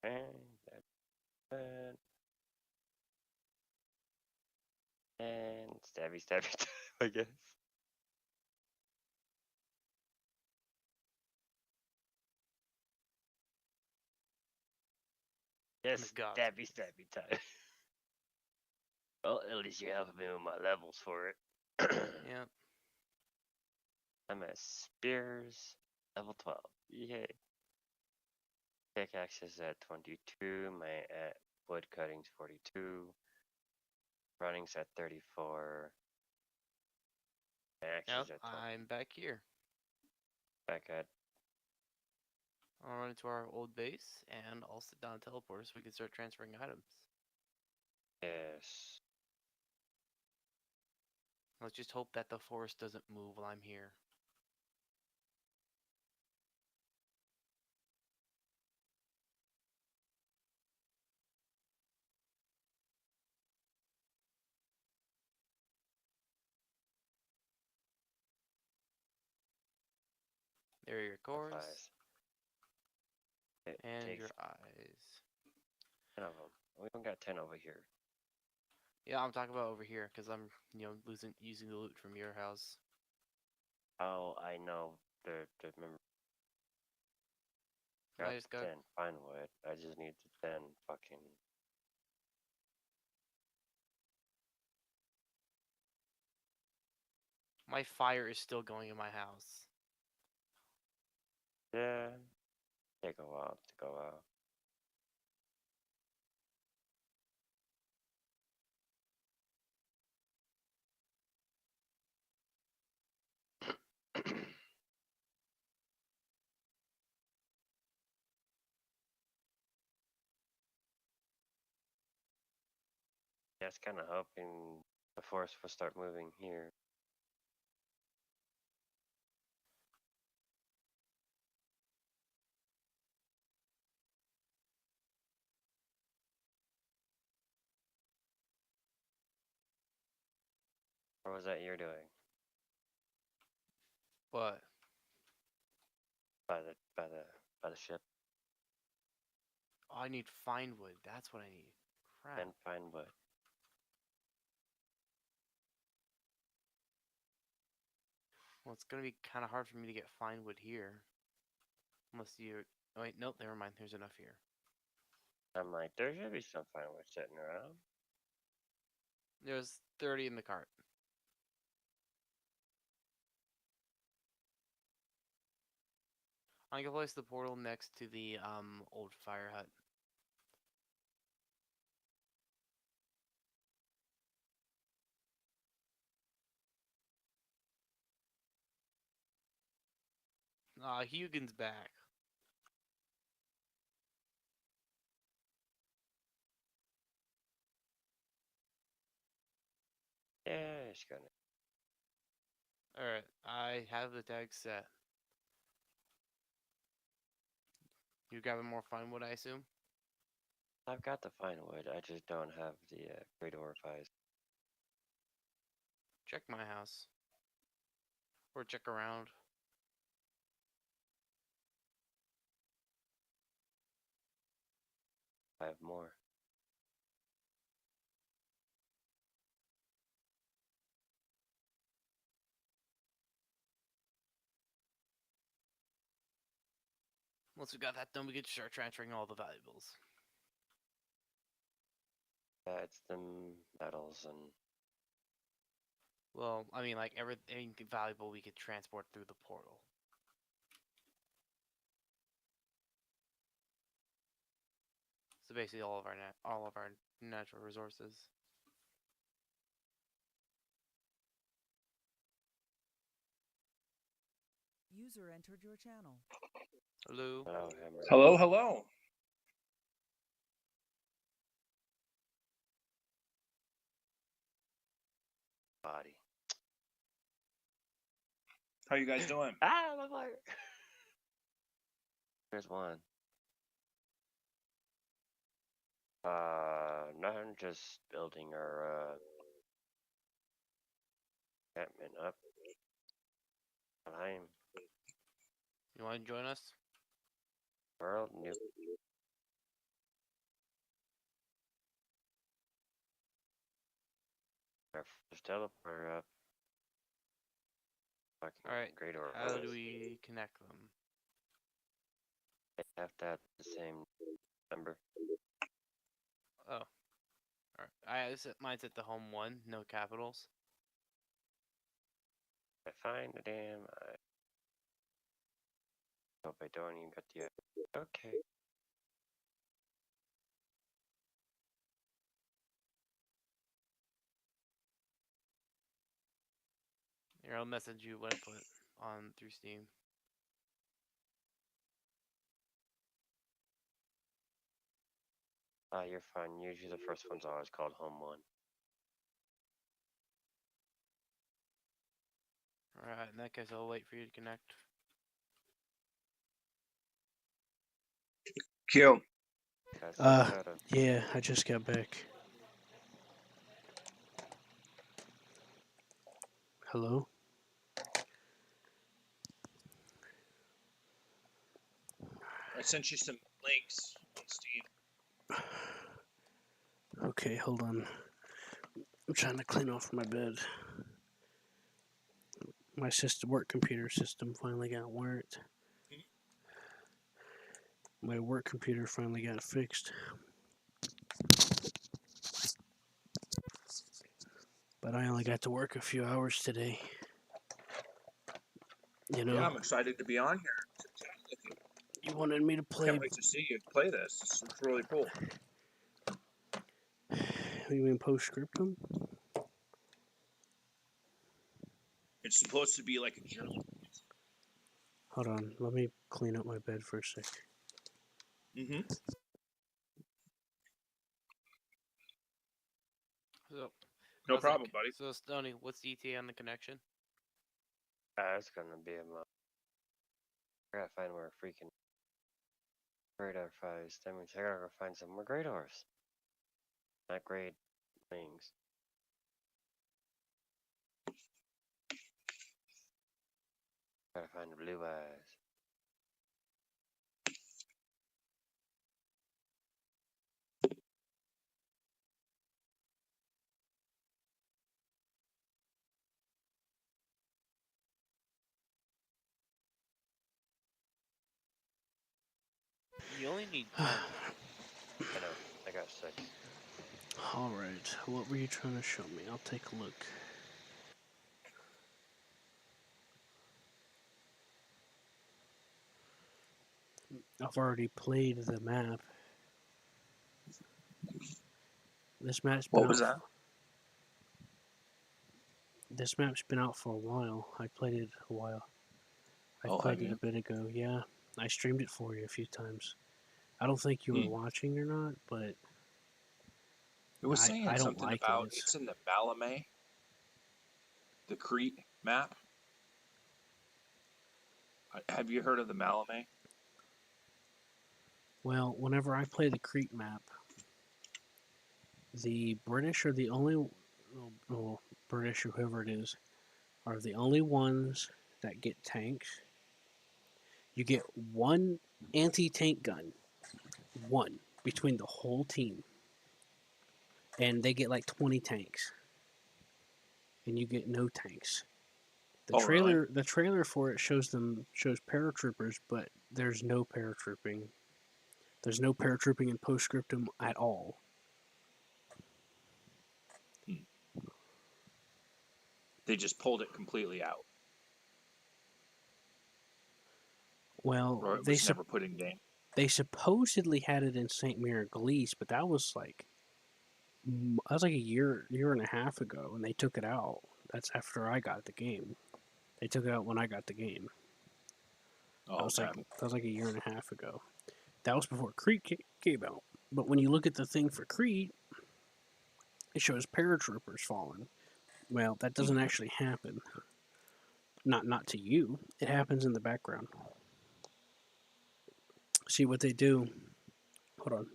And that bed. And stabby stabby time, I guess. I'm Yes, God. stabby stabby time. Well, at least you're helping me with my levels for it. Yeah. I'm at Spears, level 12. Yay. Pickaxe is at 22. My wood cutting's 42. Running's at 34. My axe Yep. is at 20. I'm back here. Back at. I'll run into our old base and I'll sit down and teleport so we can start transferring items. Yes. Let's just hope that the forest doesn't move while I'm here. There are your cores Applies. It and takes your eyes. 10 of them. We don't got 10 over here. Yeah, I'm talking about over here because I'm, using the loot from your house. Oh, I know. The member. I Got just the got 10 fine wood. I just need the 10 fucking. my fire is still going in my house. Yeah. Take a while to go out. Yeah, it's kind of hoping the forest will start moving here. Or was that you're doing? But By the ship? I need fine wood. That's what I need. Crap. and find wood. Well, it's gonna be kind of hard for me to get fine wood here. Unless you. Oh, wait, nope, never mind. There's enough here. I'm like, there should be some fine wood sitting around. There's 30 in the cart. I'm gonna place the portal next to the old fire hut. Hugin's back. Yeah, it's gonna. Alright, I have the tag set. You grabbing more fine wood, I assume? I've got the fine wood. I just don't have the great orifice. Check my house. Or check around. I have more. Once we got that done, we can start transferring all the valuables. Yeah, it's the metals and Well, I mean, like, anything valuable we could transport through the portal. So basically all of our natural resources. User entered your channel. Hello? metal hammer. Hello, hello. Body. How you guys doing? Ah, my fire! There's one. Nothing, just building our encampment up. Time. You want to join us? World new. Our first teleporter up. Fucking Alright, great orifice. how do we connect them? They have to have the same number. Oh. Alright, mine's at the home one, no capitals. I find the damn. I hope I don't even got the. Okay. Here, I'll message you what I put on through Steam. You're fine. Usually the first one's always called home one. Alright, in that case, I'll wait for you to connect. Q. Guys, I gotta. Yeah, I just got back. Hello? I sent you some links on Steam. Okay, hold on. I'm trying to clean off my bed. My work computer system finally got worked. My work computer finally got fixed. But I only got to work a few hours today. You know, Yeah, I'm excited to be on here. you wanted me to play. Can't wait to see you play this. It's really cool. You mean postscriptum? It's supposed to be like a journal. Hold on, let me clean up my bed for a sec. Mm-hmm. So, No how's problem, that? buddy. So, Stoney, what's the ETA on the connection? It's gonna be a month. I gotta find where freaking great orifice. That means I gotta go find some more great ores. Not great things. Gotta find the blue eyes. You only need 10. I know. I got 6. Alright, what were you trying to show me? I'll take a look. I've already played the map. This map's been What out. was that? This map's been out for a while. I played it a while. I Oh, played have it you? a bit ago. Yeah, I streamed it for you a few times. I don't think you were watching or not, but It was I saying don't something like it. about it's in the Malamé, the Crete map. Have you heard of the Malamé? Well, whenever I play the Crete map, the British are the only, well, British or whoever it is, are the only ones that get tanks. You get one anti-tank gun, one between the whole team, and they get like 20 tanks, and you get no tanks. The Oh, really? trailer for it shows paratroopers, but there's no paratrooping. There's no paratrooping in Postscriptum at all. They just pulled it completely out, Well, or it was never put in game. they supposedly had it in St. Mary Glees, but that was like a year and a half ago, and they took it out. That's after I got the game. They took it out when I got the game. Oh, That was okay. like a year and a half ago. That was before Crete came out. But when you look at the thing for Crete, it shows paratroopers falling. Well, that doesn't actually happen. Not to you. It happens in the background. See what they do. Hold on.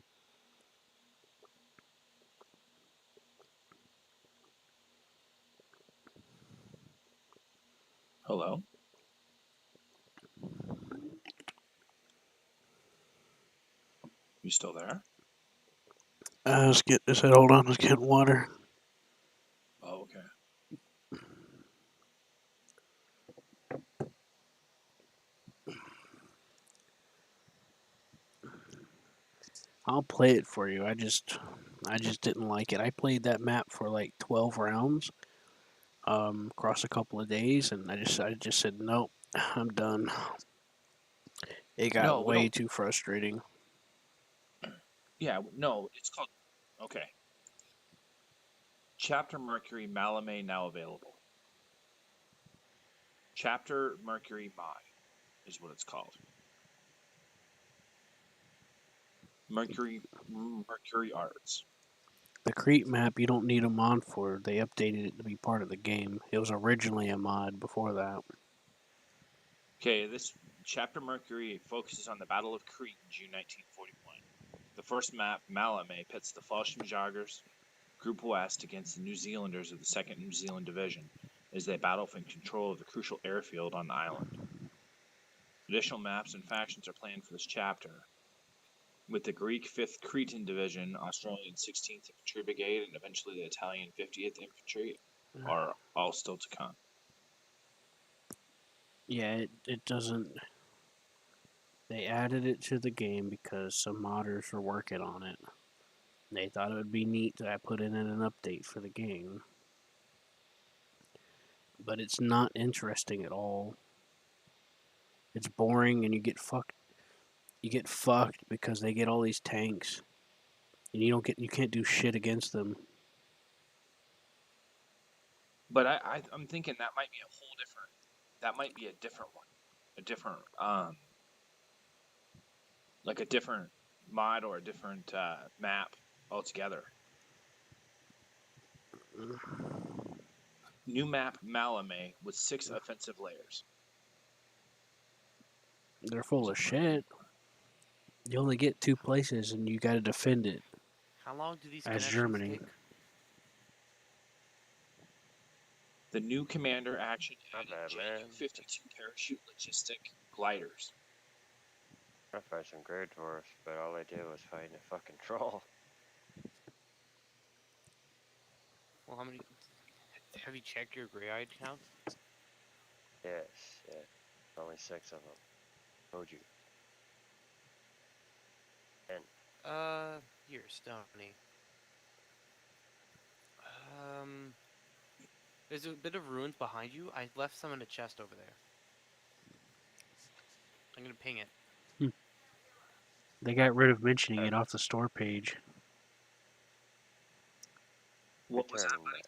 Hello? You still there? Let's get this. Hold on. Let's get water. Oh, okay. I'll play it for you. I just didn't like it. I played that map for like 12 rounds, across a couple of days, and I just said nope. I'm done. It got No, we way don't. too frustrating. Yeah, no, it's called. Okay. Chapter Mercury Malamé now available. Chapter Mercury Mod is what it's called. Mercury Arts. The Crete map, you don't need a mod for. They updated it to be part of the game. It was originally a mod before that. Okay, this Chapter Mercury focuses on the Battle of Crete in June 1941. The first map, Malamé, pits the Fallschirmjägers Group West against the New Zealanders of the 2nd New Zealand Division as they battle for control of the crucial airfield on the island. Additional maps and factions are planned for this chapter, with the Greek 5th Cretan Division, Australian 16th Infantry Brigade, and eventually the Italian 50th Infantry are all still to come. Yeah, it doesn't. They added it to the game because some modders were working on it. They thought it would be neat that I put in an update for the game. But it's not interesting at all. It's boring and you get fucked. You get fucked because they get all these tanks. And you can't do shit against them. But I'm thinking that might be a whole different. That might be a different one, a different like a different mod or a different map altogether. New map Malamé with 6 offensive layers. They're full of shit. You only get 2 places and you gotta defend it. How long do these As connections Germany. take? The new commander action Not bad, added man. JU-52 parachute logistic gliders. I find some Grey Dwarfs, but all I did was find a fucking troll. Well, how many? Have you checked your gray-eyed count? Yes, yeah. Only 6 of them. Told you. Here, Stony. Um, there's a bit of ruins behind you. I left some in a chest over there. I'm gonna ping it. They got rid of mentioning it off the store page. What was that, Return. buddy?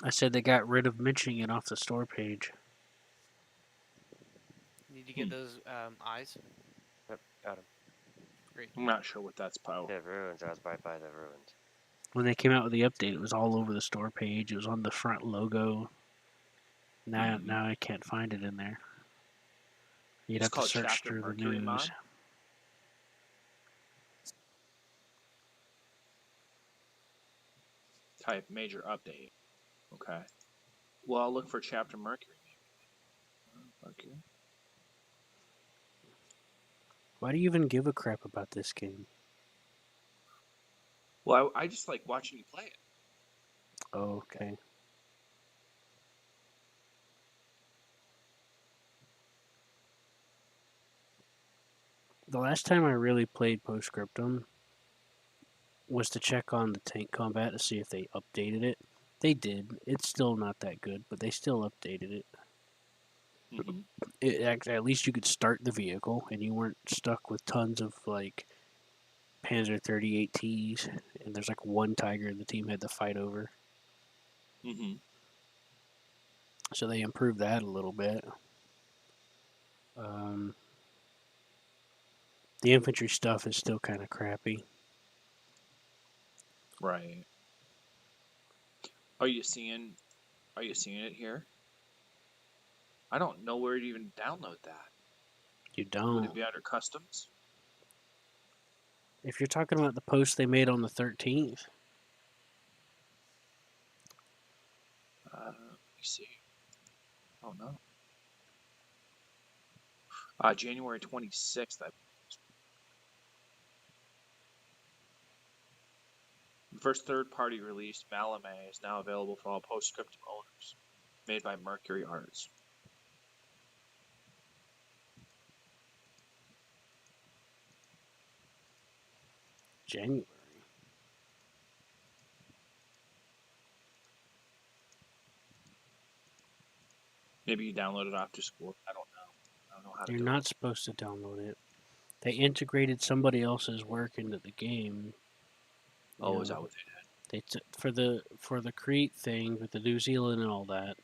I said they got rid of mentioning it off the store page. Need to get those eyes. Yep, got him. Great. I'm not sure what that's about. The ruins. I was right by the ruins. When they came out with the update, it was all over the store page. It was on the front logo. Now I can't find it in there. You'd It's have to called search Chapter through the Mercury news. mod. Type major update. Okay. Well, I'll look for Chapter Mercury. Mercury. Why do you even give a crap about this game? Well, I just like watching you play it. Oh, okay. The last time I really played Postscriptum was to check on the tank combat to see if they updated it. They did. It's still not that good, but they still updated it. At least you could start the vehicle and you weren't stuck with tons of like Panzer 38Ts, and there's like one Tiger the team had to fight over. So they improved that a little bit. The infantry stuff is still kind of crappy. Right. Are you seeing it here? I don't know where to even download that. You Would don't. it be under customs? If you're talking about the post they made on the 13th, Let me see. Oh no. January 26th. The first third-party release, Malame, is now available for all Postscriptum owners. Made by Mercury Arts. January. Maybe you download it off to school. I don't know. I don't know how to You're do not it. supposed to download it. They integrated somebody else's work into the game. Oh, is that what they did? For the Crete thing with the New Zealand and all that.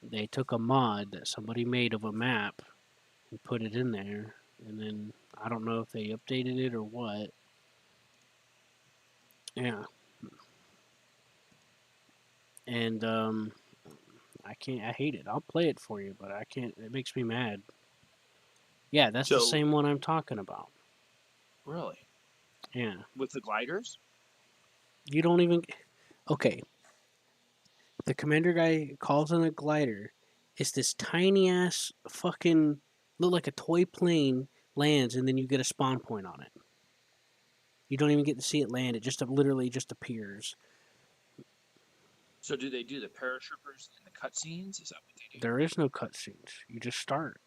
They took a mod that somebody made of a map and put it in there, and then I don't know if they updated it or what. Yeah. And I can't. I hate it. I'll play it for you, but I can't. It makes me mad. Yeah, that's the So- same one I'm talking about. Really? Yeah. With the gliders? You don't even. Okay. The commander guy calls in a glider. It's this tiny ass fucking look like a toy plane lands, and then you get a spawn point on it. You don't even get to see it land. It just literally just appears. So do they do the paratroopers in the cutscenes? Is that what they do? There is no cutscenes. You just start.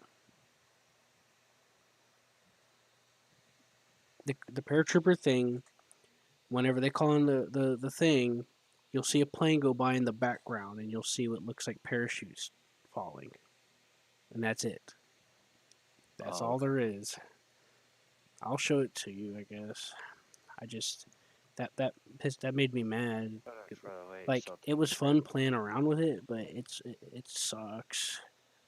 The paratrooper thing, whenever they call in the thing, you'll see a plane go by in the background, and you'll see what looks like parachutes falling. And that's it. That's all there is. I'll show it to you, I guess. I just that made me mad. Like it was fun playing around with it, but it sucks.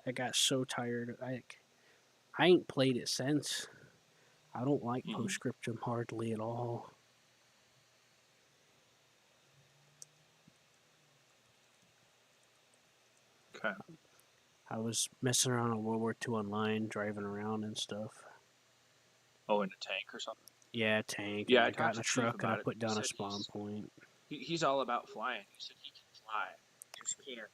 I got so tired. I ain't played it since. I don't like Postscriptum hardly at all. Okay. I was messing around on World War II Online, driving around and stuff. Oh, in a tank or something? Yeah, tank. Yeah, and I I got talked in a to Chief truck and I about it. put He down a said spawn point. He's all about flying. He said he can fly. Just can't